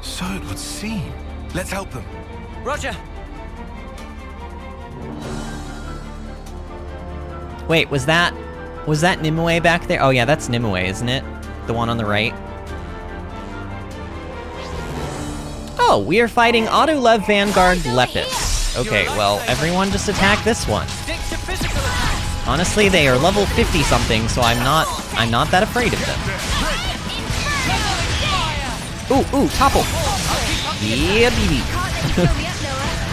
So it would seem. Let's help them. Roger. Wait, was that Nimue back there? Oh yeah, that's Nimue, isn't it? The one on the right. Oh, we are fighting Autolev Vanguard Lepus. Okay, well, everyone just attack this one. Honestly, they are level 50 something, so I'm not that afraid of them. Ooh, topple. Yeah, baby.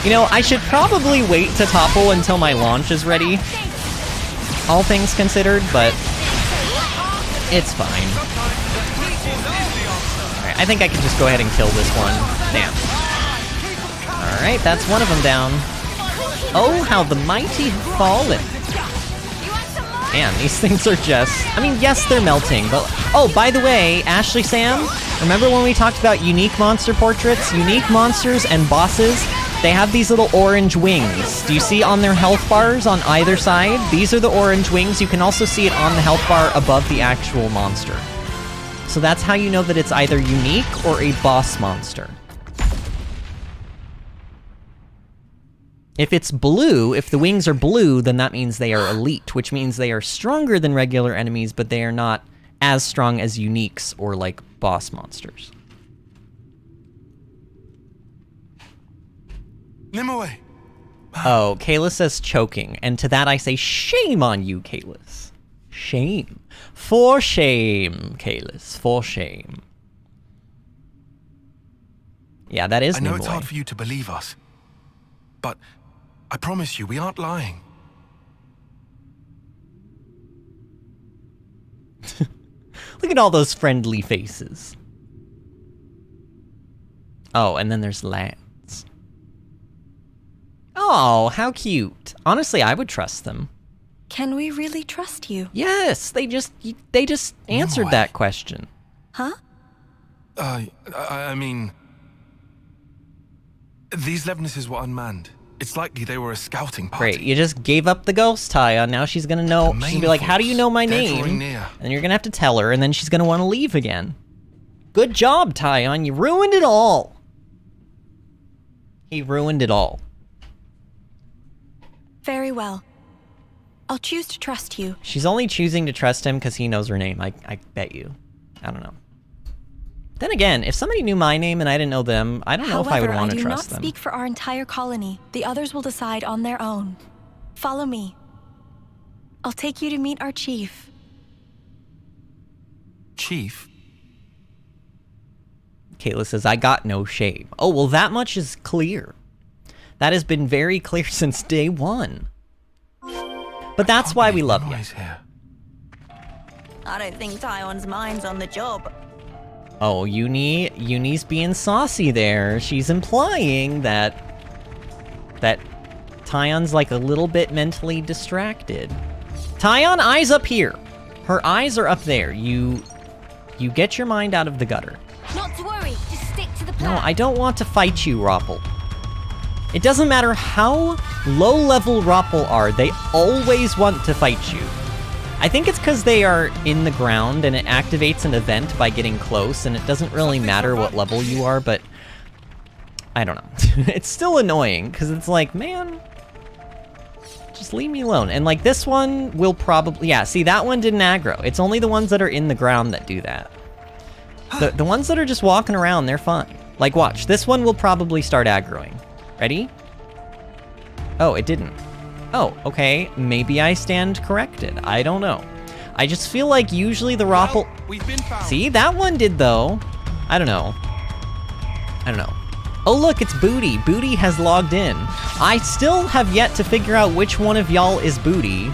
You know, I should probably wait to topple until my launch is ready. All things considered, but it's fine. Alright, I think I can just go ahead and kill this one. Damn. Alright, that's one of them down. Oh, how the mighty have fallen. Man, these things are just... I mean, yes, they're melting, but... Oh, by the way, Ashley Sam, remember when we talked about unique monster portraits? Unique monsters and bosses, they have these little orange wings. Do you see on their health bars on either side? These are the orange wings. You can also see it on the health bar above the actual monster. So that's how you know that it's either unique or a boss monster. If it's blue, if the wings are blue, then that means they are elite, which means they are stronger than regular enemies, but they are not as strong as uniques or, like, boss monsters. Nimue! Oh, Kalis says choking, and to that I say shame on you, Kalis. Shame. For shame, Kalis. For shame. Yeah, that is Nimue. I know it's hard for you to believe us, but I promise you, we aren't lying. Look at all those friendly faces. Oh, and then there's Lance. Oh, how cute. Honestly, I would trust them. Can we really trust you? Yes, they just answered that question. Huh? I mean... These Levnesses were unmanned. It's likely they were a scouting party. Great, you just gave up the ghost, Taion. Now she's gonna know. She's gonna be like, how do you know my name? And you're gonna have to tell her, and then she's gonna want to leave again. Good job, Taion. You ruined it all. He ruined it all. Very well. I'll choose to trust you. She's only choosing to trust him because he knows her name, I bet you. I don't know. Then again, if somebody knew my name and I didn't know them, I don't know if I would want to trust them. However, I do not speak for our entire colony. The others will decide on their own. Follow me. I'll take you to meet our chief. Chief? Kayla says, I got no shame. Oh, well, that much is clear. That has been very clear since day one. But that's why we love you. I don't think Taion's mind's on the job. Oh, Eunie's being saucy there. She's implying that Taion's like a little bit mentally distracted. Taion, eyes up here. Her eyes are up there. You get your mind out of the gutter. Not to worry, just stick to the plan. No, I don't want to fight you, Roppel. It doesn't matter how low-level Roppel are, they always want to fight you. I think it's because they are in the ground and it activates an event by getting close, and it doesn't really matter what level you are, but I don't know. It's still annoying, because it's like, man, just leave me alone. And like this one will probably, yeah, see, that one didn't aggro. It's only the ones that are in the ground that do that. The ones that are just walking around, they're fine. Like, watch, this one will probably start aggroing. Ready? Oh, it didn't. Oh, okay, maybe I stand corrected. I don't know. I just feel like usually the Roppel... See, that one did though. I don't know. Oh look, it's Booty. Booty has logged in. I still have yet to figure out which one of y'all is Booty.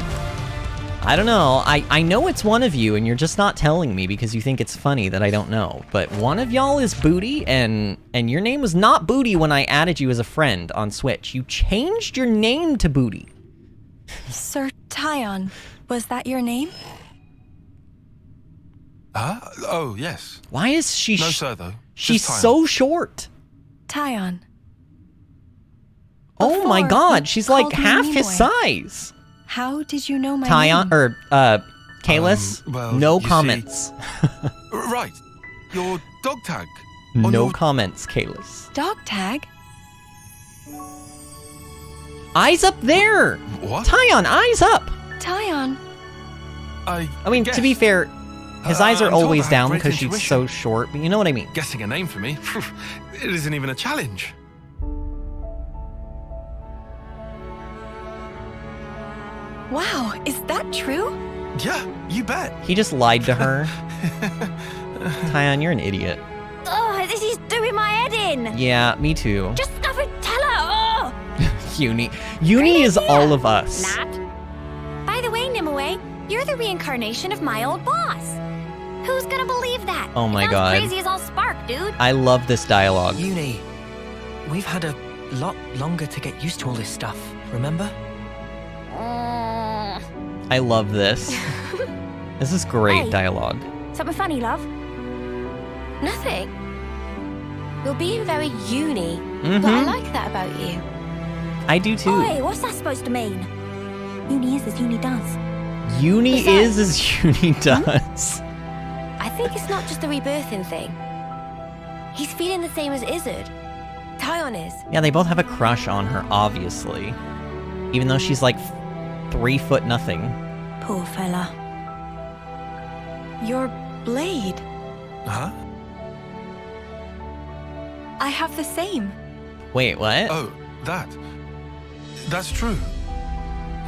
I don't know. I know it's one of you, and you're just not telling me because you think it's funny that I don't know. But one of y'all is Booty, and your name was not Booty when I added you as a friend on Switch. You changed your name to Booty. Sir Taion, was that your name? Oh, yes. Why is she... No, sir, though. She's Just Taion. so short. Taion. Oh my god, she's like half his Nimoy. size. How did you know my Taion, name? Kalis, well, no you comments. Right. Your dog tag. No comments, Kalis. Dog tag? Eyes up there! What? Taion, eyes up! Taion. I mean, to be fair, his eyes are I'm told I always have down great because she's intuition. so short, but you know what I mean. Guessing a name for me, it isn't even a challenge. Wow, is that true? Yeah, you bet. He just lied to her. Taion, you're an idiot. Oh, this is doing my head in. Yeah, me too. Just never tell her. Oh. Eunie. Eunie is all of us. Lad. By the way, Nimue, you're the reincarnation of my old boss. Who's gonna believe that? Oh my It sounds god. crazy as all spark, dude. I love this dialogue. Eunie, we've had a lot longer to get used to all this stuff, remember? I love this. This is great Hey. dialogue. Something funny, love? Nothing. You're being very uni, Mhm. but I like that about you. I do too. Oi, what's that supposed to mean? Uni is as uni does. Eunie Besides- is as Eunie does. I think it's not just the rebirthing thing. He's feeling the same as Izzard. Taion is. Yeah, they both have a crush on her, obviously. Even though she's like 3 foot nothing. Poor fella. Your blade. Huh? I have the same. Wait, what? Oh, that's true.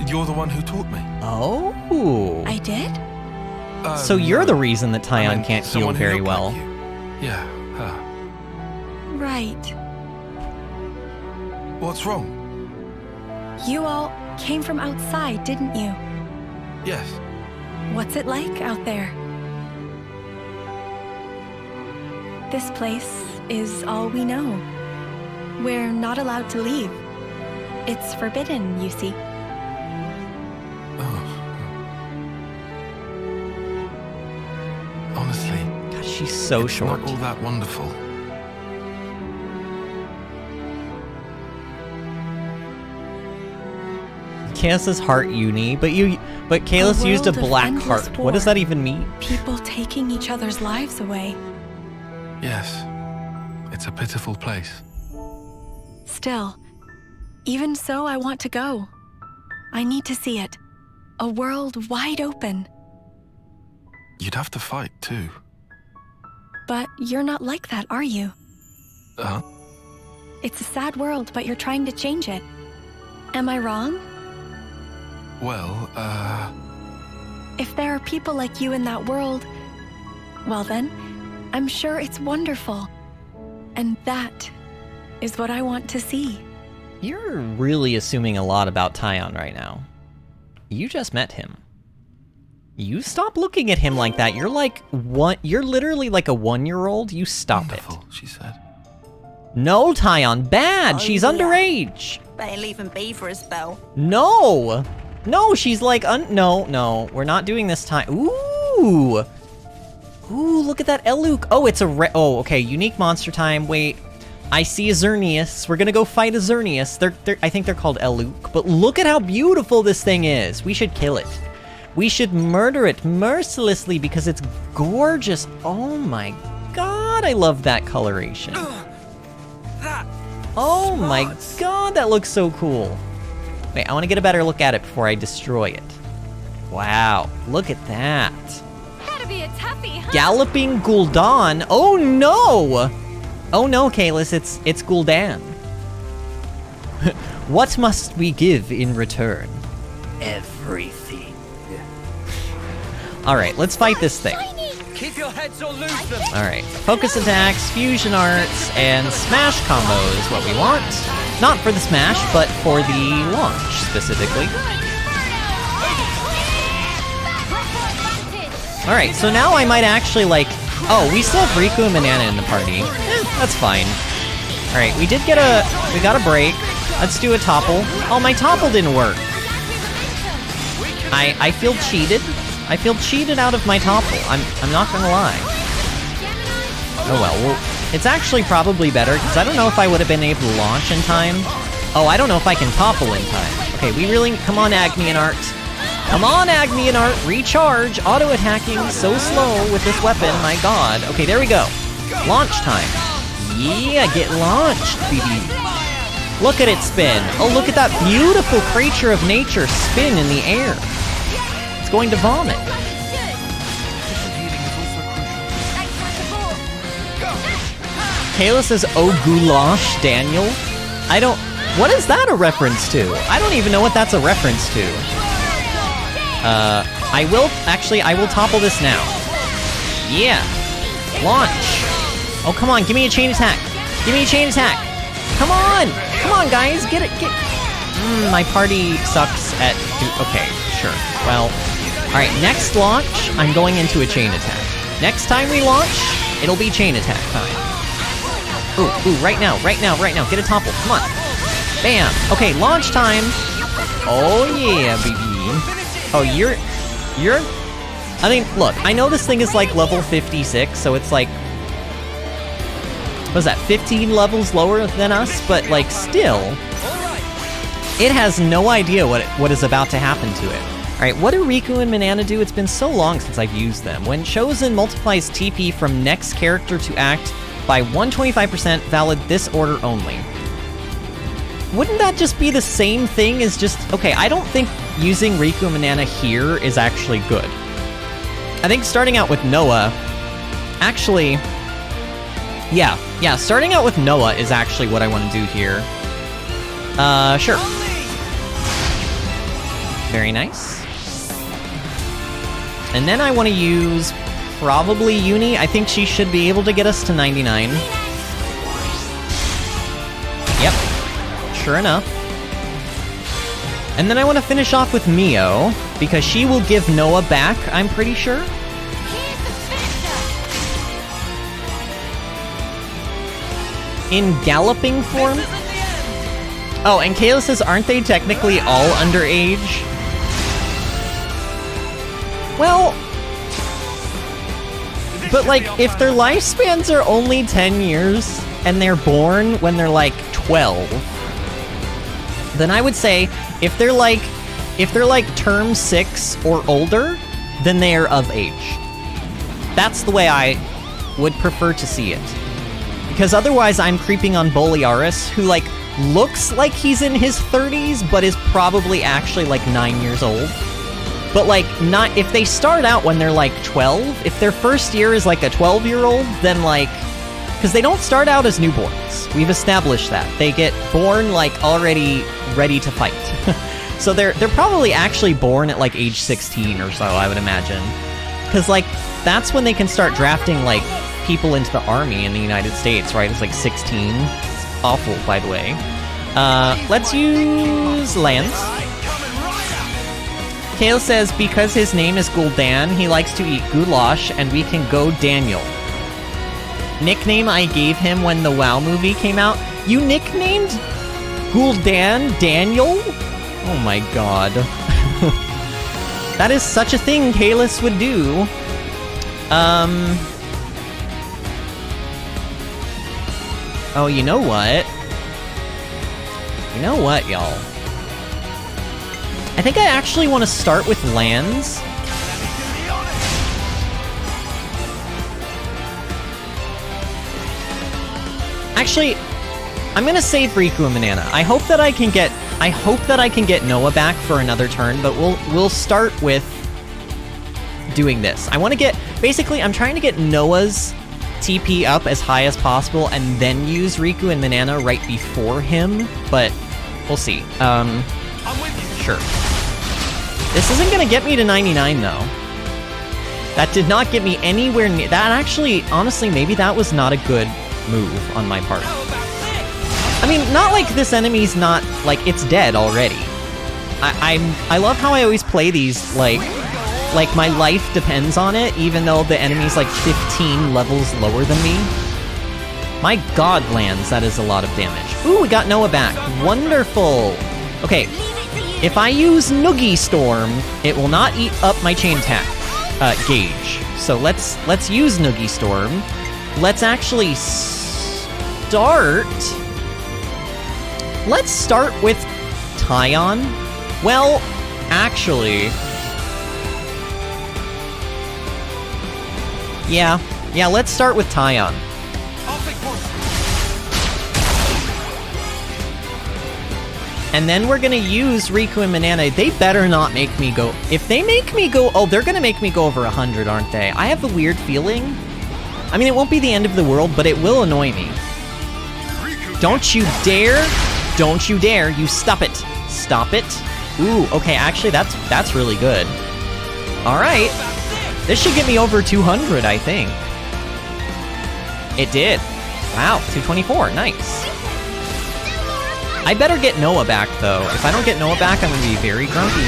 You're the one who taught me. Oh. I did? So you're the reason that I Taion meant can't heal someone who very looked well. like you. Yeah, her. Right. What's wrong? You all came from outside, didn't you? Yes. What's it like out there? This place is all we know. We're not allowed to leave. It's forbidden, you see. Honestly, God, she's so it's short. not all that wonderful. Kalis' heart Eunie, but Kalis used a world of black endless heart. What does war. that even mean? People taking each other's lives away. Yes. It's a pitiful place. Still, even so, I want to go. I need to see it. A world wide open. You'd have to fight, too. But you're not like that, are you? Huh? It's a sad world, but you're trying to change it. Am I wrong? Well, If there are people like you in that world, well then, I'm sure it's wonderful. And that is what I want to see. You're really assuming a lot about Taion right now. You just met him. You stop looking at him like that. You're like you're literally like a 1-year-old. You stop wonderful, she said. it. No, Taion, bad. Oh, She's yeah. underage. Better leave him be for a spell. No. No, she's like no, we're not doing this time. Ooh. Ooh! Ooh, look at that Eluk. Oh, it's a oh, okay, unique monster time. Wait, I see a Xerneas. We're gonna go fight a Xerneas. I think they're called Eluk. But look at how beautiful this thing is. We should kill it. We should murder it mercilessly because it's gorgeous. Oh my god, I love that coloration. Oh my god, that looks so cool. Wait, I want to get a better look at it before I destroy it. Wow, look at that. That'd be a toughie, huh? Galloping Gul'dan. Oh no! Oh no, Kalis, it's Gul'dan. What must we give in return? Everything. Alright, let's fight this thing. Keep your heads or lose them. Alright, focus attacks, fusion arts, and smash combo is what we want. Not for the smash, but for the launch, specifically. Alright, so now I might actually, like... Oh, we still have Riku and Banana in the party. That's fine. Alright, we got a break. Let's do a topple. Oh, my topple didn't work. I feel cheated. I feel cheated out of my topple. I'm not gonna lie. Oh well, it's actually probably better, because I don't know if I would have been able to launch in time. Oh, I don't know if I can topple in time. Okay, we really... Come on, Agni and Art. Come on, Agni and Art. Recharge. Auto-attacking so slow with this weapon. My god. Okay, there we go. Launch time. Yeah, get launched, baby. Look at it spin. Oh, look at that beautiful creature of nature spin in the air. It's going to vomit. Kayla says, oh goulash, Daniel. What is that a reference to? I don't even know what that's a reference to. I will topple this now. Yeah. Launch. Oh, come on, give me a chain attack. Give me a chain attack. Come on. Come on, guys, get it, my party sucks at... Okay, sure. Well, alright, next launch, I'm going into a chain attack. Next time we launch, it'll be chain attack time. Ooh, right now, get a topple, come on. Bam, okay, launch time. Oh yeah, baby. Oh, you're... I mean, look, I know this thing is like level 56, so it's like... What was that, 15 levels lower than us? But, like, still... It has no idea what is about to happen to it. Alright, what do Riku and Banana do? It's been so long since I've used them. When chosen, multiplies TP from next character to act by 125%, valid this order only. Wouldn't that just be the same thing as just... Okay, I don't think using Riku and Banana here is actually good. I think starting out with Noah... Actually... Yeah, starting out with Noah is actually what I want to do here. Sure. Very nice. And then I want to use probably Eunie. I think she should be able to get us to 99. Yep. Sure enough. And then I want to finish off with Mio, because she will give Noah back, I'm pretty sure. In galloping form? Oh, and Kayla says, aren't they technically all underage? Well... But, like, if their lifespans are only 10 years, and they're born when they're, like, 12, then I would say, if they're, like, term 6 or older, then they are of age. That's the way I would prefer to see it. Because otherwise I'm creeping on Boliaris, who, like, looks like he's in his 30s, but is probably actually, like, 9 years old. But, like, not if they start out when they're, like, 12, if their first year is, like, a 12-year-old, then, like... Because they don't start out as newborns. We've established that. They get born, like, already ready to fight. So they're probably actually born at, like, age 16 or so, I would imagine. Because, like, that's when they can start drafting, like, people into the army in the United States, right? It's, like, 16. It's awful, by the way. Let's use Lance. Kale says, because his name is Gul'dan, he likes to eat goulash, and we can go Daniel. Nickname I gave him when the WoW movie came out. You nicknamed Gul'dan Daniel? Oh my god. That is such a thing Kalis would do. Oh, you know what? You know what, y'all? I think I actually want to start with lands. Actually, I'm gonna save Riku and Banana. I hope that I can get Noah back for another turn, but we'll start with doing this. I want to get, basically, I'm trying to get Noah's TP up as high as possible and then use Riku and Banana right before him, but we'll see. Sure. This isn't gonna get me to 99 though. That did not get me anywhere near, that actually, honestly, maybe that was not a good move on my part. I mean, not like this enemy's not, like, it's dead already. I love how I always play these, like my life depends on it, even though the enemy's like 15 levels lower than me. My god, lands, that is a lot of damage. Ooh, we got Noah back. Wonderful. Okay, if I use Noogie Storm, it will not eat up my chain attack gauge. So let's use Noogie Storm. Let's actually start. Let's start with Taion. Well, actually, yeah, let's start with Taion. And then we're gonna use Riku and Banana. They better not make me go. If they make me go, oh, they're gonna make me go over 100, aren't they? I have a weird feeling. I mean, it won't be the end of the world, but it will annoy me. Don't you dare! Don't you dare! You stop it! Stop it! Ooh, okay, actually, that's really good. Alright. This should get me over 200, I think. It did. Wow, 224, nice. I better get Noah back, though. If I don't get Noah back, I'm gonna be very grumpy.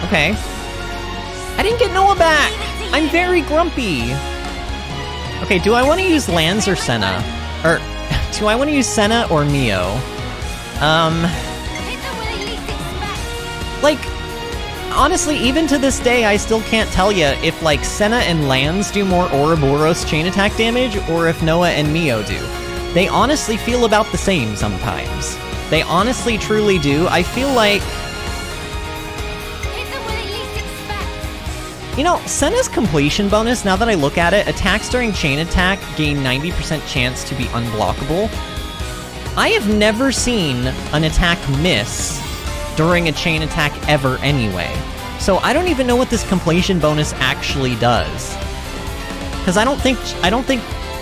Okay. I didn't get Noah back! I'm very grumpy! Okay, do I want to use Lanz or Senna? Or, do I want to use Senna or Mio? Like, honestly, even to this day, I still can't tell you if, like, Senna and Lanz do more Ouroboros chain attack damage, or if Noah and Mio do. They honestly feel about the same sometimes. They honestly, truly do. I feel like... You know, Senna's completion bonus, now that I look at it, attacks during chain attack gain 90% chance to be unblockable. I have never seen an attack miss during a chain attack ever anyway. So I don't even know what this completion bonus actually does. Because I don't think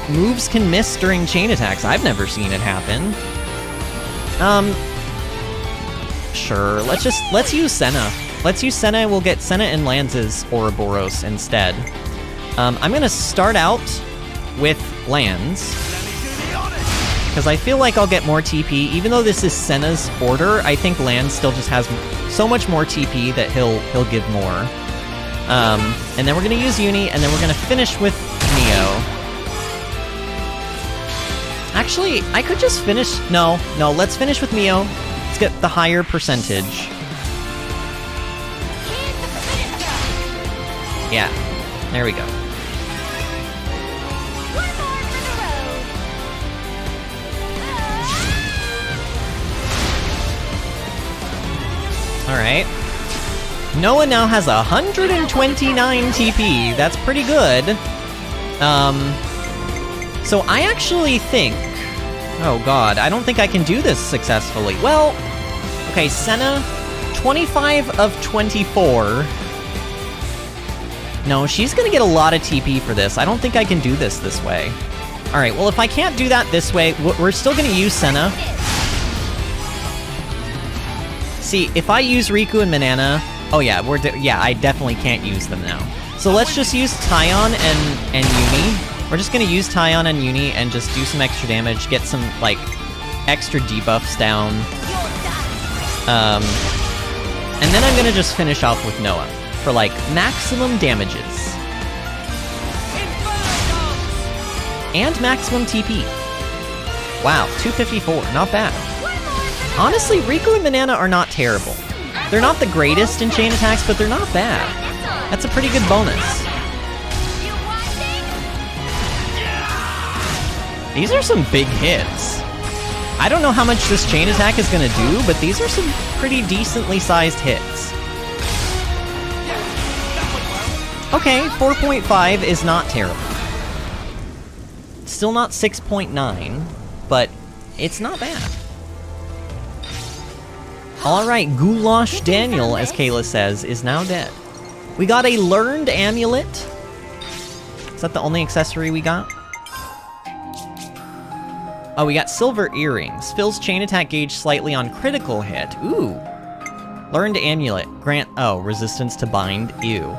moves can miss during chain attacks. I've never seen it happen. Sure, let's use Senna. Let's use Senna and we'll get Senna and Lanz's Ouroboros instead. I'm gonna start out with Lanz. Because I feel like I'll get more TP. Even though this is Senna's order, I think Lanz still just has so much more TP that he'll give more. And then we're gonna use Eunie, and then we're gonna finish with Mio. Actually, I could just finish... No, let's finish with Mio. Let's get the higher percentage. Yeah, there we go. Alright. Noah now has 129 TP. That's pretty good. So I actually think... Oh god, I don't think I can do this successfully. Well, okay, Senna, 25 of 24. No, she's gonna get a lot of TP for this. I don't think I can do this way. Alright, well, if I can't do that this way, we're still gonna use Senna. See, if I use Riku and Banana... Oh yeah, I definitely can't use them now. So let's just use Taion and Eunie. We're just gonna use Taion and Eunie and just do some extra damage, get some, like, extra debuffs down. And then I'm gonna just finish off with Noah for, like, maximum damages. And maximum TP. Wow, 254, not bad. Honestly, Riku and Banana are not terrible. They're not the greatest in chain attacks, but they're not bad. That's a pretty good bonus. These are some big hits. I don't know how much this chain attack is gonna do, but these are some pretty decently sized hits. Okay, 4.5 is not terrible. Still not 6.9, but it's not bad. Alright, Goulash Daniel, as Kayla says, is now dead. We got a learned amulet. Is that the only accessory we got? Oh, we got silver earrings. Fills chain attack gauge slightly on critical hit. Ooh. Learned amulet. Grant, resistance to bind. Ew.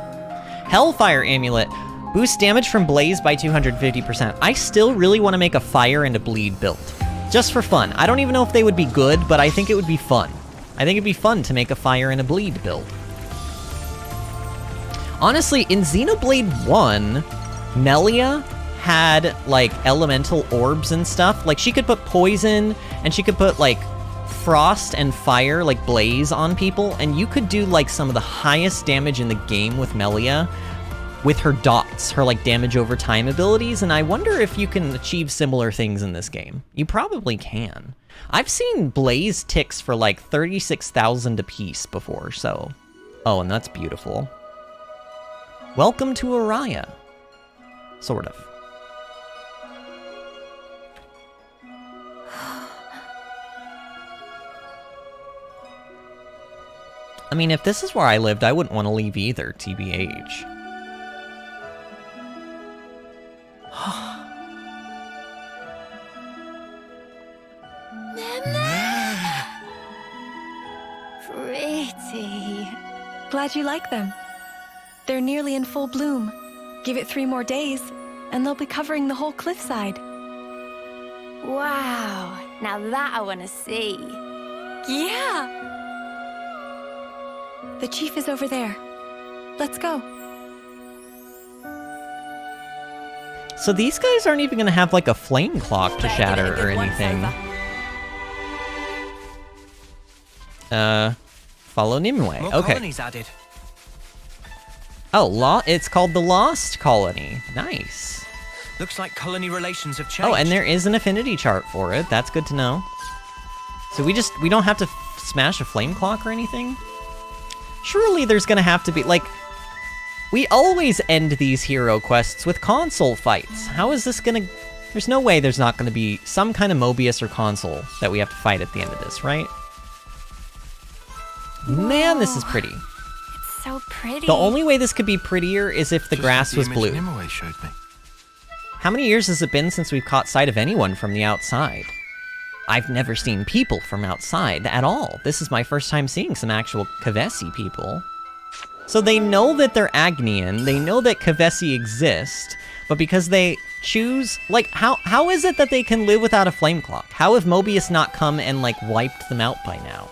Hellfire amulet. Boost damage from blaze by 250%. I still really want to make a fire and a bleed build. Just for fun. I don't even know if they would be good, but I think it would be fun. I think it'd be fun to make a fire and a bleed build. Honestly, in Xenoblade 1, Melia had, like, elemental orbs and stuff. Like, she could put poison, and she could put, like, frost and fire, like, blaze on people, and you could do, like, some of the highest damage in the game with Melia with her dots, her, like, damage over time abilities, and I wonder if you can achieve similar things in this game. You probably can. I've seen blaze ticks for, like, 36,000 apiece before, so... Oh, and that's beautiful. Welcome to Araya. Sort of. I mean, if this is where I lived, I wouldn't want to leave either, TBH. Pretty. Glad you like them. They're nearly in full bloom. Give it 3 more days, and they'll be covering the whole cliffside. Wow, now that I want to see. Yeah! The chief is over there. Let's go. So these guys aren't even gonna have like a flame clock to shatter or anything. Follow Nimue. More Okay. colonies added. Oh, it's called the Lost Colony. Nice. Looks like colony relations have changed. Oh, and there is an affinity chart for it. That's good to know. So we don't have to smash a flame clock or anything? Surely there's gonna have to be, like... We always end these hero quests with console fights. How is this gonna... There's no way there's not gonna be some kind of Mobius or console that we have to fight at the end of this, right? Man, this is pretty. It's so pretty. The only way this could be prettier is if the grass was blue. Nimue showed me. How many years has it been since we've caught sight of anyone from the outside? I've never seen people from outside at all. This is my first time seeing some actual Kavesi people. So they know that they're Agnian, they know that Kavesi exist, but because they choose... Like, how is it that they can live without a flame clock? How have Mobius not come and, like, wiped them out by now?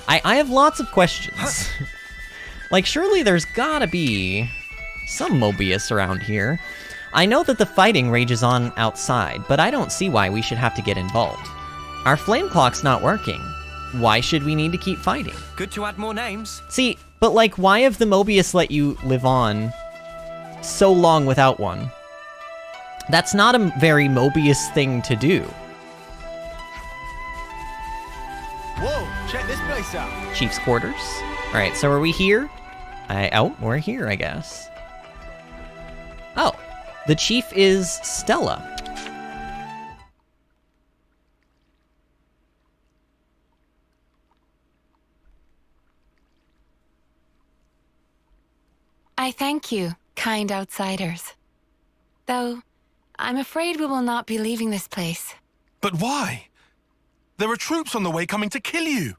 I have lots of questions. Like, surely there's gotta be some Mobius around here. I know that the fighting rages on outside, but I don't see why we should have to get involved. Our flame clock's not working. Why should we need to keep fighting? Good to add more names. See, but like, why have the Mobius let you live on so long without one? That's not a very Mobius thing to do. Whoa, check this place out. Chief's quarters. Alright, so are we here? We're here, I guess. Oh, the chief is Stella. I thank you, kind outsiders. Though, I'm afraid we will not be leaving this place. But why? There are troops on the way coming to kill you.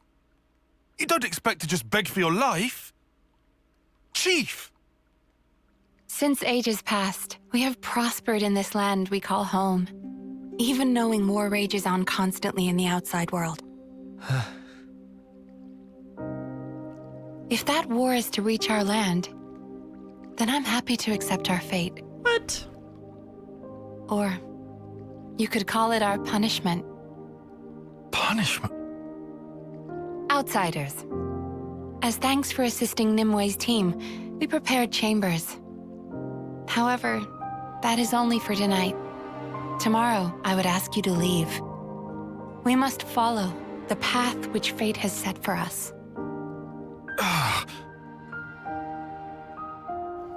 You don't expect to just beg for your life. Chief! Since ages past, we have prospered in this land we call home, even knowing war rages on constantly in the outside world. If that war is to reach our land, then I'm happy to accept our fate. What? Or you could call it our punishment. Punishment? Outsiders. As thanks for assisting Nimue's team, we prepared chambers. However, that is only for tonight. Tomorrow, I would ask you to leave. We must follow the path which fate has set for us.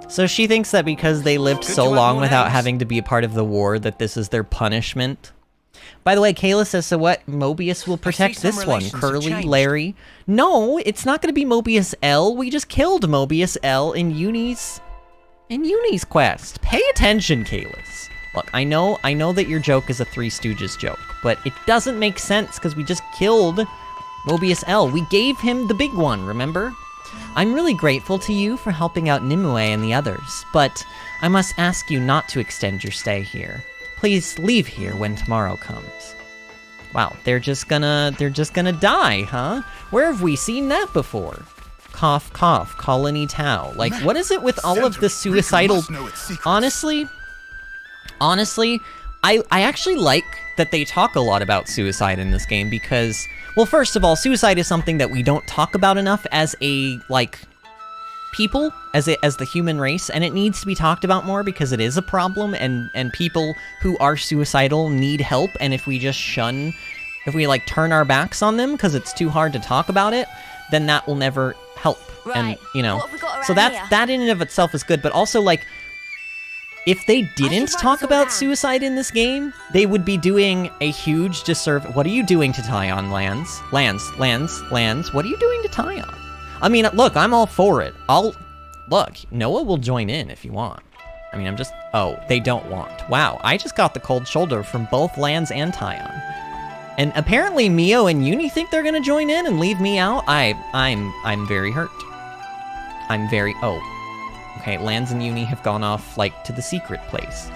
So she thinks that because they lived so long without having to be a part of the war, that this is their punishment. By the way, Kayla says, so what? Mobius will protect this one. Curly, Larry. No, it's not going to be Mobius L. We just killed Mobius L in Eunie's quest. Pay attention, Kalis. Look, I know that your joke is a Three Stooges joke, but it doesn't make sense because we just killed Mobius L. We gave him the big one, remember? I'm really grateful to you for helping out Nimue and the others, but I must ask you not to extend your stay here. Please leave here when tomorrow comes. Wow, they're just gonna die, huh? Where have we seen that before? Cough, cough, Colony Tau. Like, what is it with all of the suicidal... Honestly, I actually like that they talk a lot about suicide in this game because, well, first of all, suicide is something that we don't talk about enough as a, like, people, as the human race, and it needs to be talked about more because it is a problem, and people who are suicidal need help, and if we just like, turn our backs on them because it's too hard to talk about it, then that will never help. Right. And, you know, What have we got so around here? that in and of itself is good, but also, like, if they didn't talk about suicide in this game, they would be doing a huge disservice. What are you doing to Taion, Lands? What are you doing to Taion? I mean, look, I'm all for it. Look, Noah will join in if you want. I mean, oh, they don't want. Wow, I just got the cold shoulder from both Lands and Taion. And apparently Mio and Eunie think they're gonna join in and leave me out. I'm very hurt. Okay, Lands and Eunie have gone off, like, to the secret place.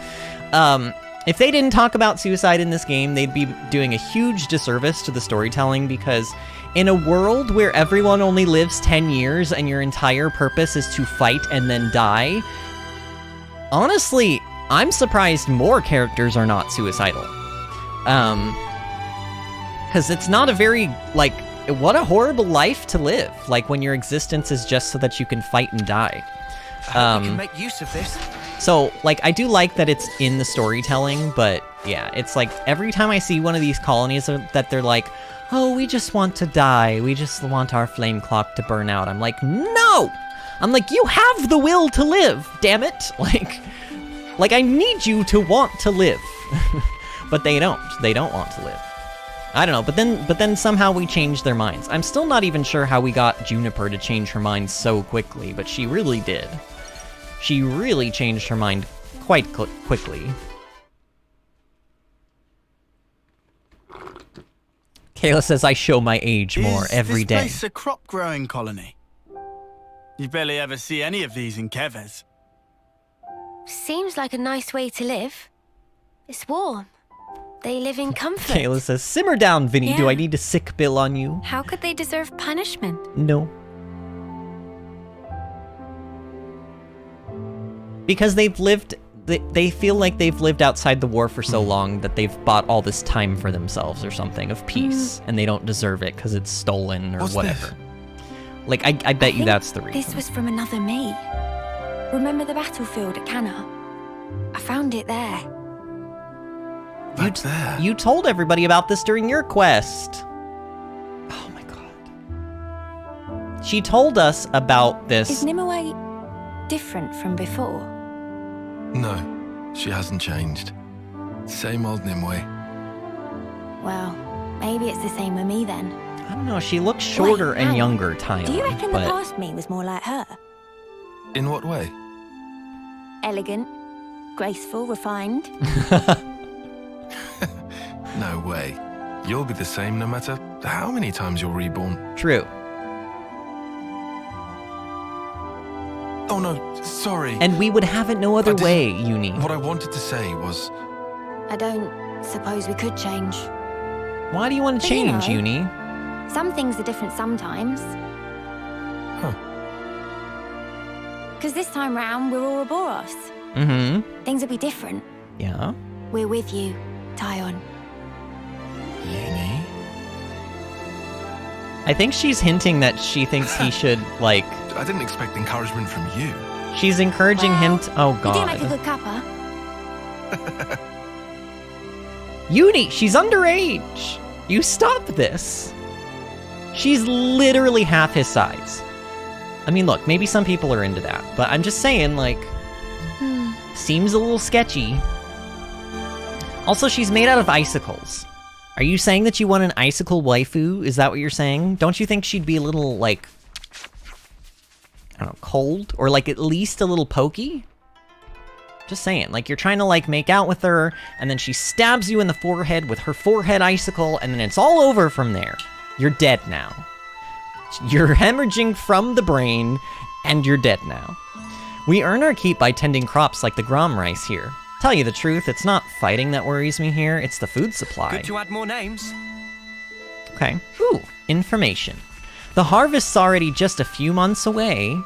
If they didn't talk about suicide in this game, they'd be doing a huge disservice to the storytelling because in a world where everyone only lives 10 years and your entire purpose is to fight and then die, honestly, I'm surprised more characters are not suicidal. Because it's not a very, like, what a horrible life to live, like, when your existence is just so that you can fight and die. I hope we can make use of this. So, like, I do like that it's in the storytelling, but yeah, it's like every time I see one of these colonies that they're like, oh, we just want to die, we just want our flame clock to burn out. I'm like, no! I'm like, you have the will to live, damn it! Like I need you to want to live. But they don't want to live. I don't know, but then somehow we changed their minds. I'm still not even sure how we got Juniper to change her mind so quickly, but she really did. She really changed her mind quite quickly. Kayla says I show my age more every day. Is this place a crop-growing colony? You barely ever see any of these in Keves. Seems like a nice way to live. It's warm. They live in comfort. Kayla says, simmer down, Vinny. Yeah. Do I need a sick bill on you? How could they deserve punishment? No. Because they've lived... They feel like they've lived outside the war for so long that they've bought all this time for themselves or something of peace, and they don't deserve it because it's stolen or whatever. Like, I bet you that's the reason. This was from another me. Remember the battlefield at Cana? I found it there. Back there? You told everybody about this during your quest. Oh my god. She told us about this. Is Nimue different from before? No, she hasn't changed. Same old Nimue. Well, maybe it's the same with me then. I don't know, she looks shorter Wait, and hang on. younger, Taion. Do you reckon but... the past me was more like her? In what way? Elegant, graceful, refined. No way. You'll be the same no matter how many times you're reborn. True. Oh no, sorry. And we would have it no other way, Eunie. What I wanted to say was... I don't suppose we could change. Why do you want to But you change, know, Eunie? Some things are different sometimes. Huh. Because this time round, we're Ouroboros. Mm-hmm. Things will be different. Yeah? We're with you, Taion. Eunie? I think she's hinting that she thinks he should, like... I didn't expect encouragement from you. She's encouraging him to... Oh, You do God. make a good cuppa. Eunie, she's underage! You stop this! She's literally half his size. I mean, look, maybe some people are into that, but I'm just saying, like... Seems a little sketchy. Also, she's made out of icicles. Are you saying that you want an icicle waifu? Is that what you're saying? Don't you think she'd be a little, like... I don't know, cold? Or, like, at least a little pokey? Just saying, like, you're trying to, like, make out with her, and then she stabs you in the forehead with her forehead icicle, and then it's all over from there. You're dead now. You're hemorrhaging from the brain, and you're dead now. We earn our keep by tending crops like the Grom rice here. Tell you the truth, it's not fighting that worries me here, it's the food supply. Good to add more names. Okay. Ooh, information. The harvest's already just a few months away.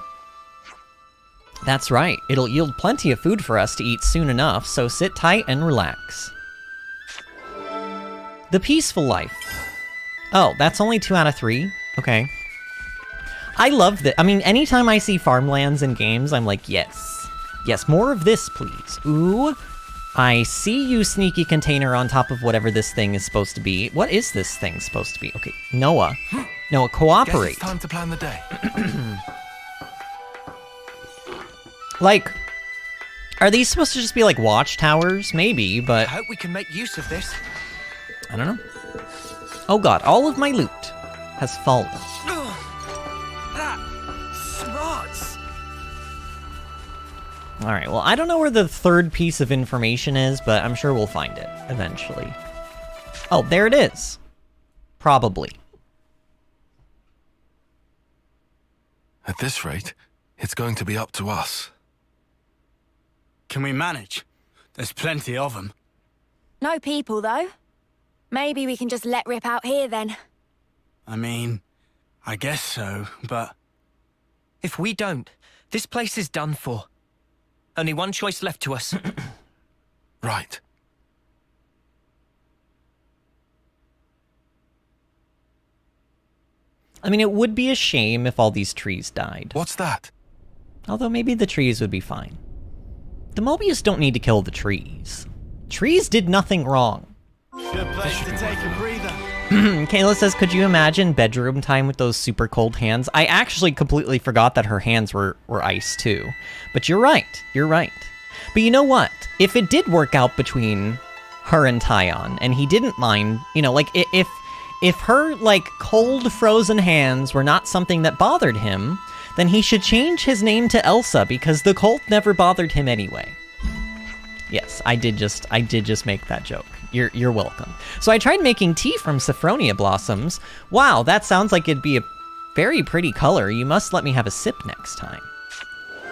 That's right, it'll yield plenty of food for us to eat soon enough, so sit tight and relax. The peaceful life. Oh, that's only 2 out of 3? Okay. I love that. I mean, anytime I see farmlands in games, I'm like, yes. Yes, more of this, please. Ooh, I see you, sneaky container on top of whatever this thing is supposed to be. What is this thing supposed to be? Okay, Noah. Noah, cooperate. Guess it's time to plan the day. Like, are these supposed to just be like watchtowers? Maybe, but... I hope we can make use of this. I don't know. Oh god, all of my loot has fallen. Smarts. Alright, well, I don't know where the third piece of information is, but I'm sure we'll find it eventually. Oh, there it is. Probably. At this rate, it's going to be up to us. Can we manage? There's plenty of them. No people, though. Maybe we can just let rip out here, then. I mean, I guess so, but... If we don't, this place is done for. Only one choice left to us. Right. I mean, it would be a shame if all these trees died. What's that? Although maybe the trees would be fine. The Mobius don't need to kill the trees. Trees did nothing wrong. Good place to take a breather. Kayla says, could you imagine bedroom time with those super cold hands? I actually completely forgot that her hands were ice too. But you're right, you're right. But you know what? If it did work out between her and Taion, and he didn't mind, you know, like, if her, like, cold frozen hands were not something that bothered him, then he should change his name to Elsa, because the cold never bothered him anyway. Yes, I did just make that joke. You're welcome. So I tried making tea from Saffronia blossoms. Wow, that sounds like it'd be a very pretty color. You must let me have a sip next time.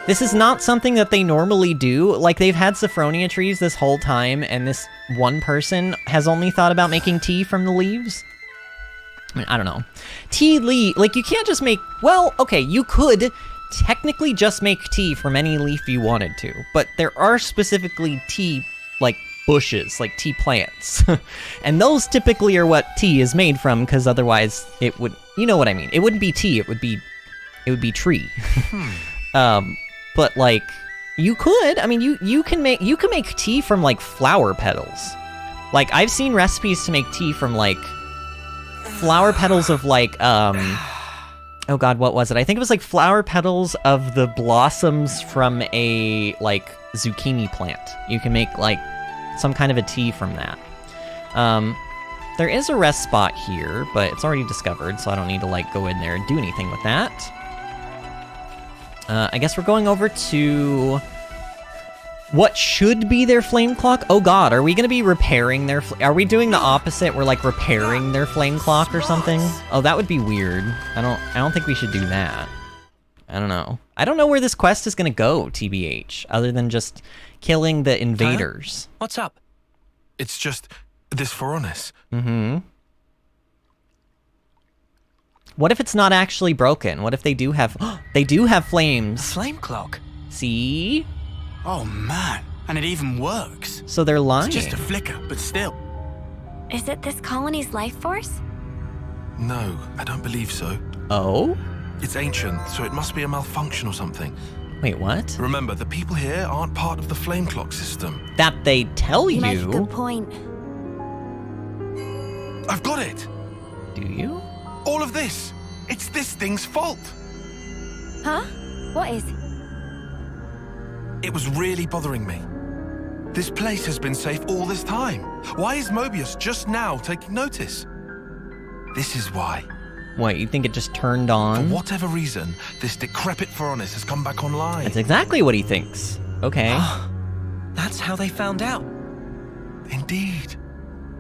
This is not something that they normally do. Like, they've had Saffronia trees this whole time, and this one person has only thought about making tea from the leaves. I mean, I don't know. Tea leaf, like, you can't just make, well, okay, you could technically just make tea from any leaf you wanted to, but there are specifically tea, like, bushes, like tea plants. And those typically are what tea is made from, because otherwise it would, you know what I mean. It wouldn't be tea, it would be tree. But, like, you could, I mean, you can make tea from, like, flower petals. Like, I've seen recipes to make tea from, like, flower petals of, like, oh god, what was it? I think it was, like, flower petals of the blossoms from a, like, zucchini plant. You can make, like, some kind of a tea from that. There is a rest spot here, but it's already discovered, so I don't need to, like, go in there and do anything with that. I guess we're going over to what should be their flame clock. Oh god, are we gonna be repairing their... Are we doing the opposite? We're, like, repairing their flame clock or something? Oh, that would be weird. I don't think we should do that. I don't know. I don't know where this quest is gonna go, TBH, other than just killing the invaders. What's up? It's just this Phoronis. Mm-hmm. What if it's not actually broken? What if they do have... they do have flames. A flame clock. See? Oh man, and it even works. So they're lying. It's just a flicker, but still. Is it this colony's life force? No, I don't believe so. Oh? It's ancient, so it must be a malfunction or something. Wait, what? Remember, the people here aren't part of the flame clock system. That they tell You make a you. good point. I've got it! Do you? All of this! It's this thing's fault! Huh? What is? It was really bothering me. This place has been safe all this time. Why is Mobius just now taking notice? This is why. What, you think it just turned on? For whatever reason, this decrepit Pharaonis has come back online. That's exactly what he thinks. Okay. That's how they found out. Indeed.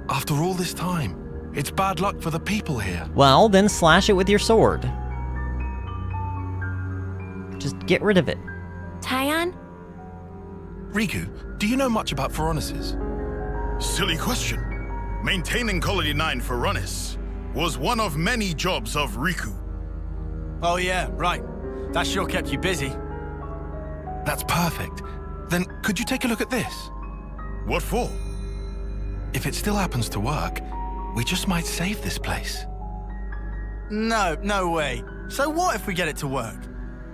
After all this time, it's bad luck for the people here. Well, then slash it with your sword. Just get rid of it. Taion? Riku, do you know much about Pharaonises? Silly question. Maintaining Colony 9 Pharaonis was one of many jobs of Riku. Oh yeah, right. That sure kept you busy. That's perfect. Then could you take a look at this? What for? If it still happens to work, we just might save this place. No way. So what if we get it to work?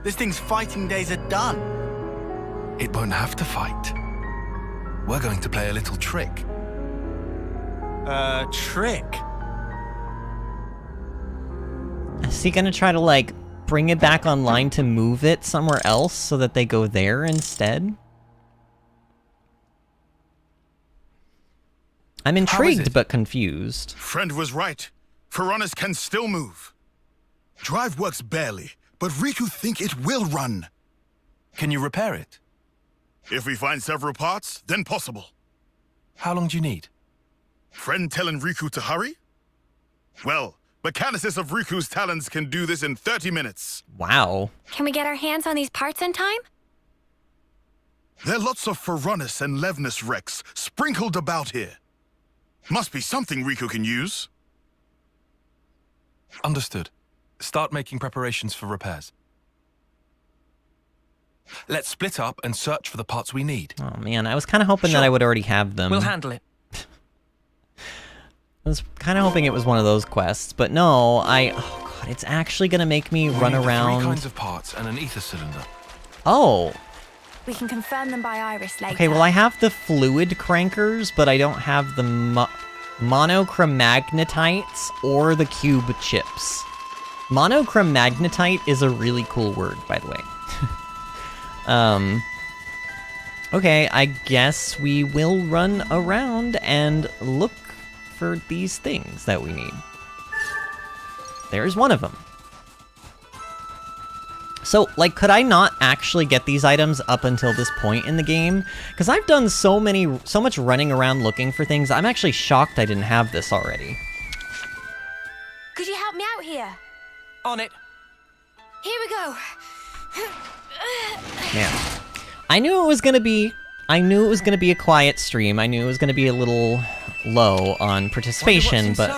This thing's fighting days are done. It won't have to fight. We're going to play a little trick. Trick? Is he gonna try to, like, bring it back online to move it somewhere else so that they go there instead? I'm intrigued but confused. Friend was right. Pharaonis can still move. Drive works barely, but Riku think it will run. Can you repair it? If we find several parts, then possible. How long do you need? Friend telling Riku to hurry? Well, Mechanicis of Riku's talents can do this in 30 minutes. Wow. Can we get our hands on these parts in time? There are lots of Pharaonis and Levnis wrecks sprinkled about here. Must be something Riku can use. Understood. Start making preparations for repairs. Let's split up and search for the parts we need. Oh man, I was kind of hoping that I would already have them. We'll handle it. I was kind of hoping it was one of those quests, but no, oh god, it's actually gonna make me run We need around. 3 kinds of parts and an ether cylinder. Oh. We can confirm them by Iris later. Okay, well I have the fluid crankers, but I don't have the monochromagmatites or the cube chips. Monochromagmatite is a really cool word, by the way. Okay, I guess we will run around and look for these things that we need. There's one of them. So, like, could I not actually get these items up until this point in the game? Because I've done so much running around looking for things, I'm actually shocked I didn't have this already. Could you help me out here? On it. Here we go. Man, I knew it was gonna be a quiet stream. I knew it was gonna be a little low on participation, but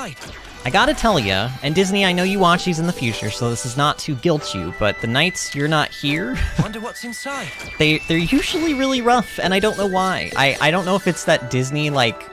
I gotta tell ya, and Disney, I know you watch these in the future, so this is not to guilt you, but the nights you're not here, Wonder what's inside. they're usually really rough, and I don't know why. I don't know if it's that Disney, like,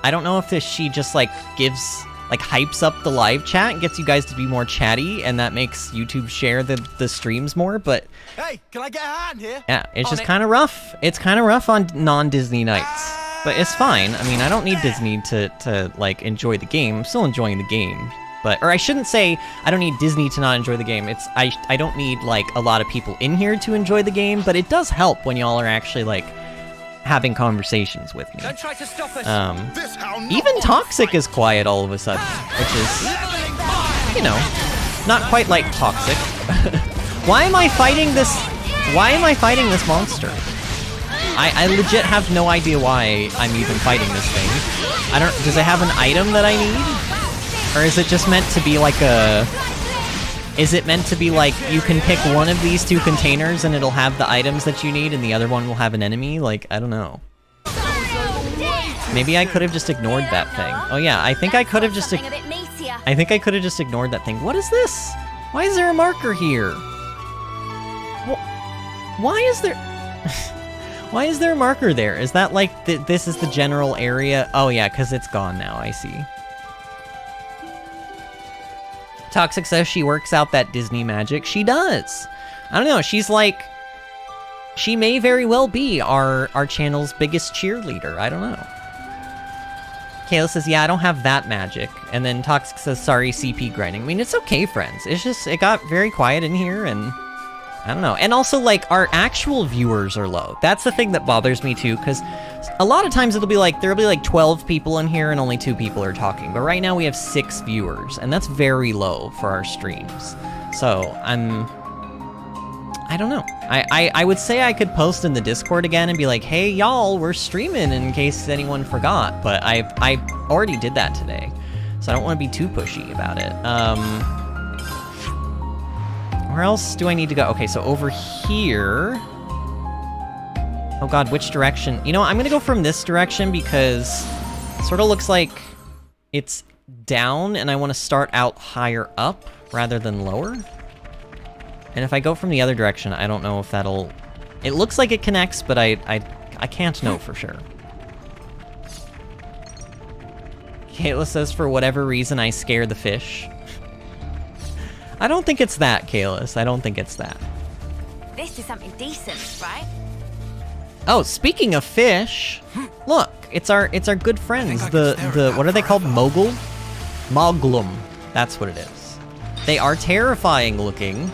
I don't know if she just, like, hypes up the live chat and gets you guys to be more chatty, and that makes YouTube share the streams more, but... Hey, can I get a hand here? Yeah, it's just kind of rough. It's kind of rough on non-Disney nights. But it's fine. I mean, I don't need Disney to like, enjoy the game. I'm still enjoying the game. Or I shouldn't say I don't need Disney to not enjoy the game. I don't need, like, a lot of people in here to enjoy the game, but it does help when y'all are actually, like, having conversations with me. Don't try to stop us. Even Toxic is quiet all of a sudden, which is, you know, not quite like Toxic. Why am I fighting this monster? I legit have no idea why I'm even fighting this thing. Does it have an item that I need? Or is it just meant to be like you can pick one of these 2 containers and it'll have the items that you need and the other one will have an enemy? Like, I don't know. Maybe I could have just ignored that thing. Oh yeah, I think I could have just ignored that thing. What is this? Why is there a marker here? Why is there... Why is there a marker there? Is that like, this is the general area? Oh yeah, because it's gone now, I see. Toxic says she works out that Disney magic. She does. I don't know, she's like... She may very well be our channel's biggest cheerleader. I don't know. Kayla says, yeah, I don't have that magic. And then Toxic says, sorry, CP grinding. I mean, it's okay, friends. It's just, it got very quiet in here, and I don't know. And also, like, our actual viewers are low. That's the thing that bothers me, too, because a lot of times it'll be like, there'll be like 12 people in here and only 2 people are talking. But right now we have 6 viewers, and that's very low for our streams. So, I don't know. I would say I could post in the Discord again and be like, hey, y'all, we're streaming in case anyone forgot. But I already did that today, so I don't want to be too pushy about it. Where else do I need to go? Okay, so over here... Oh god, which direction? You know, I'm gonna go from this direction because it sort of looks like it's down, and I want to start out higher up rather than lower. And if I go from the other direction, I don't know if that'll... It looks like it connects, but I can't know for sure. Kayla says, for whatever reason, I scare the fish. I don't think it's that, Kayla. I don't think it's that. This is something decent, right? Oh, speaking of fish, look, it's our good friends. The what are they called? Mogul? Moglum. That's what it is. They are terrifying looking.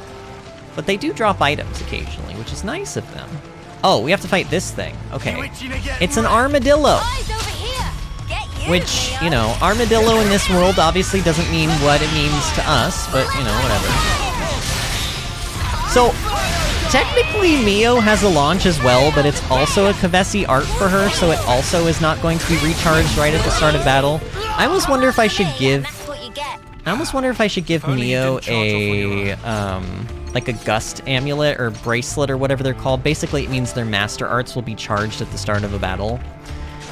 But they do drop items occasionally, which is nice of them. Oh, we have to fight this thing. Okay. It's an armadillo. Which, you know, armadillo in this world obviously doesn't mean what it means to us, but, you know, whatever. So, technically Mio has a launch as well, but it's also a Kavesi art for her, so it also is not going to be recharged right at the start of battle. I almost wonder if I should give... Mio a, like a gust amulet or bracelet or whatever they're called. Basically, it means their master arts will be charged at the start of a battle.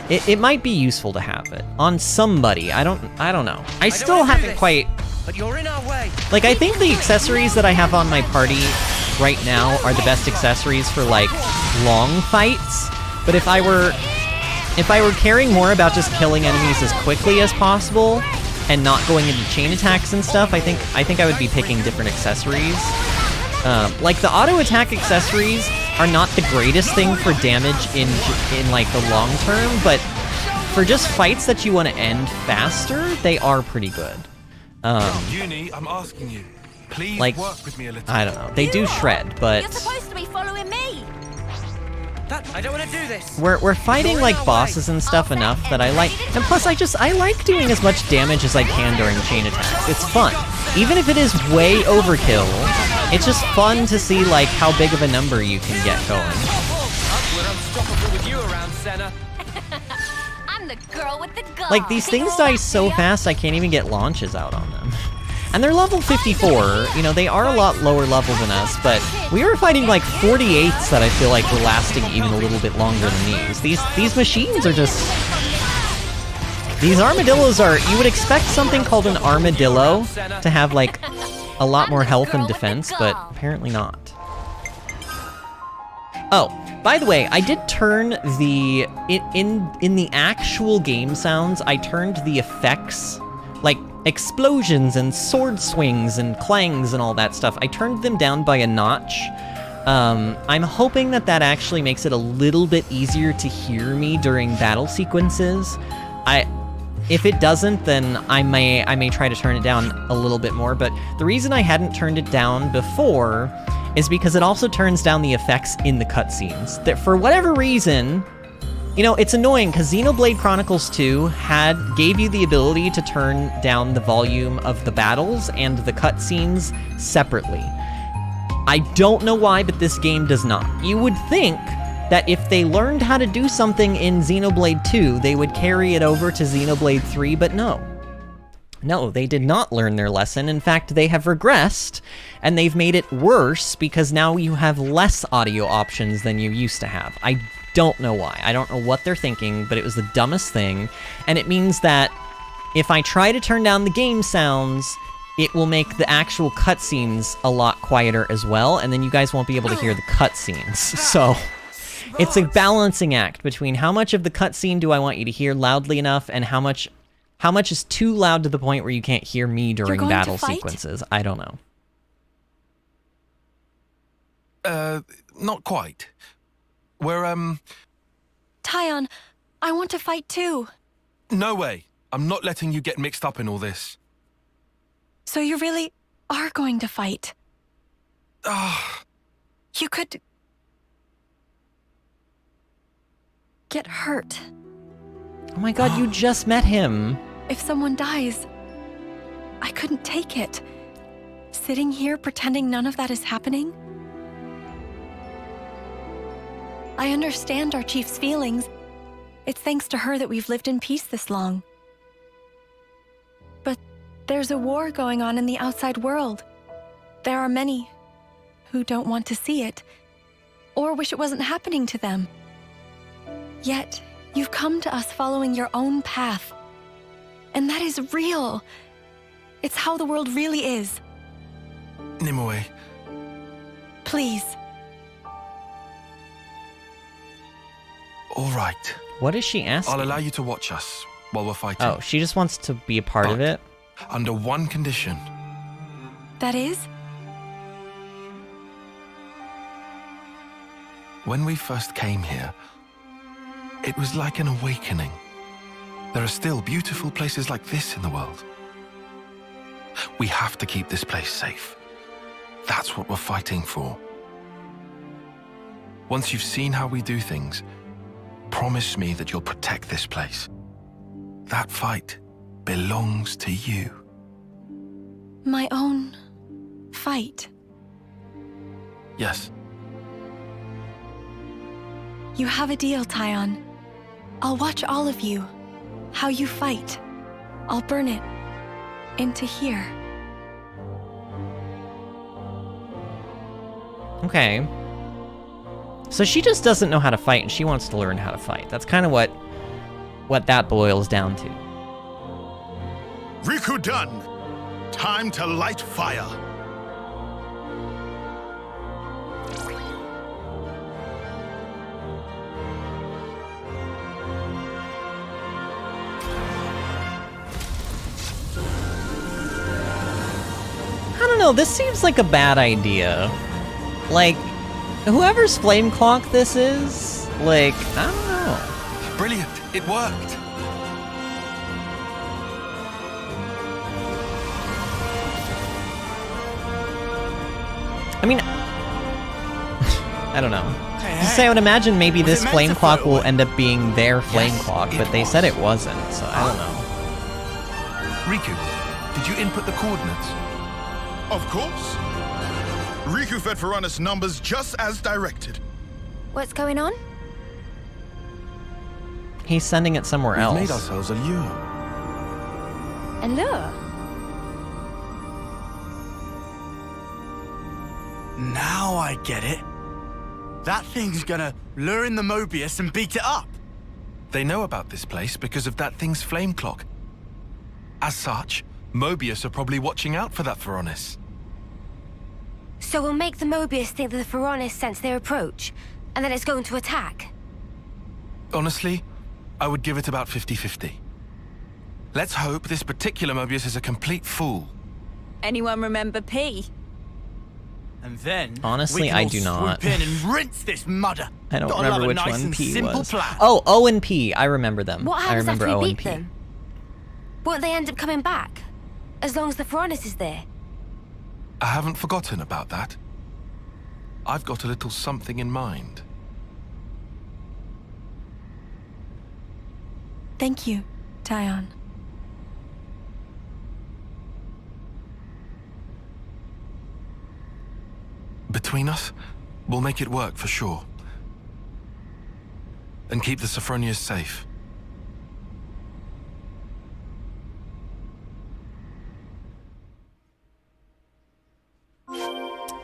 It might be useful to have it on somebody. I don't know. I still haven't quite... But you're in our way. Like, I think the accessories that I have on my party right now are the best accessories for, like, long fights. But if I were caring more about just killing enemies as quickly as possible and not going into chain attacks and stuff, I think I would be picking different accessories. Like, the auto attack accessories are not the greatest thing for damage in like the long term, but for just fights that you want to end faster, they are pretty good. Eunie, I'm asking you, please like, work with me a little. I don't know. They do shred, but You're supposed to be following me. I don't want to do this. We're fighting like bosses and stuff enough that I like, and plus I like doing as much damage as I can during chain attacks. It's fun. Even if it is way overkill, it's just fun to see like how big of a number you can get going. We're unstoppable with you around, Senna. I'm the girl with the gun. Like, these things die so fast I can't even get launches out on them. And they're level 54, you know, they are a lot lower level than us, but we were fighting like 48s that I feel like were lasting even a little bit longer than these. These machines are just... These armadillos are... You would expect something called an armadillo to have like a lot more health and defense, but apparently not. Oh, by the way, I did turn the... In the actual game sounds, I turned the effects, like explosions and sword swings and clangs and all that stuff, I turned them down by a notch. I'm hoping that actually makes it a little bit easier to hear me during battle sequences. If it doesn't, then I may try to turn it down a little bit more, but the reason I hadn't turned it down before is because it also turns down the effects in the cutscenes. That for whatever reason, you know, it's annoying because Xenoblade Chronicles 2 gave you the ability to turn down the volume of the battles and the cutscenes separately. I don't know why, but this game does not. You would think that if they learned how to do something in Xenoblade 2, they would carry it over to Xenoblade 3, but no. No, they did not learn their lesson. In fact, they have regressed, and they've made it worse because now you have less audio options than you used to have. I don't know why. I don't know what they're thinking, but it was the dumbest thing, and it means that if I try to turn down the game sounds, it will make the actual cutscenes a lot quieter as well, and then you guys won't be able to hear the cutscenes. So it's a balancing act between how much of the cutscene do I want you to hear loudly enough and how How much is too loud to the point where you can't hear me during going battle to fight? sequences? I don't know. Not quite. We're, Taion, I want to fight too. No way. I'm not letting you get mixed up in all this. So you really are going to fight? You could... get hurt. Oh my god, you just met him. If someone dies, I couldn't take it. Sitting here pretending none of that is happening? I understand our chief's feelings. It's thanks to her that we've lived in peace this long. But there's a war going on in the outside world. There are many who don't want to see it, or wish it wasn't happening to them. Yet, you've come to us following your own path. And that is real. It's how the world really is. Nimue. Please. All right. What is she asking? I'll allow you to watch us while we're fighting. Oh, she just wants to be a part of it? Under one condition. That is? When we first came here, it was like an awakening. There are still beautiful places like this in the world. We have to keep this place safe. That's what we're fighting for. Once you've seen how we do things, promise me that you'll protect this place. That fight belongs to you. My own fight. Yes. You have a deal, Taion. I'll watch all of you, how you fight. I'll burn it into here. Okay. So she just doesn't know how to fight, and she wants to learn how to fight. That's kind of what that boils down to. Riku done. Time to light fire. I don't know, this seems like a bad idea. Like, whoever's flame clock this is, like, I don't know. Brilliant, it worked. I mean, I don't know. I would imagine maybe this flame clock will end up being their flame clock, but they said it wasn't, so I don't know. Riku, did you input the coordinates? Of course. Riku fed Ferranus numbers just as directed. What's going on? He's sending it somewhere else. We've made ourselves a lure. A lure? Now I get it. That thing's gonna lure in the Mobius and beat it up. They know about this place because of that thing's flame clock. As such, Mobius are probably watching out for that Ferranus. So we'll make the Mobius think that the Ferranus sense their approach, and then it's going to attack. Honestly, I would give it about 50-50. Let's hope this particular Mobius is a complete fool. Anyone remember P? And then honestly, we can I all do not. swoop in and rinse this mudder. I don't Gotta remember love a which nice one and P simple was. plan. Oh, O and P. I remember them. What I happens remember after O we and beat P. them? Won't they end up coming back? As long as the Ferranus is there? I haven't forgotten about that. I've got a little something in mind. Thank you, Taion. Between us, we'll make it work for sure. And keep the Sophronias safe.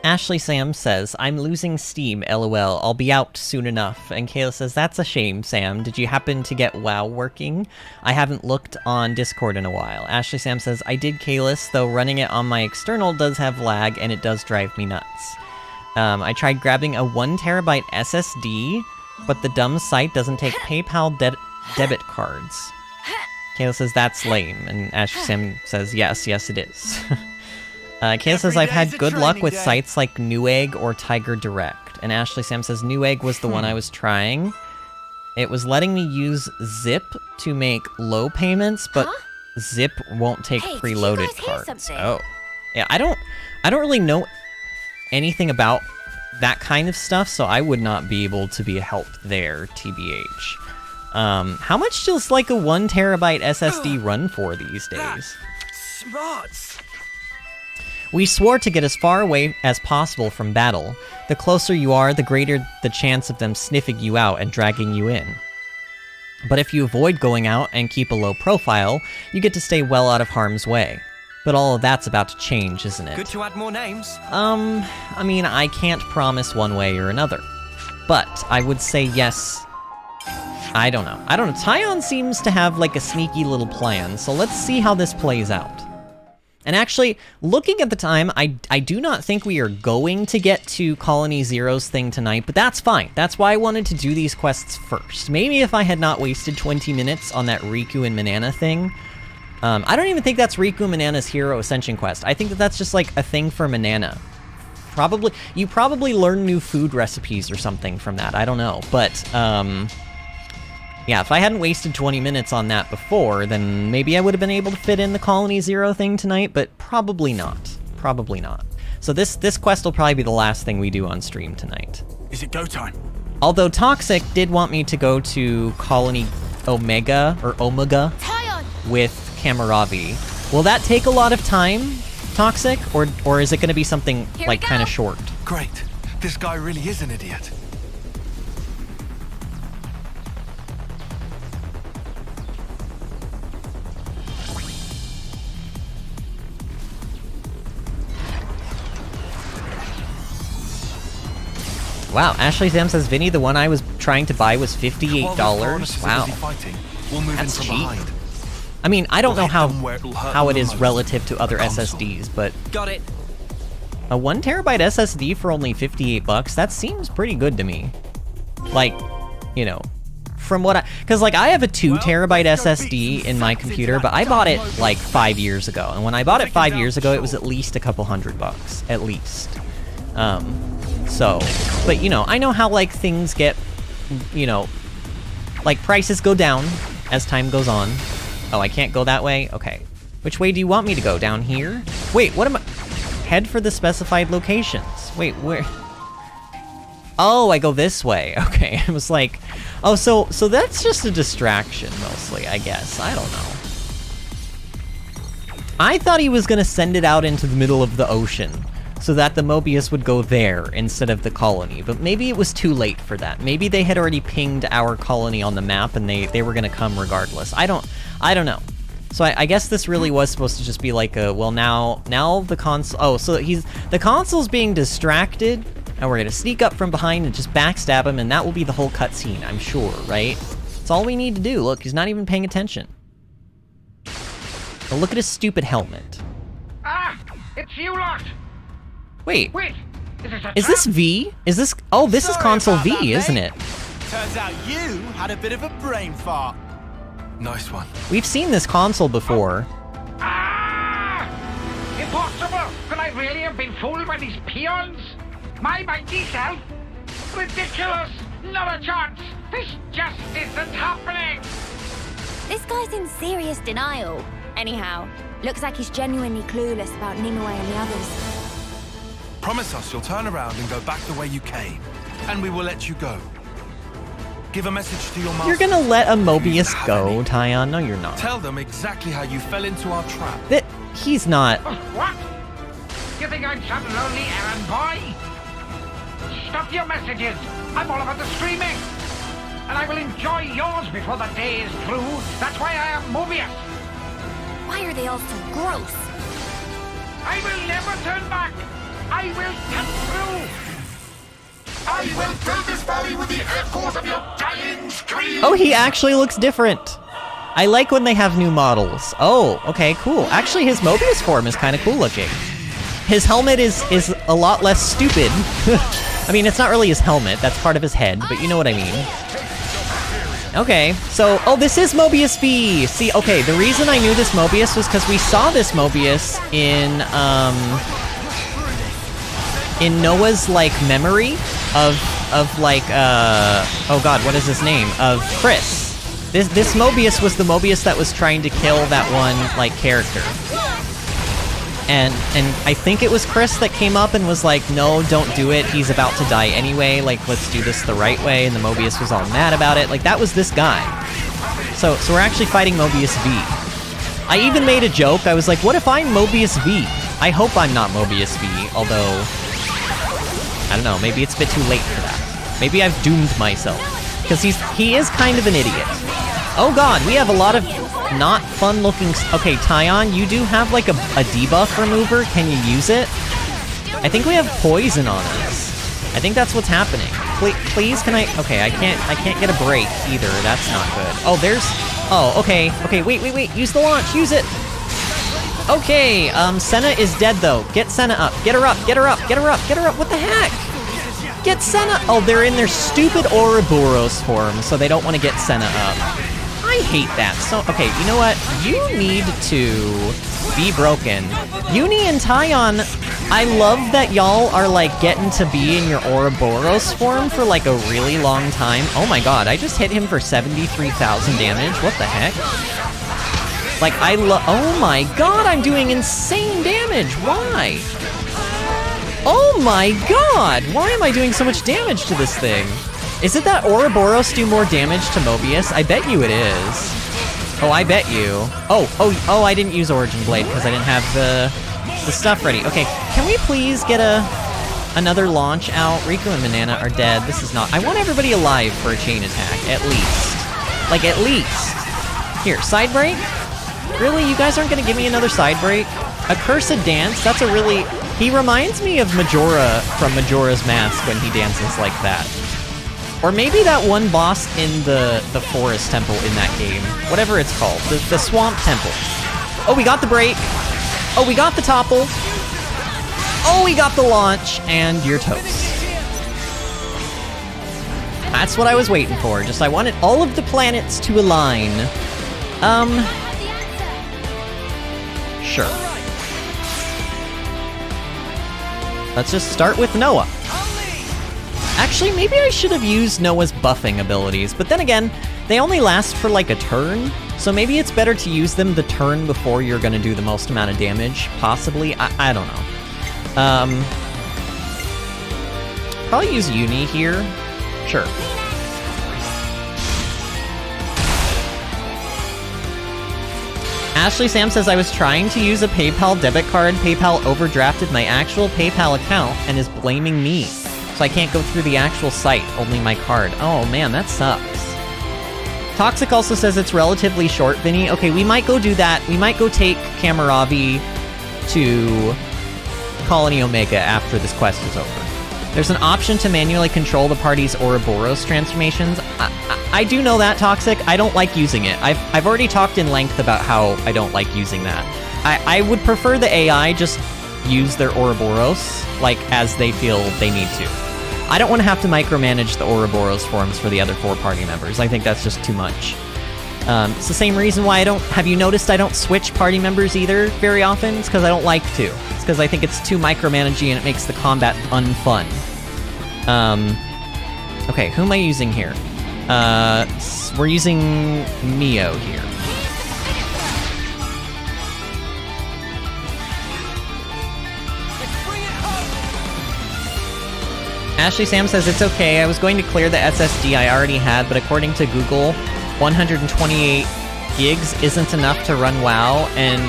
Ashley Sam says, I'm losing steam, lol, I'll be out soon enough. And Kayla says, that's a shame, Sam. Did you happen to get WoW working? I haven't looked on Discord in a while. Ashley Sam says, I did Kalis, though running it on my external does have lag, and it does drive me nuts. I tried grabbing a 1TB SSD, but the dumb site doesn't take PayPal debit cards. Kayla says, that's lame. And Ashley Sam says, yes, it is. Kayla says, I've had good luck with sites like Newegg or Tiger Direct. And Ashley Sam says, Newegg was the one I was trying. It was letting me use Zip to make low payments, but Zip won't take preloaded cards. Oh. Yeah, I don't really know anything about that kind of stuff, so I would not be able to be helped there, TBH. How much does like a 1 terabyte SSD run for these days? Smarts. We swore to get as far away as possible from battle. The closer you are, the greater the chance of them sniffing you out and dragging you in. But if you avoid going out and keep a low profile, you get to stay well out of harm's way. But all of that's about to change, isn't it? Good to add more names. I mean, I can't promise one way or another. But I would say yes. I don't know. Taion seems to have like a sneaky little plan, so let's see how this plays out. And actually, looking at the time, I do not think we are going to get to Colony Zero's thing tonight, but that's fine. That's why I wanted to do these quests first. Maybe if I had not wasted 20 minutes on that Riku and Manana thing. I don't even think that's Riku and Manana's Hero Ascension Quest. I think that's just like a thing for Manana. You probably learn new food recipes or something from that. I don't know, but yeah, if I hadn't wasted 20 minutes on that before, then maybe I would have been able to fit in the Colony Zero thing tonight, but probably not. Probably not. So this quest will probably be the last thing we do on stream tonight. Is it go time? Although Toxic did want me to go to Colony Omega, or Omega, with Kamaravi. Will that take a lot of time, Toxic, or is it going to be something like kind of short? Great. This guy really is an idiot. Wow, Ashley Sam says, Vinny, the one I was trying to buy was $58. Wow. That's cheap. I mean, I don't know how it is relative to other SSDs, but got it. A 1 terabyte SSD for only $58, that seems pretty good to me. Like, you know, from what because like I have a 2 terabyte SSD in my computer, but I bought it like 5 years ago. And when I bought it 5 years ago, it was at least a couple $100, at least. So, but you know, I know how like things get, you know, like prices go down as time goes on. Oh, I can't go that way? Okay. Which way do you want me to go? Down here? Wait, what am I? Head for the specified locations. Wait, where? Oh, I go this way. Okay, I was like, oh, so that's just a distraction mostly, I guess. I don't know. I thought he was gonna send it out into the middle of the ocean so that the Mobius would go there instead of the colony, but maybe it was too late for that. Maybe they had already pinged our colony on the map and they were gonna come regardless. I don't know. So I guess this really was supposed to just be like a, well, now the console, oh, so the console's being distracted, and we're gonna sneak up from behind and just backstab him, and that will be the whole cutscene, I'm sure, right? That's all we need to do. Look, he's not even paying attention. But look at his stupid helmet. Ah, it's you lot. Wait, is this V? Is this, oh, this is console V, that, isn't it? Turns out you had a bit of a brain fart. Nice one. We've seen this console before. Ah! Impossible! Could I really have been fooled by these peons? My mighty self? Ridiculous! Not a chance! This just isn't happening! This guy's in serious denial. Anyhow, looks like he's genuinely clueless about Nimue and the others. Promise us you'll turn around and go back the way you came, and we will let you go. Give a message to your master. You're gonna let a Mobius go, Taion? No, you're not. Tell them exactly how you fell into our trap. That he's not. What? You think I'm some lonely errand boy? Stop your messages. I'm all about the streaming. And I will enjoy yours before the day is through. That's why I am Mobius. Why are they all so gross? I will never turn back. I will cut through. I will fill this valley with the echoes of your dying screams. Oh, he actually looks different. I like when they have new models. Oh, okay, cool. Actually, his Mobius form is kind of cool looking. His helmet is a lot less stupid. I mean, it's not really his helmet. That's part of his head, but you know what I mean. Okay, so, oh, this is Mobius V! See, okay, the reason I knew this Mobius was because we saw this Mobius in Noah's, like, memory of like, oh god, what is his name? Of Chris. This Mobius was the Mobius that was trying to kill that one, like, character. And I think it was Chris that came up and was like, no, don't do it, he's about to die anyway, like, let's do this the right way, and the Mobius was all mad about it. Like, that was this guy. So we're actually fighting Mobius V. I even made a joke, I was like, what if I'm Mobius V? I hope I'm not Mobius V, although, I don't know, maybe it's a bit too late for that. Maybe I've doomed myself. Because he is kind of an idiot. Oh god, we have a lot of not fun-looking... Okay, Taion, you do have, like, a debuff remover. Can you use it? I think we have poison on us. I think that's what's happening. Please, can I... Okay, I can't get a break either. That's not good. Oh, there's... Oh, okay. Okay, wait. Use the launch. Use it. Okay, Senna is dead, though. Get Senna up. Get her up. What the heck? Get Senna... Oh, they're in their stupid Ouroboros form, so they don't want to get Senna up. I hate that. So, okay, you know what? You need to be broken. Eunie and Taion, I love that y'all are, like, getting to be in your Ouroboros form for, like, a really long time. Oh my god, I just hit him for 73,000 damage. What the heck? Like, oh my god, I'm doing insane damage. Why? Oh my god! Why am I doing so much damage to this thing? Is it that Ouroboros do more damage to Mobius? I bet you it is. Oh, I bet you. Oh, I didn't use Origin Blade because I didn't have the stuff ready. Okay, can we please get another launch out? Riku and Banana are dead. This is not... I want everybody alive for a chain attack, at least. Like, at least. Here, side break? Really? You guys aren't gonna give me another side break? Accursed Dance? That's a really... He reminds me of Majora from Majora's Mask when he dances like that. Or maybe that one boss in the Forest Temple in that game. Whatever it's called. The Swamp Temple. Oh, we got the break. Oh, we got the topple. Oh, we got the launch. And you're toast. That's what I was waiting for. Just I wanted all of the planets to align. Sure. Let's just start with Noah. Actually, maybe I should have used Noah's buffing abilities, but then again, they only last for like a turn, so maybe it's better to use them the turn before you're gonna do the most amount of damage, possibly. I don't know. Probably use Eunie here. Sure. Ashley Sam says, I was trying to use a PayPal debit card. PayPal overdrafted my actual PayPal account and is blaming me. So I can't go through the actual site, only my card. Oh man, that sucks. Toxic also says it's relatively short, Vinny. Okay, we might go do that. We might go take Kamaravi to Colony Omega after this quest is over. There's an option to manually control the party's Ouroboros transformations. I do know that, Toxic. I don't like using it. I've already talked in length about how I don't like using that. I would prefer the AI just use their Ouroboros, like, as they feel they need to. I don't want to have to micromanage the Ouroboros forms for the other 4 party members. I think that's just too much. It's the same reason why I don't... Have you noticed I don't switch party members either very often? It's because I don't like to. It's because I think it's too micromanaging and it makes the combat unfun. Okay, who am I using here? We're using Mio here. Ashley Sam says, it's okay, I was going to clear the SSD I already had, but according to Google, 128 gigs isn't enough to run WoW and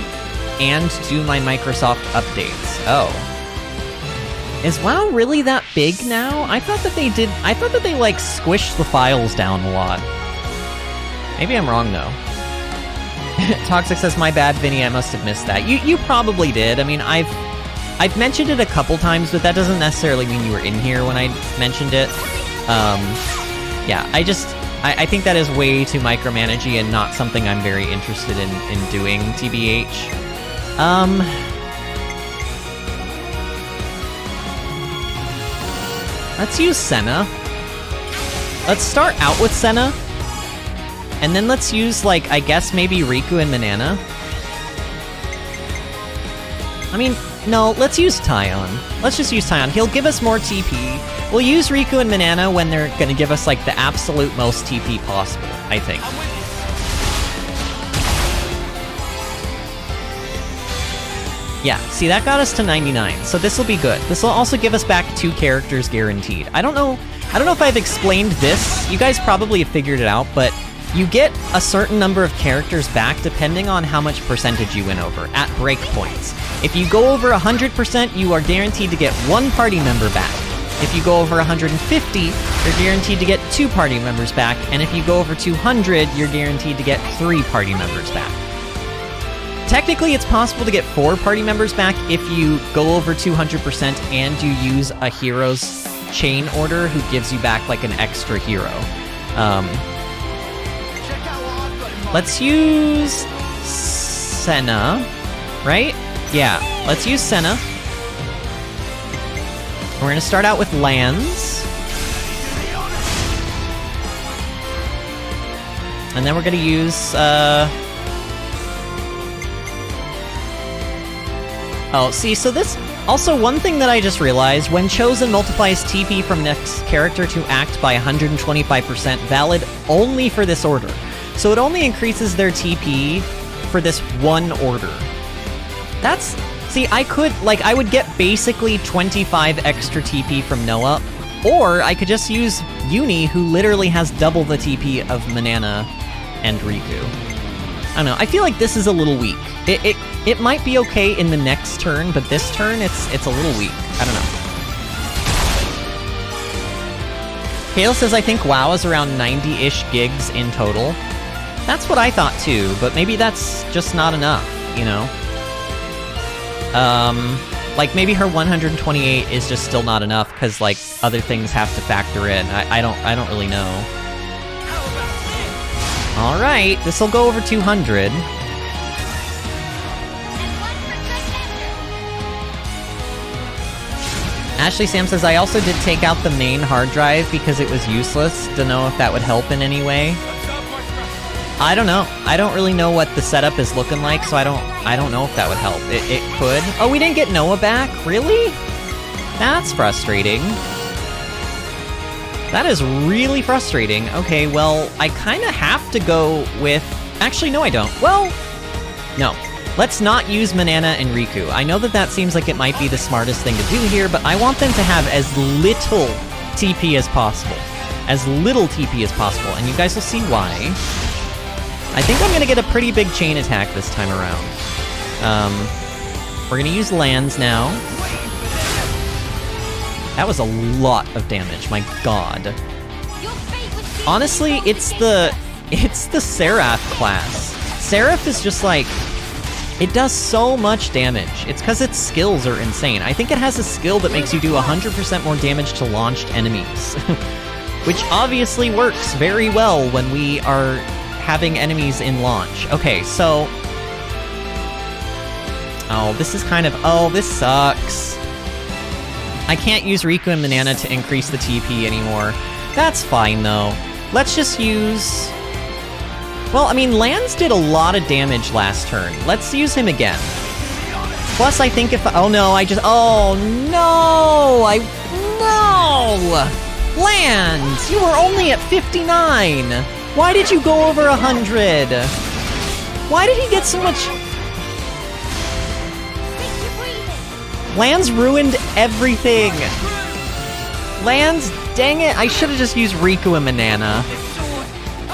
do my Microsoft updates. Oh. Is WoW really that big now? I thought that they like squished the files down a lot. Maybe I'm wrong though. Toxic says, my bad, Vinny, I must have missed that. You probably did. I mean, I've mentioned it a couple times, but that doesn't necessarily mean you were in here when I mentioned it. Yeah, I think that is way too micromanagey and not something I'm very interested in doing, TBH. Let's use Senna. Let's start out with Senna. And then let's use, like, I guess maybe Riku and Manana. I mean, no, let's use Taion. Let's just use Taion. He'll give us more TP. We'll use Riku and Manana when they're gonna give us, like, the absolute most TP possible, I think. Yeah, see, that got us to 99, so this will be good. This will also give us back 2 characters guaranteed. I don't know if I've explained this. You guys probably have figured it out, but you get a certain number of characters back depending on how much percentage you win over at breakpoints. If you go over 100%, you are guaranteed to get 1 party member back. If you go over 150, you're guaranteed to get 2 party members back, and if you go over 200, you're guaranteed to get 3 party members back. Technically, it's possible to get 4 party members back if you go over 200% and you use a hero's chain order who gives you back, like, an extra hero. Let's use Senna, right? Yeah, let's use Senna. We're gonna start out with lands. And then we're gonna use, Oh, see, so this... Also, one thing that I just realized, when chosen multiplies TP from next character to act by 125%, valid only for this order. So it only increases their TP for this one order. That's... See, I could, like, I would get basically 25 extra TP from Noah, or I could just use Eunie, who literally has double the TP of Manana and Riku. I don't know, I feel like this is a little weak. It might be okay in the next turn, but this turn, it's a little weak. I don't know. Kale says, I think WoW is around 90-ish gigs in total. That's what I thought too, but maybe that's just not enough, you know? Like, maybe her 128 is just still not enough, because, like, other things have to factor in. I don't really know. Alright, this'll go over 200. Ashley Sam says, I also did take out the main hard drive because it was useless. Don't know if that would help in any way. I don't know. I don't really know what the setup is looking like, so I don't know if that would help. It could. Oh, we didn't get Noah back? Really? That's frustrating. That is really frustrating. Okay, well, I kind of have to go with... Actually, no, I don't. Well, no. Let's not use Manana and Riku. I know that seems like it might be the smartest thing to do here, but I want them to have as little TP as possible. As little TP as possible, and you guys will see why. I think I'm gonna get a pretty big chain attack this time around. We're gonna use lands now. That was a lot of damage, my god. Honestly, it's the Seraph class. Seraph is just like... It does so much damage. It's because its skills are insane. I think it has a skill that makes you do 100% more damage to launched enemies. Which obviously works very well when we are having enemies in launch. Okay, so... Oh, this is kind of... Oh, this sucks. I can't use Riku and Manana to increase the TP anymore. That's fine, though. Let's just use... Well, I mean, Lance did a lot of damage last turn. Let's use him again. Plus, I think if... Oh, no, I just... Oh, no! No! Lance! You were only at 59! Why did you go over 100? Why did he get so much... Lance ruined everything! Lance, dang it! I should have just used Riku and Manana.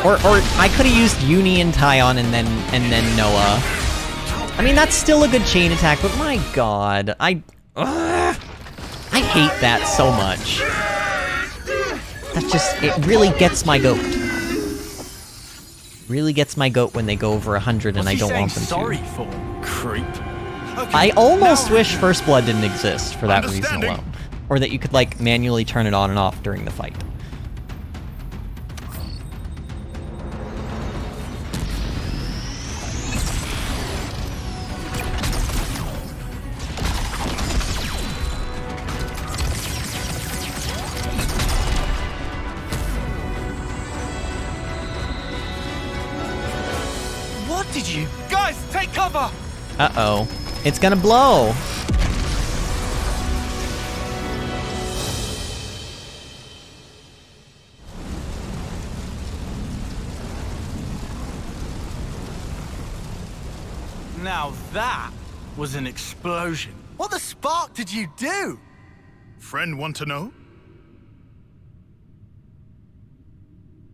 Or I could have used Eunie and Taion and then Noah. I mean, that's still a good chain attack, but my god, I hate that so much. That just, it really gets my goat. Really gets my goat when they go over 100 and I don't want them to. Sorry for, creep. I almost wish First Blood didn't exist for that reason alone. Or that you could, like, manually turn it on and off during the fight. did you? Guys, take cover! Uh-oh. It's gonna blow. Now that was an explosion. What the spark did you do? Friend want to know?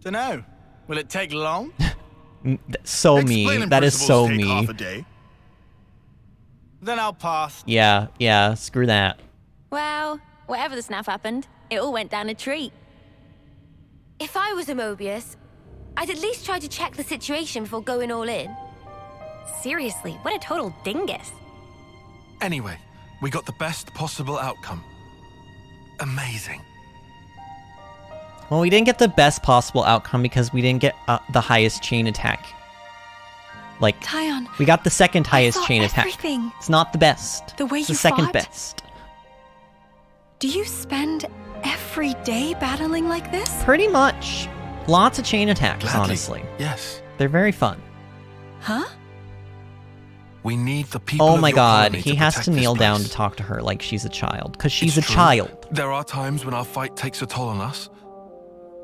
Dunno. Will it take long? So me. That is so take me. half a day. Then I'll pass. Yeah, screw that. Well, whatever the snaff happened, it all went down a tree. If I was a Mobius, I'd at least try to check the situation before going all in. Seriously, what a total dingus. Anyway, we got the best possible outcome. Amazing. Well, we didn't get the best possible outcome because we didn't get the highest chain attack. Like, Taion, we got the second highest chain attack. everything. It's not the best. The way it's you the second fought? best. Do you spend every day battling like this? Pretty much. Lots of chain attacks, Gladly. honestly. Yes. They're very fun. Huh? We need the people Oh of my your god, colony he to has protect to this kneel down place. to talk to her like she's a child. Because she's It's a true. child. There are times when our fight takes a toll on us,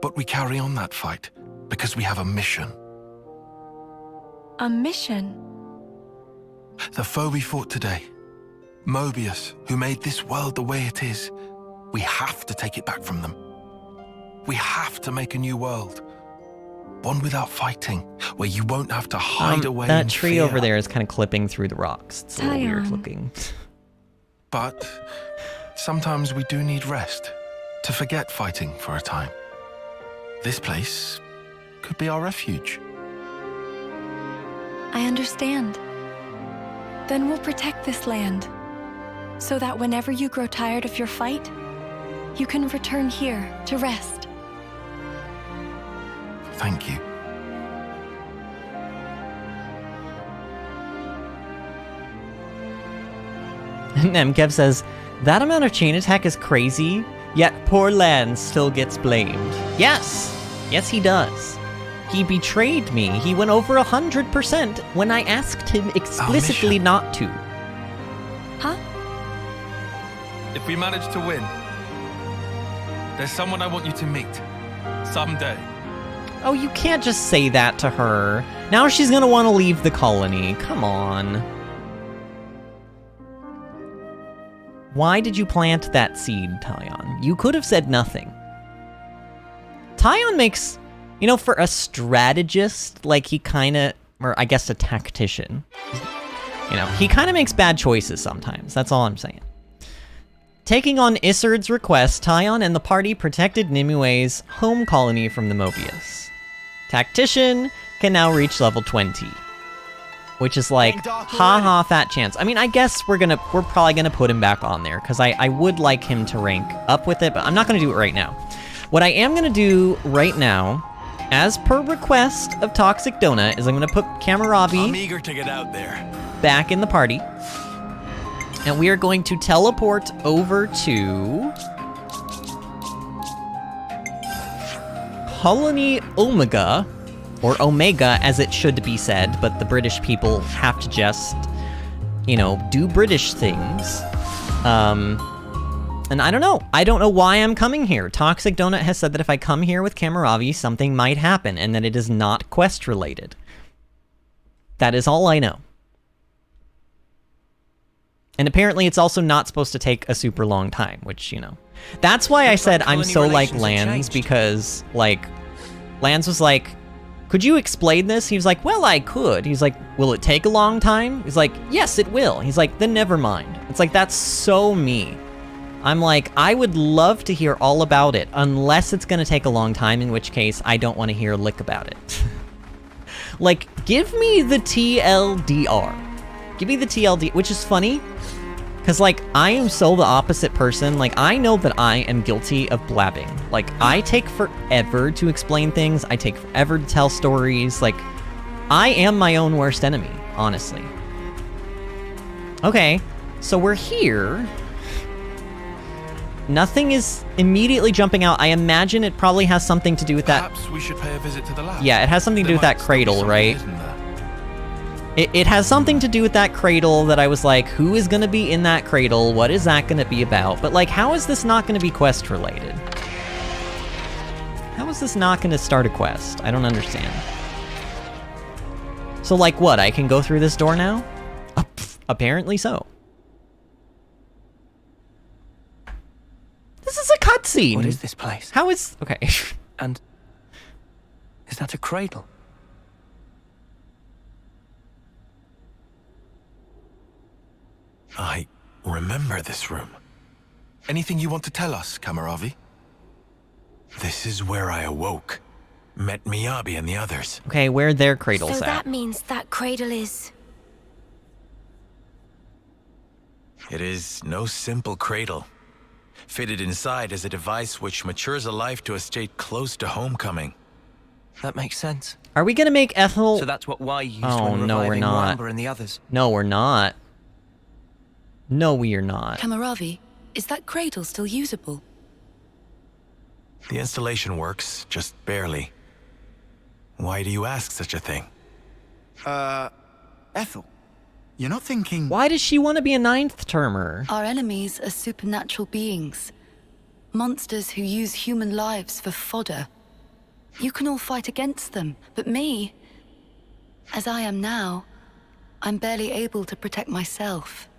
but we carry on that fight because we have a mission. A mission? The foe we fought today, Mobius, who made this world the way it is, we have to take it back from them. We have to make a new world. One without fighting, where you won't have to hide away That in tree fear. over there is kind of clipping through the rocks. It's a little weird Taion. looking. But sometimes we do need rest, to forget fighting for a time. This place could be our refuge. I understand. Then we'll protect this land, so that whenever you grow tired of your fight, you can return here to rest. Thank you. Nemkev says, that amount of chain attack is crazy, yet poor Lan still gets blamed. Yes! Yes, he does. He betrayed me. He went over 100% when I asked him explicitly not to. Huh? If we manage to win, there's someone I want you to meet. Someday. Oh, you can't just say that to her. Now she's gonna want to leave the colony. Come on. Why did you plant that seed, Taion? You could have said nothing. Taion makes, you know, for a strategist, like he kind of, or I guess a tactician, you know, he kind of makes bad choices sometimes. That's all I'm saying. Taking on Isard's request, Taion and the party protected Nimue's home colony from the Mobius. Tactician can now reach level 20. Which is like, haha, fat chance. I mean, I guess we're probably gonna put him back on there, because I would like him to rank up with it, but I'm not gonna do it right now. What I am gonna do right now, as per request of Toxic Donut, is I'm gonna put Kamaravi I'm eager to get out there. back in the party. And we are going to teleport over to Colony Omega, or Omega as it should be said, but the British people have to just, you know, do British things. And I don't know. I don't know why I'm coming here. Toxic Donut has said that if I come here with Kamaravi, something might happen, and that it is not quest related. That is all I know. And apparently it's also not supposed to take a super long time, which, you know. That's why I said I'm so like Lance, because, like, Lance was like, could you explain this? He was like, well, I could. He's like, will it take a long time? He's like, yes, it will. He's like, then never mind. It's like, that's so me. I'm like, I would love to hear all about it, unless it's gonna take a long time, in which case I don't want to hear a lick about it. Like, give me the TLDR. Give me the TLD, which is funny, because, like, I am so the opposite person. Like, I know that I am guilty of blabbing. Like, I take forever to explain things. I take forever to tell stories. Like, I am my own worst enemy, honestly. Okay, so we're here. Nothing is immediately jumping out. I imagine it probably has something to do with that. Perhaps we should pay a visit to the lab. Yeah, it has something to do with that cradle, right? It has something to do with that cradle that I was like, who is going to be in that cradle? What is that going to be about? But like, how is this not going to be quest related? How is this not going to start a quest? I don't understand. So like what? I can go through this door now? Apparently so. This is a cutscene. What is this place? How is... Okay. And is that a cradle? I remember this room. Anything you want to tell us, Kamaravi? This is where I awoke. Met Miyabi and the others. Okay, where their cradles So at? that means that cradle is... It is no simple cradle. Fitted inside is a device which matures a life to a state close to homecoming. That makes sense. Are we gonna make Ethel... So that's what Y used Oh, when no, we're reviving not. Ramba and the others. No, we're not. No, we are not. Kamaravi, is that cradle still usable? The installation works, just barely. Why do you ask such a thing? Ethel, you're not thinking... Why does she want to be a ninth termer? Our enemies are supernatural beings. Monsters who use human lives for fodder. You can all fight against them, but me, as I am now, I'm barely able to protect myself.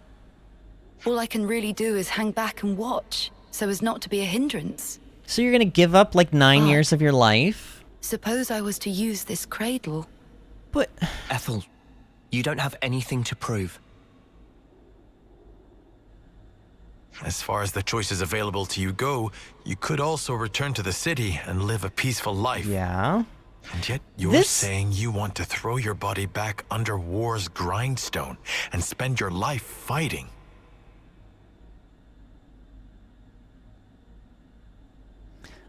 All I can really do is hang back and watch, so as not to be a hindrance. So you're gonna give up like 9 years of your life? Suppose I was to use this cradle. But... Ethel, you don't have anything to prove. As far as the choices available to you go, you could also return to the city and live a peaceful life. Yeah? And yet you're saying you want to throw your body back under war's grindstone and spend your life fighting.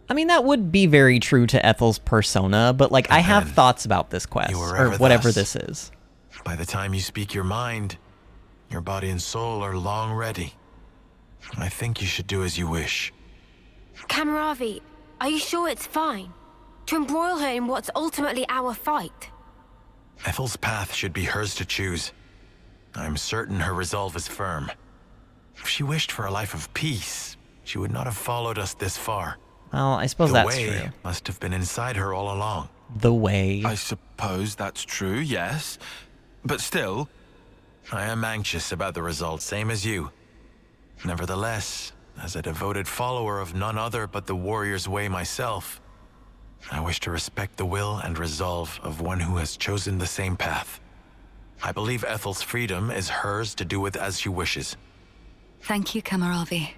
I mean, that would be very true to Ethel's persona, but like, I have thoughts about this quest, or whatever this is. By the time you speak your mind, your body and soul are long ready. I think you should do as you wish. Kamaravi, are you sure it's fine? To embroil her in what's ultimately our fight? Ethel's path should be hers to choose. I'm certain her resolve is firm. If she wished for a life of peace, she would not have followed us this far. Well, I suppose that's true. The way must have been inside her all along. The way. I suppose that's true, yes. But still... I am anxious about the result, same as you. Nevertheless, as a devoted follower of none other but the warrior's way myself, I wish to respect the will and resolve of one who has chosen the same path. I believe Ethel's freedom is hers to do with as she wishes. Thank you, Kamaravi.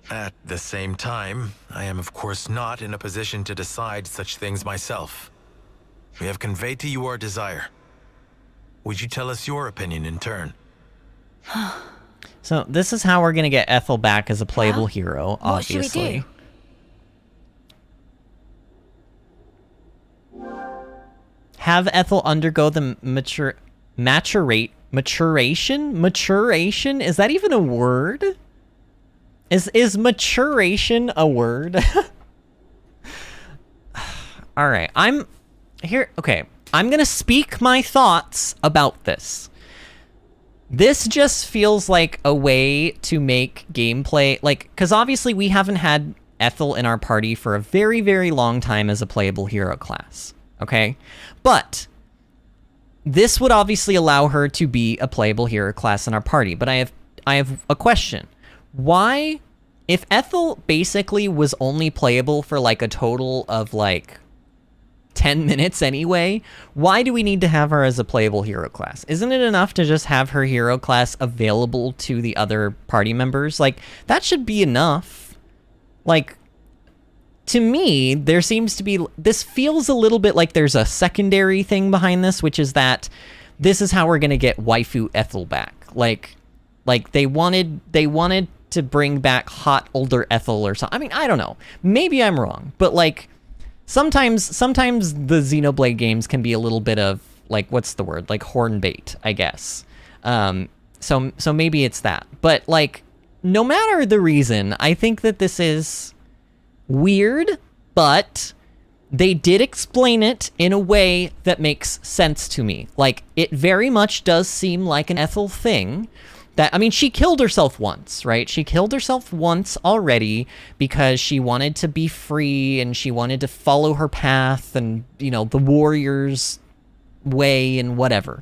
At the same time, I am of course not in a position to decide such things myself. We have conveyed to you our desire. Would you tell us your opinion in turn? So this is how we're gonna get Ethel back as a playable hero, obviously. What should we do? Have Ethel undergo the maturation? Is that even a word? Is maturation a word? All right, I'm here. Okay, I'm gonna speak my thoughts about this. This just feels like a way to make gameplay, like, because obviously we haven't had Ethel in our party for a very, very long time as a playable hero class, okay? But this would obviously allow her to be a playable hero class in our party, but I have a question. Why, if Ethel basically was only playable for like a total of like 10 minutes anyway, why do we need to have her as a playable hero class? Isn't it enough to just have her hero class available to the other party members? Like, that should be enough. Like, to me, there seems to be... This feels a little bit like there's a secondary thing behind this, which is that this is how we're gonna get waifu Ethel back. Like they wanted to bring back hot older Ethel or something. I mean, I don't know. Maybe I'm wrong, but like... Sometimes the Xenoblade games can be a little bit of, like, what's the word? Like, horn bait, I guess. So maybe it's that. But, like, no matter the reason, I think that this is weird, but they did explain it in a way that makes sense to me. Like, it very much does seem like an Ethel thing. That, I mean, she killed herself once, right? She killed herself once already because she wanted to be free and she wanted to follow her path and, you know, the warrior's way and whatever.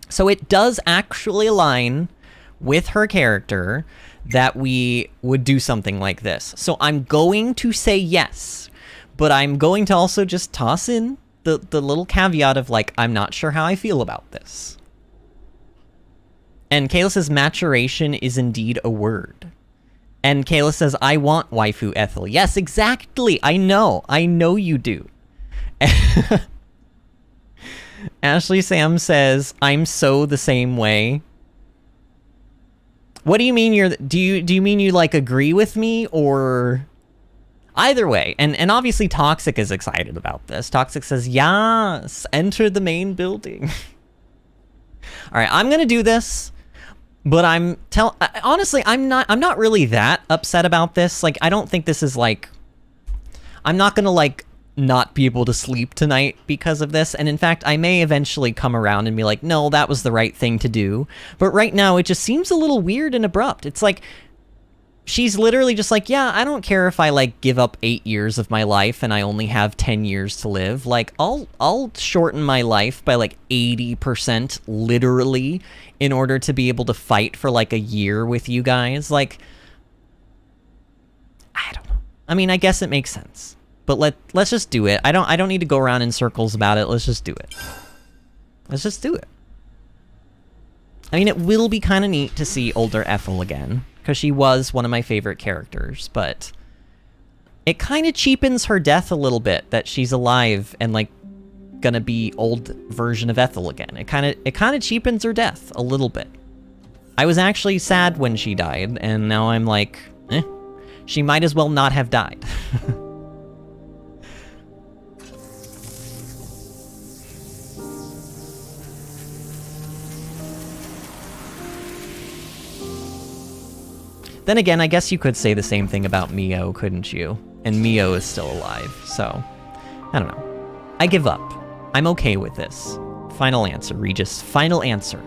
So it does actually align with her character that we would do something like this. So I'm going to say yes, but I'm going to also just toss in the little caveat of, like, I'm not sure how I feel about this. And Kayla says maturation is indeed a word. And Kayla says, I want waifu Ethel. Yes, exactly. I know you do. Ashley Sam says, I'm so the same way. What do you mean do you mean you, like, agree with me, or either way? And obviously Toxic is excited about this. Toxic says, yes, enter the main building. All right, I'm going to do this. But honestly, I'm not really that upset about this. Like, I don't think this is, like, I'm not gonna, like, not be able to sleep tonight because of this. And in fact, I may eventually come around and be like, no, that was the right thing to do. But right now, it just seems a little weird and abrupt. It's like, she's literally just like, yeah, I don't care if I, like, give up 8 years of my life and I only have 10 years to live. Like, I'll shorten my life by, like, 80%, literally, in order to be able to fight for, like, a year with you guys. Like, I don't know. I mean, I guess it makes sense. But let's just do it. I don't need to go around in circles about it. Let's just do it. Let's just do it. I mean, it will be kind of neat to see older Ethel again, because she was one of my favorite characters, but it kind of cheapens her death a little bit that she's alive and, like, gonna be old version of Ethel again. It kind of cheapens her death a little bit. I was actually sad when she died, and now I'm like, she might as well not have died. Then again, I guess you could say the same thing about Mio, couldn't you? And Mio is still alive, so I don't know. I give up. I'm okay with this. Final answer, Regis. Final answer.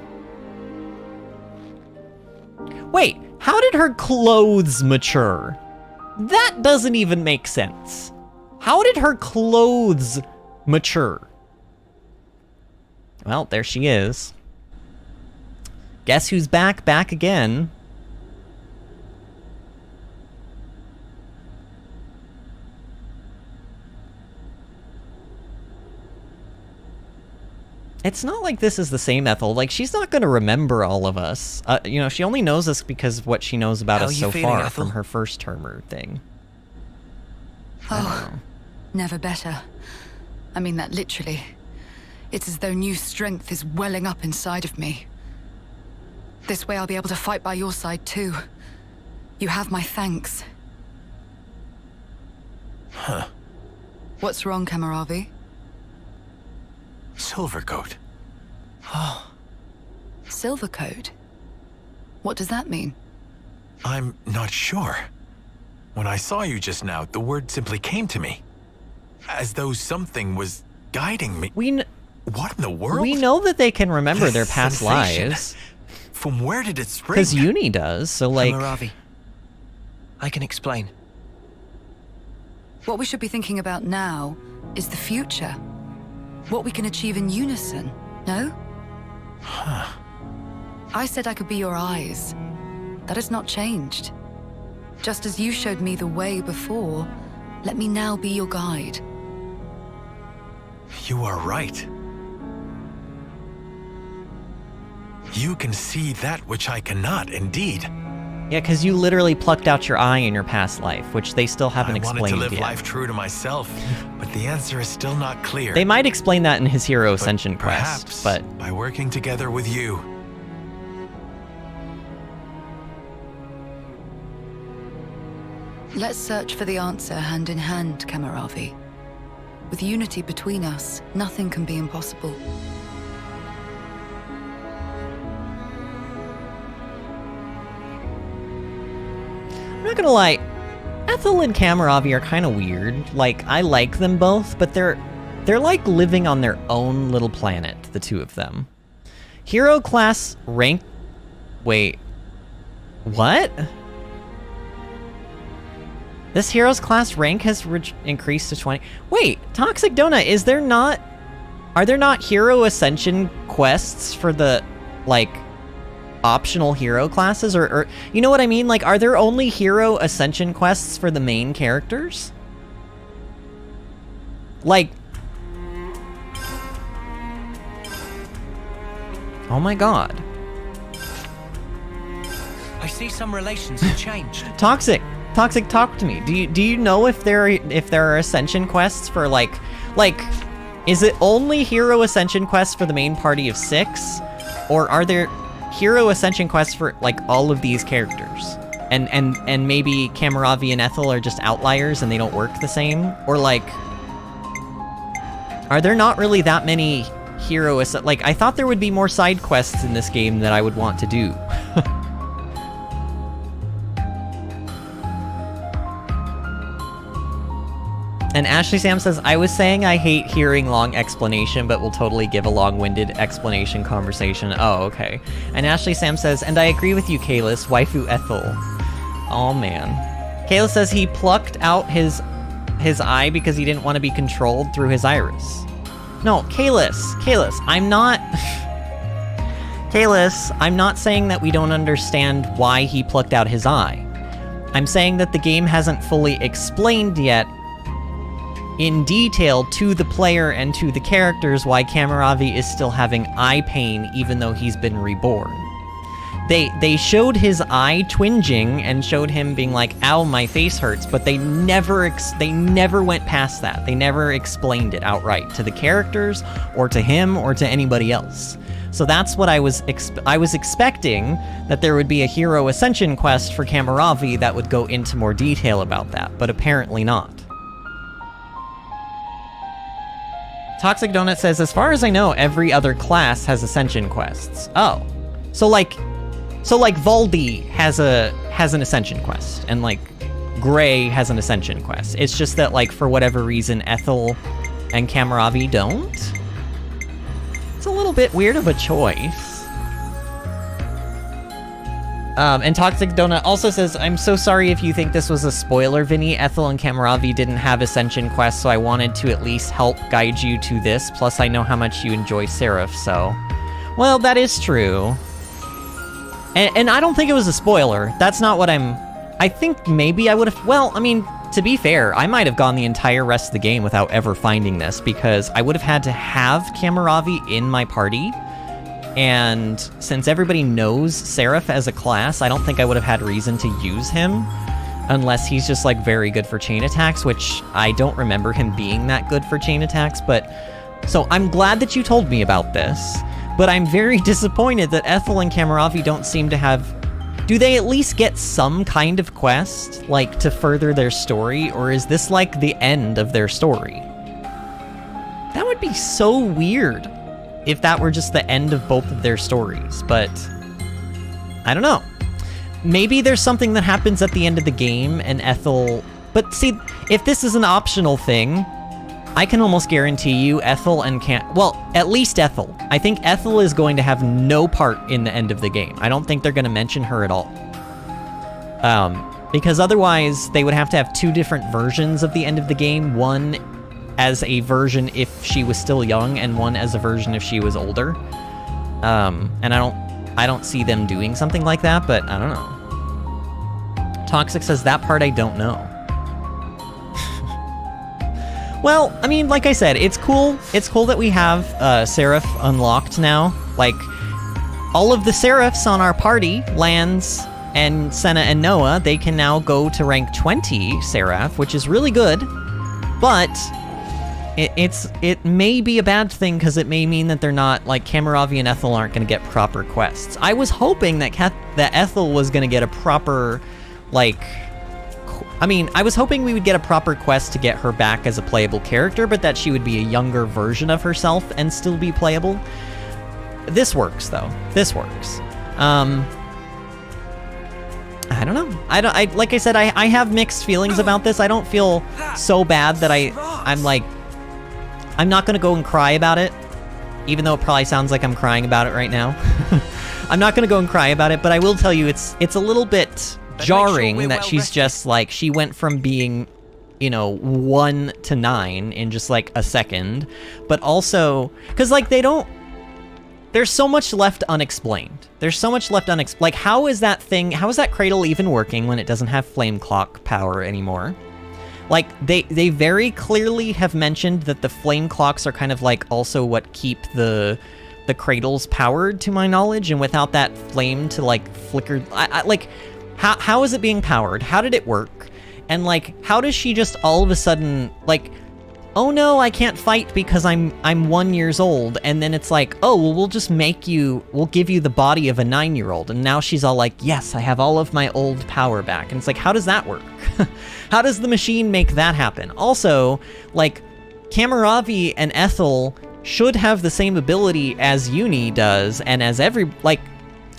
Wait, how did her clothes mature? That doesn't even make sense. How did her clothes mature? Well, there she is. Guess who's back? Back again. It's not like this is the same Ethel. Like, she's not going to remember all of us. You know, she only knows us because of what she knows about us so far from her first Hermit thing. Oh, never better. I mean that literally. It's as though new strength is welling up inside of me. This way I'll be able to fight by your side too. You have my thanks. Huh. What's wrong, Kamaravi? Silvercoat. Oh. Silvercoat? What does that mean? I'm not sure. When I saw you just now, the word simply came to me. As though something was guiding me. What in the world? We know that they can remember their past lives. From where did it spring? Because Eunie does, so like... Kamaravi, I can explain. What we should be thinking about now is the future. What we can achieve in unison, no? Huh. I said I could be your eyes. That has not changed. Just as you showed me the way before, let me now be your guide. You are right. You can see that which I cannot, indeed. Yeah, because you literally plucked out your eye in your past life, which they still haven't explained yet. I wanted to live life true to myself, but the answer is still not clear. They might explain that in his hero Ascension Quests, but... by working together with you. Let's search for the answer hand in hand, Kamaravi. With unity between us, nothing can be impossible. I'm not gonna lie, Ethel and Kamaravi are kind of weird. Like, I like them both, but they're like living on their own little planet, the two of them. Hero class rank... Wait. What? This hero's class rank has increased to 20. Wait, Toxic Donut, is there not... Are there not hero ascension quests for the, like, optional hero classes? Or you know what I mean? Like, are there only hero ascension quests for the main characters? Like... Oh my god. I see some relations have changed. Toxic, talk to me. Do you know if there are ascension quests for like is it only hero ascension quests for the main party of 6, or are there hero ascension quests for like all of these characters? And maybe Kamaravi and Ethel are just outliers and they don't work the same, or like are there not really that many hero like I thought there would be more side quests in this game that I would want to do. And Ashley Sam says, I was saying I hate hearing long explanation, but will totally give a long-winded explanation conversation. Oh, okay. And Ashley Sam says, and I agree with you, Kalis, waifu Ethel. Oh, man. Kalis says he plucked out his eye because he didn't want to be controlled through his iris. No, Kalis, I'm not... Kalis, I'm not saying that we don't understand why he plucked out his eye. I'm saying that the game hasn't fully explained yet in detail to the player and to the characters why Kamaravi is still having eye pain even though he's been reborn. They showed his eye twinging and showed him being like, ow, my face hurts, but they never went past that. They never explained it outright to the characters or to him or to anybody else. So that's what I was expecting, that there would be a hero ascension quest for Kamaravi that would go into more detail about that, but apparently not. Toxic Donut says, as far as I know, every other class has ascension quests. Oh. So like Voldy has an ascension quest, and like Gray has an ascension quest. It's just that like for whatever reason Ethel and Kamaravi don't. It's a little bit weird of a choice. And Toxic Donut also says, I'm so sorry if you think this was a spoiler, Vinny. Ethel and Kamaravi didn't have Ascension quests, so I wanted to at least help guide you to this. Plus, I know how much you enjoy Seraph, so... Well, that is true. And I don't think it was a spoiler. That's not what I think maybe I would have... Well, I mean, to be fair, I might have gone the entire rest of the game without ever finding this, because I would have had to have Kamaravi in my party. And since everybody knows Seraph as a class, I don't think I would have had reason to use him unless he's just like very good for chain attacks, which I don't remember him being that good for chain attacks. But so I'm glad that you told me about this, but I'm very disappointed that Ethel and Kamaravi don't seem to have... Do they at least get some kind of quest, like to further their story, or is this like the end of their story? That would be so weird if that were just the end of both of their stories, but I don't know. Maybe there's something that happens at the end of the game and Ethel... But see, if this is an optional thing, I can almost guarantee you Ethel and well, at least Ethel. I think Ethel is going to have no part in the end of the game. I don't think they're going to mention her at all. Because otherwise, they would have to have two different versions of the end of the game. One as a version if she was still young, and one as a version if she was older. And I don't see them doing something like that, but I don't know. Toxic says, that part I don't know. Well, I mean, like I said, it's cool. It's cool that we have Seraph unlocked now. Like, all of the Seraphs on our party, Lance and Senna and Noah, they can now go to rank 20 Seraph, which is really good. But it may be a bad thing because it may mean that they're not, like, Kamaravi and Ethel aren't going to get proper quests. I was hoping that Ethel was going to get a proper, like... I mean, I was hoping we would get a proper quest to get her back as a playable character, but that she would be a younger version of herself and still be playable. This works, though. This works. I don't know. Like I said, I have mixed feelings about this. I don't feel so bad that I'm like, I'm not gonna go and cry about it, even though it probably sounds like I'm crying about it right now. I'm not gonna go and cry about it, but I will tell you it's a little bit jarring that she's just like, she went from being, you know, 1 to 9 in just like a second, but also, because like there's so much left unexplained. There's so much left unexplained. Like, how is that cradle even working when it doesn't have flame clock power anymore? Like, they very clearly have mentioned that the flame clocks are kind of like also what keep the cradles powered, to my knowledge, and without that flame to like flicker, like, how is it being powered? How did it work? And like, how does she just all of a sudden, like, oh no, I can't fight because I'm 1 year old, and then it's like, oh, well, we'll give you the body of a 9-year-old, and now she's all like, yes, I have all of my old power back, and it's like, how does that work? How does the machine make that happen? Also, like, Kamaravi and Ethel should have the same ability as Eunie does, and as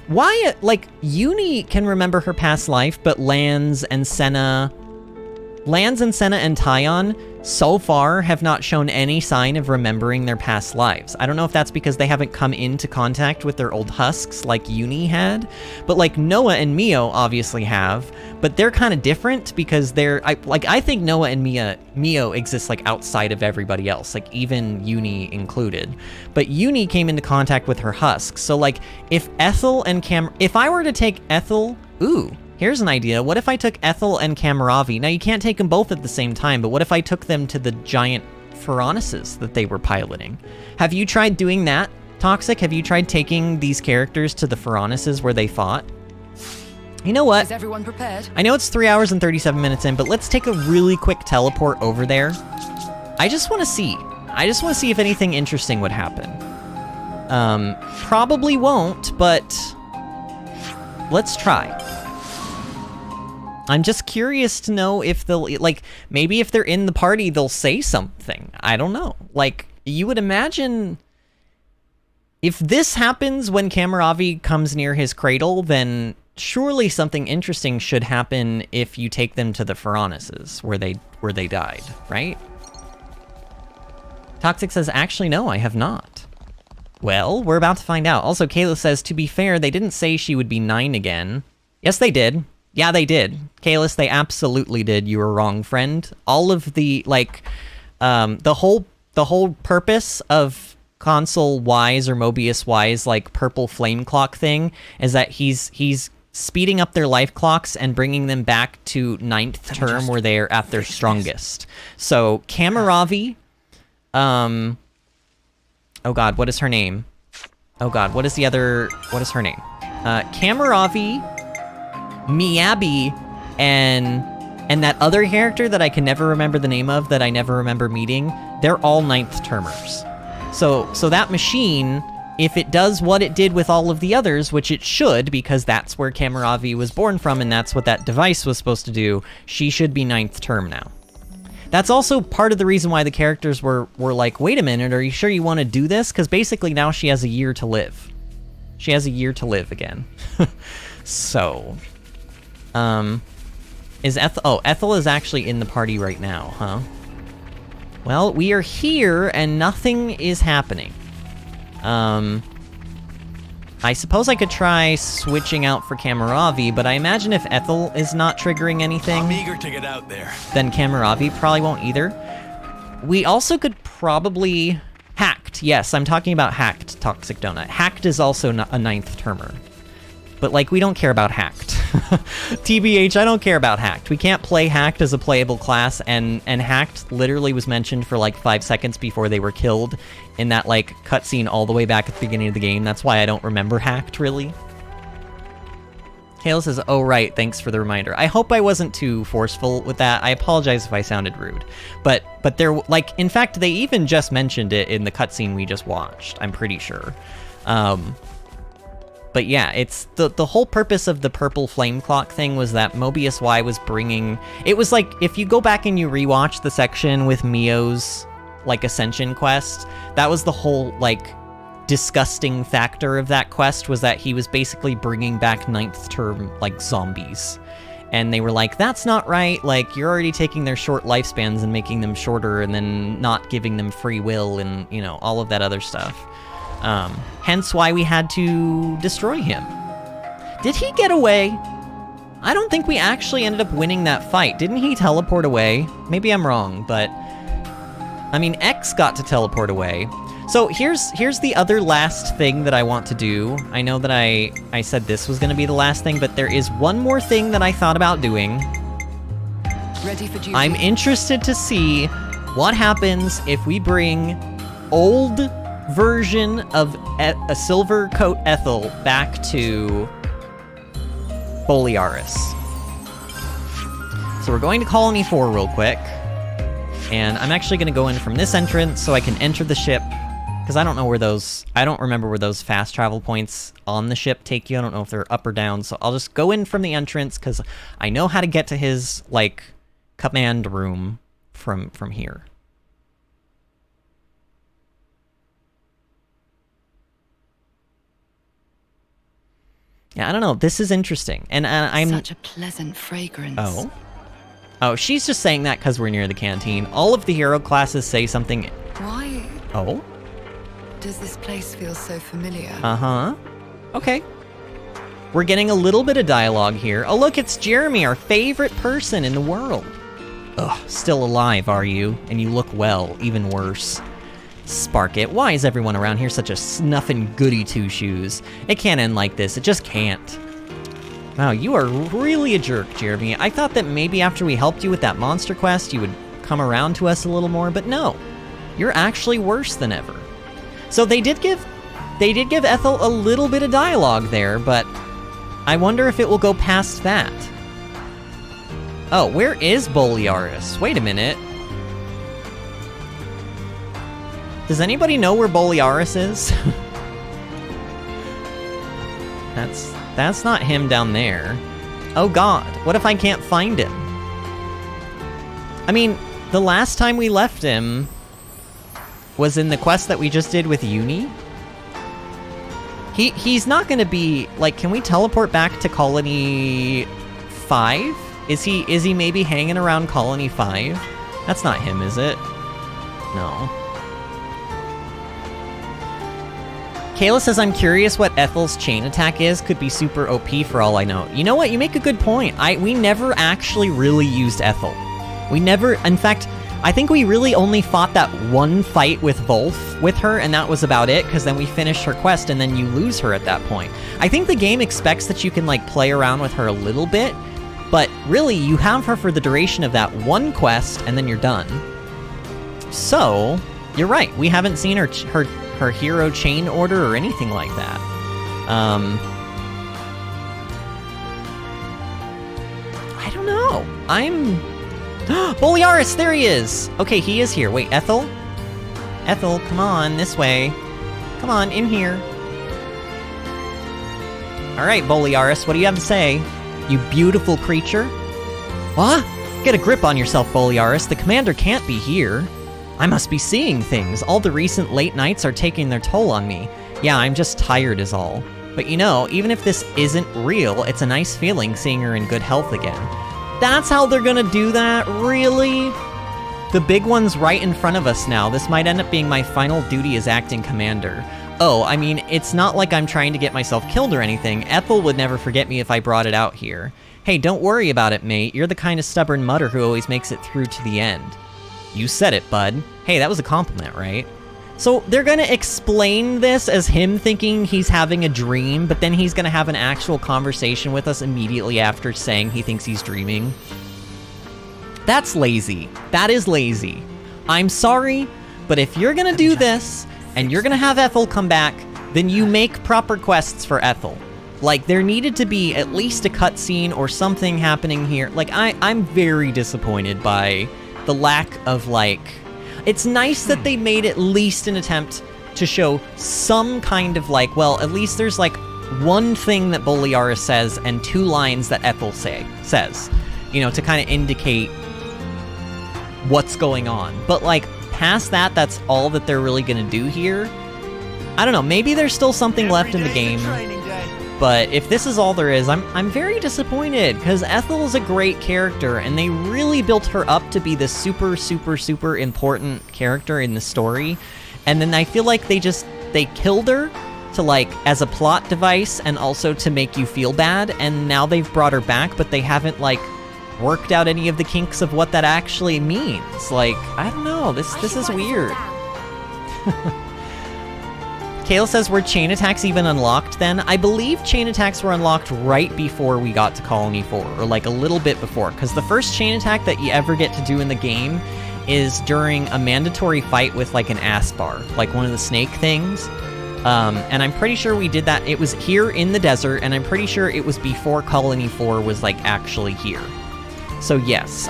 why, like, Eunie can remember her past life, but Lanz and Senna and Taion so far have not shown any sign of remembering their past lives. I don't know if that's because they haven't come into contact with their old husks like Eunie had, but like Noah and Mio obviously have, but they're kind of different because I think Noah and Mio exist like outside of everybody else, like even Eunie included. But Eunie came into contact with her husks. So like if Ethel and if I were to take Ethel, here's an idea. What if I took Ethel and Kamaravi? Now, you can't take them both at the same time, but what if I took them to the giant Pharaonesses that they were piloting? Have you tried doing that, Toxic? Have you tried taking these characters to the Pharaonesses where they fought? You know what? Is everyone prepared? I know it's 3 hours and 37 minutes in, but let's take a really quick teleport over there. I just want to see. If anything interesting would happen. Probably won't, but let's try. I'm just curious to know if they'll, like, maybe if they're in the party, they'll say something. I don't know. Like, you would imagine if this happens when Kamaravi comes near his cradle, then surely something interesting should happen if you take them to the Pharaonesses where they died, right? Toxic says, actually, no, I have not. Well, we're about to find out. Also, Kayla says, to be fair, they didn't say she would be 9 again. Yes, they did. Yeah, they did. Kalis, they absolutely did. You were wrong, friend. All of the, like, the whole purpose of Console Y's or Mobius Y's, like, purple flame clock thing is that he's speeding up their life clocks and bringing them back to 9th term where they are at their strongest. So, Kamaravi, oh god, what is her name? Oh god, what is her name? Kamaravi, Miyabi, and that other character that I can never remember the name of, that I never remember meeting, they're all 9th termers. So that machine, if it does what it did with all of the others, which it should, because that's where Kamaravi was born from and that's what that device was supposed to do, she should be 9th term now. That's also part of the reason why the characters were like, wait a minute, are you sure you want to do this? Because basically now she has a year to live. She has a year to live again. So... is Ethel... Oh, Ethel is actually in the party right now, huh? Well, we are here, and nothing is happening. I suppose I could try switching out for Kamaravi, but I imagine if Ethel is not triggering anything... I'm eager to get out there. Then Kamaravi probably won't either. We also could probably... Hacked, yes, I'm talking about Hacked, Toxic Donut. Hacked is also a 9th termer. But, like, we don't care about Hacked. TBH, I don't care about Hacked. We can't play Hacked as a playable class, and Hacked literally was mentioned for, like, 5 seconds before they were killed in that, like, cutscene all the way back at the beginning of the game. That's why I don't remember Hacked, really. Kale says, oh, right, thanks for the reminder. I hope I wasn't too forceful with that. I apologize if I sounded rude. But they're, like, in fact, they even just mentioned it in the cutscene we just watched, I'm pretty sure. But yeah, it's the whole purpose of the purple flame clock thing was that Mobius Y was bringing... It was like, if you go back and you rewatch the section with Mio's, like, Ascension Quest, that was the whole, like, disgusting factor of that quest was that he was basically bringing back 9th term, like, zombies. And they were like, that's not right, like, you're already taking their short lifespans and making them shorter and then not giving them free will and, you know, all of that other stuff. Hence why we had to destroy him. Did he get away? I don't think we actually ended up winning that fight. Didn't he teleport away? Maybe I'm wrong, but... I mean, X got to teleport away. So here's the other last thing that I want to do. I know that I said this was going to be the last thing, but there is one more thing that I thought about doing. Ready for duty. I'm interested to see what happens if we bring old version of a Silver Coat Ethel back to Boliaris. So we're going to Colony 4 real quick. And I'm actually going to go in from this entrance so I can enter the ship. Because I don't remember where those fast travel points on the ship take you. I don't know if they're up or down. So I'll just go in from the entrance because I know how to get to his, like, command room from here. Yeah, I don't know. This is interesting. And I'm... Such a pleasant fragrance. Oh, she's just saying that because we're near the canteen. All of the hero classes say something... Why? Oh? Does this place feel so familiar? Uh-huh. Okay. We're getting a little bit of dialogue here. Oh, look, it's Jeremy, our favorite person in the world. Ugh, still alive, are you? And you look well, even worse. Spark it. Why is everyone around here such a snuffin' goody two-shoes? It can't end like this. It just can't. Wow, you are really a jerk, Jeremy. I thought that maybe after we helped you with that monster quest, you would come around to us a little more, but no. You're actually worse than ever. So they did give Ethel a little bit of dialogue there, but I wonder if it will go past that. Oh, where is Boliaris? Wait a minute. Does anybody know where Boliaris is? That's not him down there. Oh god, what if I can't find him? I mean, the last time we left him was in the quest that we just did with Eunie. He's not gonna be, like, can we teleport back to Colony 5? Is he maybe hanging around Colony 5? That's not him, is it? No. Kayla says, I'm curious what Ethel's chain attack is. Could be super OP for all I know. You know what? You make a good point. We never actually really used Ethel. We never, in fact, I think we really only fought that one fight with Volf with her, and that was about it, because then we finished her quest, and then you lose her at that point. I think the game expects that you can, like, play around with her a little bit, but really, you have her for the duration of that one quest, and then you're done. So, you're right. We haven't seen her hero chain order or anything like that. I don't know. Boliaris, there he is! Okay, he is here. Wait, Ethel? Ethel, come on, this way. Come on, in here. Alright, Boliaris, what do you have to say? You beautiful creature? What? Get a grip on yourself, Boliaris. The commander can't be here. I must be seeing things. All the recent late nights are taking their toll on me. Yeah, I'm just tired is all. But you know, even if this isn't real, it's a nice feeling seeing her in good health again. That's how they're gonna do that? Really? The big one's right in front of us now. This might end up being my final duty as acting commander. Oh, I mean, it's not like I'm trying to get myself killed or anything. Ethel would never forget me if I brought it out here. Hey, don't worry about it, mate. You're the kind of stubborn mutter who always makes it through to the end. You said it, bud. Hey, that was a compliment, right? So they're gonna explain this as him thinking he's having a dream, but then he's gonna have an actual conversation with us immediately after saying he thinks he's dreaming. That's lazy. That is lazy. I'm sorry, but if you're gonna do this, and you're gonna have Ethel come back, then you make proper quests for Ethel. Like, there needed to be at least a cutscene or something happening here. Like, I'm very disappointed by the lack of, like... It's nice that they made at least an attempt to show some kind of, like, well, at least there's, like, one thing that Boliaris says and 2 lines that Ethel says. You know, to kind of indicate what's going on. But, like, past that, that's all that they're really gonna do here. I don't know, maybe there's still something left in the game. But if this is all there is, I'm very disappointed, because Ethel is a great character, and they really built her up to be this super, super, super important character in the story. And then I feel like they killed her to, like, as a plot device, and also to make you feel bad, and now they've brought her back, but they haven't, like, worked out any of the kinks of what that actually means. Like, I don't know, this is weird. Kale says, were chain attacks even unlocked then? I believe chain attacks were unlocked right before we got to Colony 4, or like a little bit before, because the first chain attack that you ever get to do in the game is during a mandatory fight with like an Aspar, like one of the snake things. And I'm pretty sure we did that. It was here in the desert, and I'm pretty sure it was before Colony 4 was like actually here. So yes,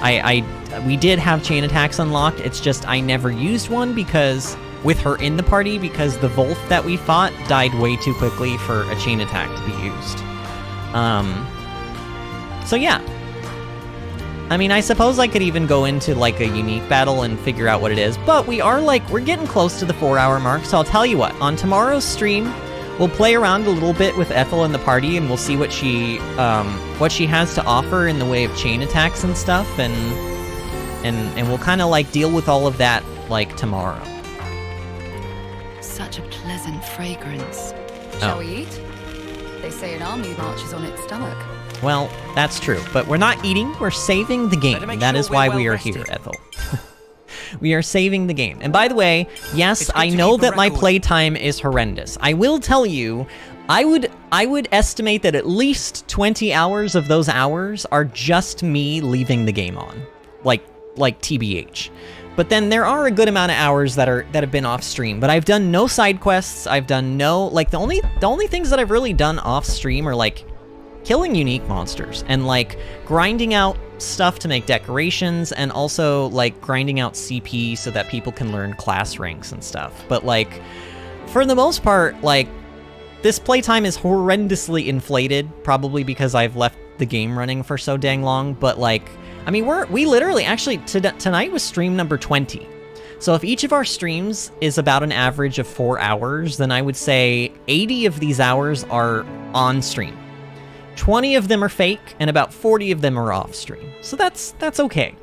we did have chain attacks unlocked. It's just I never used one because with her in the party, because the Volth that we fought died way too quickly for a chain attack to be used. So yeah. I mean, I suppose I could even go into like a unique battle and figure out what it is, but we're getting close to the 4-hour mark, so I'll tell you what, on tomorrow's stream, we'll play around a little bit with Ethel in the party, and we'll see what she has to offer in the way of chain attacks and stuff, and we'll kind of like deal with all of that like tomorrow. Such a pleasant fragrance. Shall we eat? They say an army marches on its stomach. Well, that's true, but we're not eating, we're saving the game. That is why we are here, Ethel. We are saving the game. And by the way, yes, I know that my playtime is horrendous. I will tell you, I would estimate that at least 20 hours of those hours are just me leaving the game on. Like TBH. But then there are a good amount of hours that have been off stream. But I've done no side quests. I've done no, like, the only things that I've really done off stream are like killing unique monsters and like grinding out stuff to make decorations, and also like grinding out CP so that people can learn class ranks and stuff. But like for the most part, like this playtime is horrendously inflated, probably because I've left the game running for so dang long. But like, I mean, we literally, actually, tonight was stream number 20. So if each of our streams is about an average of 4 hours, then I would say 80 of these hours are on stream. 20 of them are fake, and about 40 of them are off stream. So that's okay.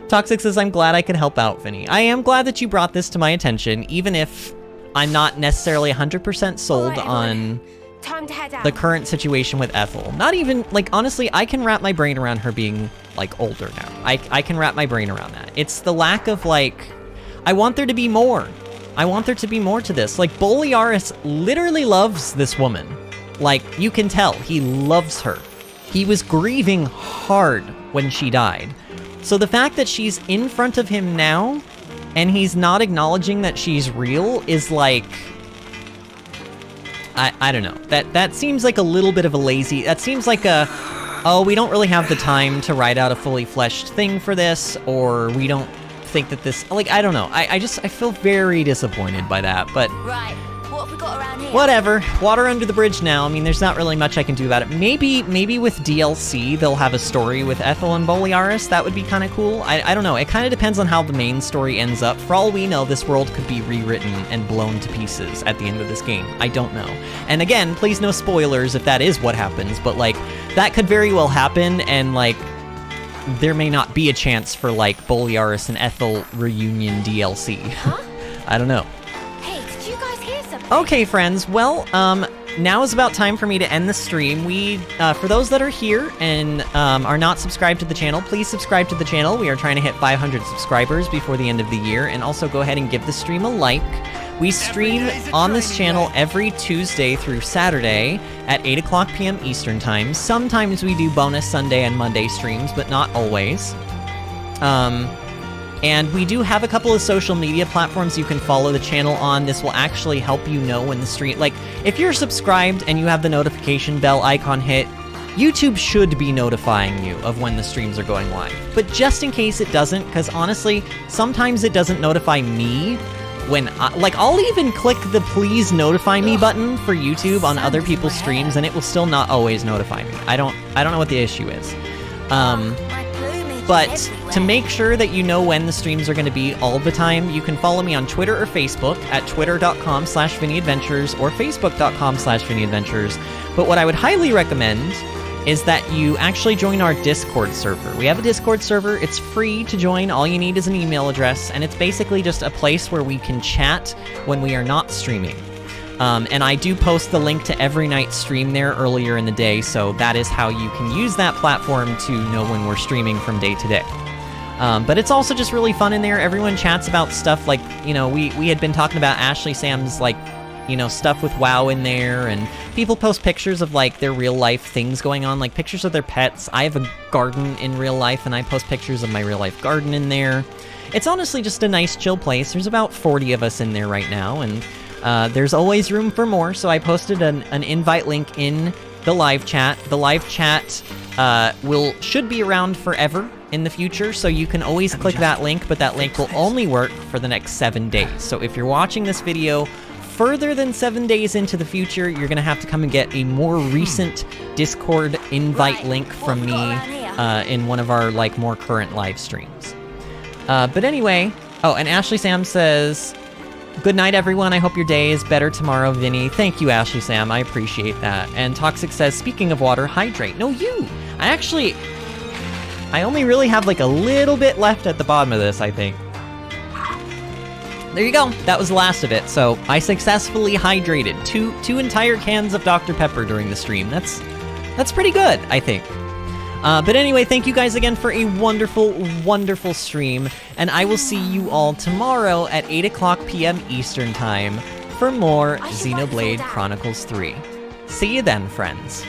Toxic says, I'm glad I could help out, Vinny. I am glad that you brought this to my attention, even if I'm not necessarily 100% sold on the current situation with Ethel. Not even, like, honestly, I can wrap my brain around her being, like, older now. I can wrap my brain around that. It's the lack of, like, I want there to be more. I want there to be more to this. Like, Boliaris literally loves this woman. Like, you can tell, he loves her. He was grieving hard when she died. So the fact that she's in front of him now, and he's not acknowledging that she's real, is like... I don't know. That seems like a little bit of a lazy... That seems like a... Oh, we don't really have the time to write out a fully fleshed thing for this, or we don't think that this... Like, I don't know. I feel very disappointed by that, but... Right. What have we got around here? Whatever. Water under the bridge now. I mean, there's not really much I can do about it. Maybe with DLC, they'll have a story with Ethel and Boliaris. That would be kind of cool. I don't know. It kind of depends on how the main story ends up. For all we know, this world could be rewritten and blown to pieces at the end of this game. I don't know. And again, please no spoilers if that is what happens, but, like, that could very well happen, and, like, there may not be a chance for, like, Boliaris and Ethel reunion DLC. Huh? I don't know. Okay, friends, well, now is about time for me to end the stream. For those that are here and are not subscribed to the channel, please subscribe to the channel. We are trying to hit 500 subscribers before the end of the year, and also go ahead and give the stream a like. We stream on this channel every Tuesday through Saturday at 8 o'clock p.m. Eastern Time. Sometimes we do bonus Sunday and Monday streams, but not always. And we do have a couple of social media platforms you can follow the channel on. This will actually help you know when the stream... Like, if you're subscribed and you have the notification bell icon hit, YouTube should be notifying you of when the streams are going live. But just in case it doesn't, because honestly, sometimes it doesn't notify me when... I'll even click the please notify me button for YouTube on other people's streams, and it will still not always notify me. I don't know what the issue is. But to make sure that you know when the streams are going to be all the time, you can follow me on Twitter or Facebook at twitter.com/VinnyAdventures or facebook.com/VinnyAdventures. But what I would highly recommend is that you actually join our Discord server. We have a Discord server. It's free to join. All you need is an email address, and it's basically just a place where we can chat when we are not streaming. And I do post the link to every night's stream there earlier in the day, so that is how you can use that platform to know when we're streaming from day to day. But it's also just really fun in there. Everyone chats about stuff like, you know, we had been talking about Ashley Sam's, like, you know, stuff with WoW in there, and people post pictures of, like, their real-life things going on, like pictures of their pets. I have a garden in real life, and I post pictures of my real-life garden in there. It's honestly just a nice, chill place. There's about 40 of us in there right now, and there's always room for more, so I posted an invite link in the live chat. The live chat should be around forever in the future, so you can always click that link, but that link will only work for the next 7 days. So if you're watching this video further than 7 days into the future, you're going to have to come and get a more recent Discord invite link from me in one of our, like, more current live streams. But anyway, oh, and Ashley Sam says, "Good night, everyone. I hope your day is better tomorrow, Vinny." Thank you, Ashley Sam. I appreciate that. And Toxic says, "Speaking of water, hydrate." No, you! I only really have, like, a little bit left at the bottom of this, I think. There you go. That was the last of it. So I successfully hydrated two entire cans of Dr. Pepper during the stream. That's pretty good, I think. But anyway, thank you guys again for a wonderful, wonderful stream, and I will see you all tomorrow at 8:00 p.m. Eastern Time for more Xenoblade Chronicles 3. See you then, friends.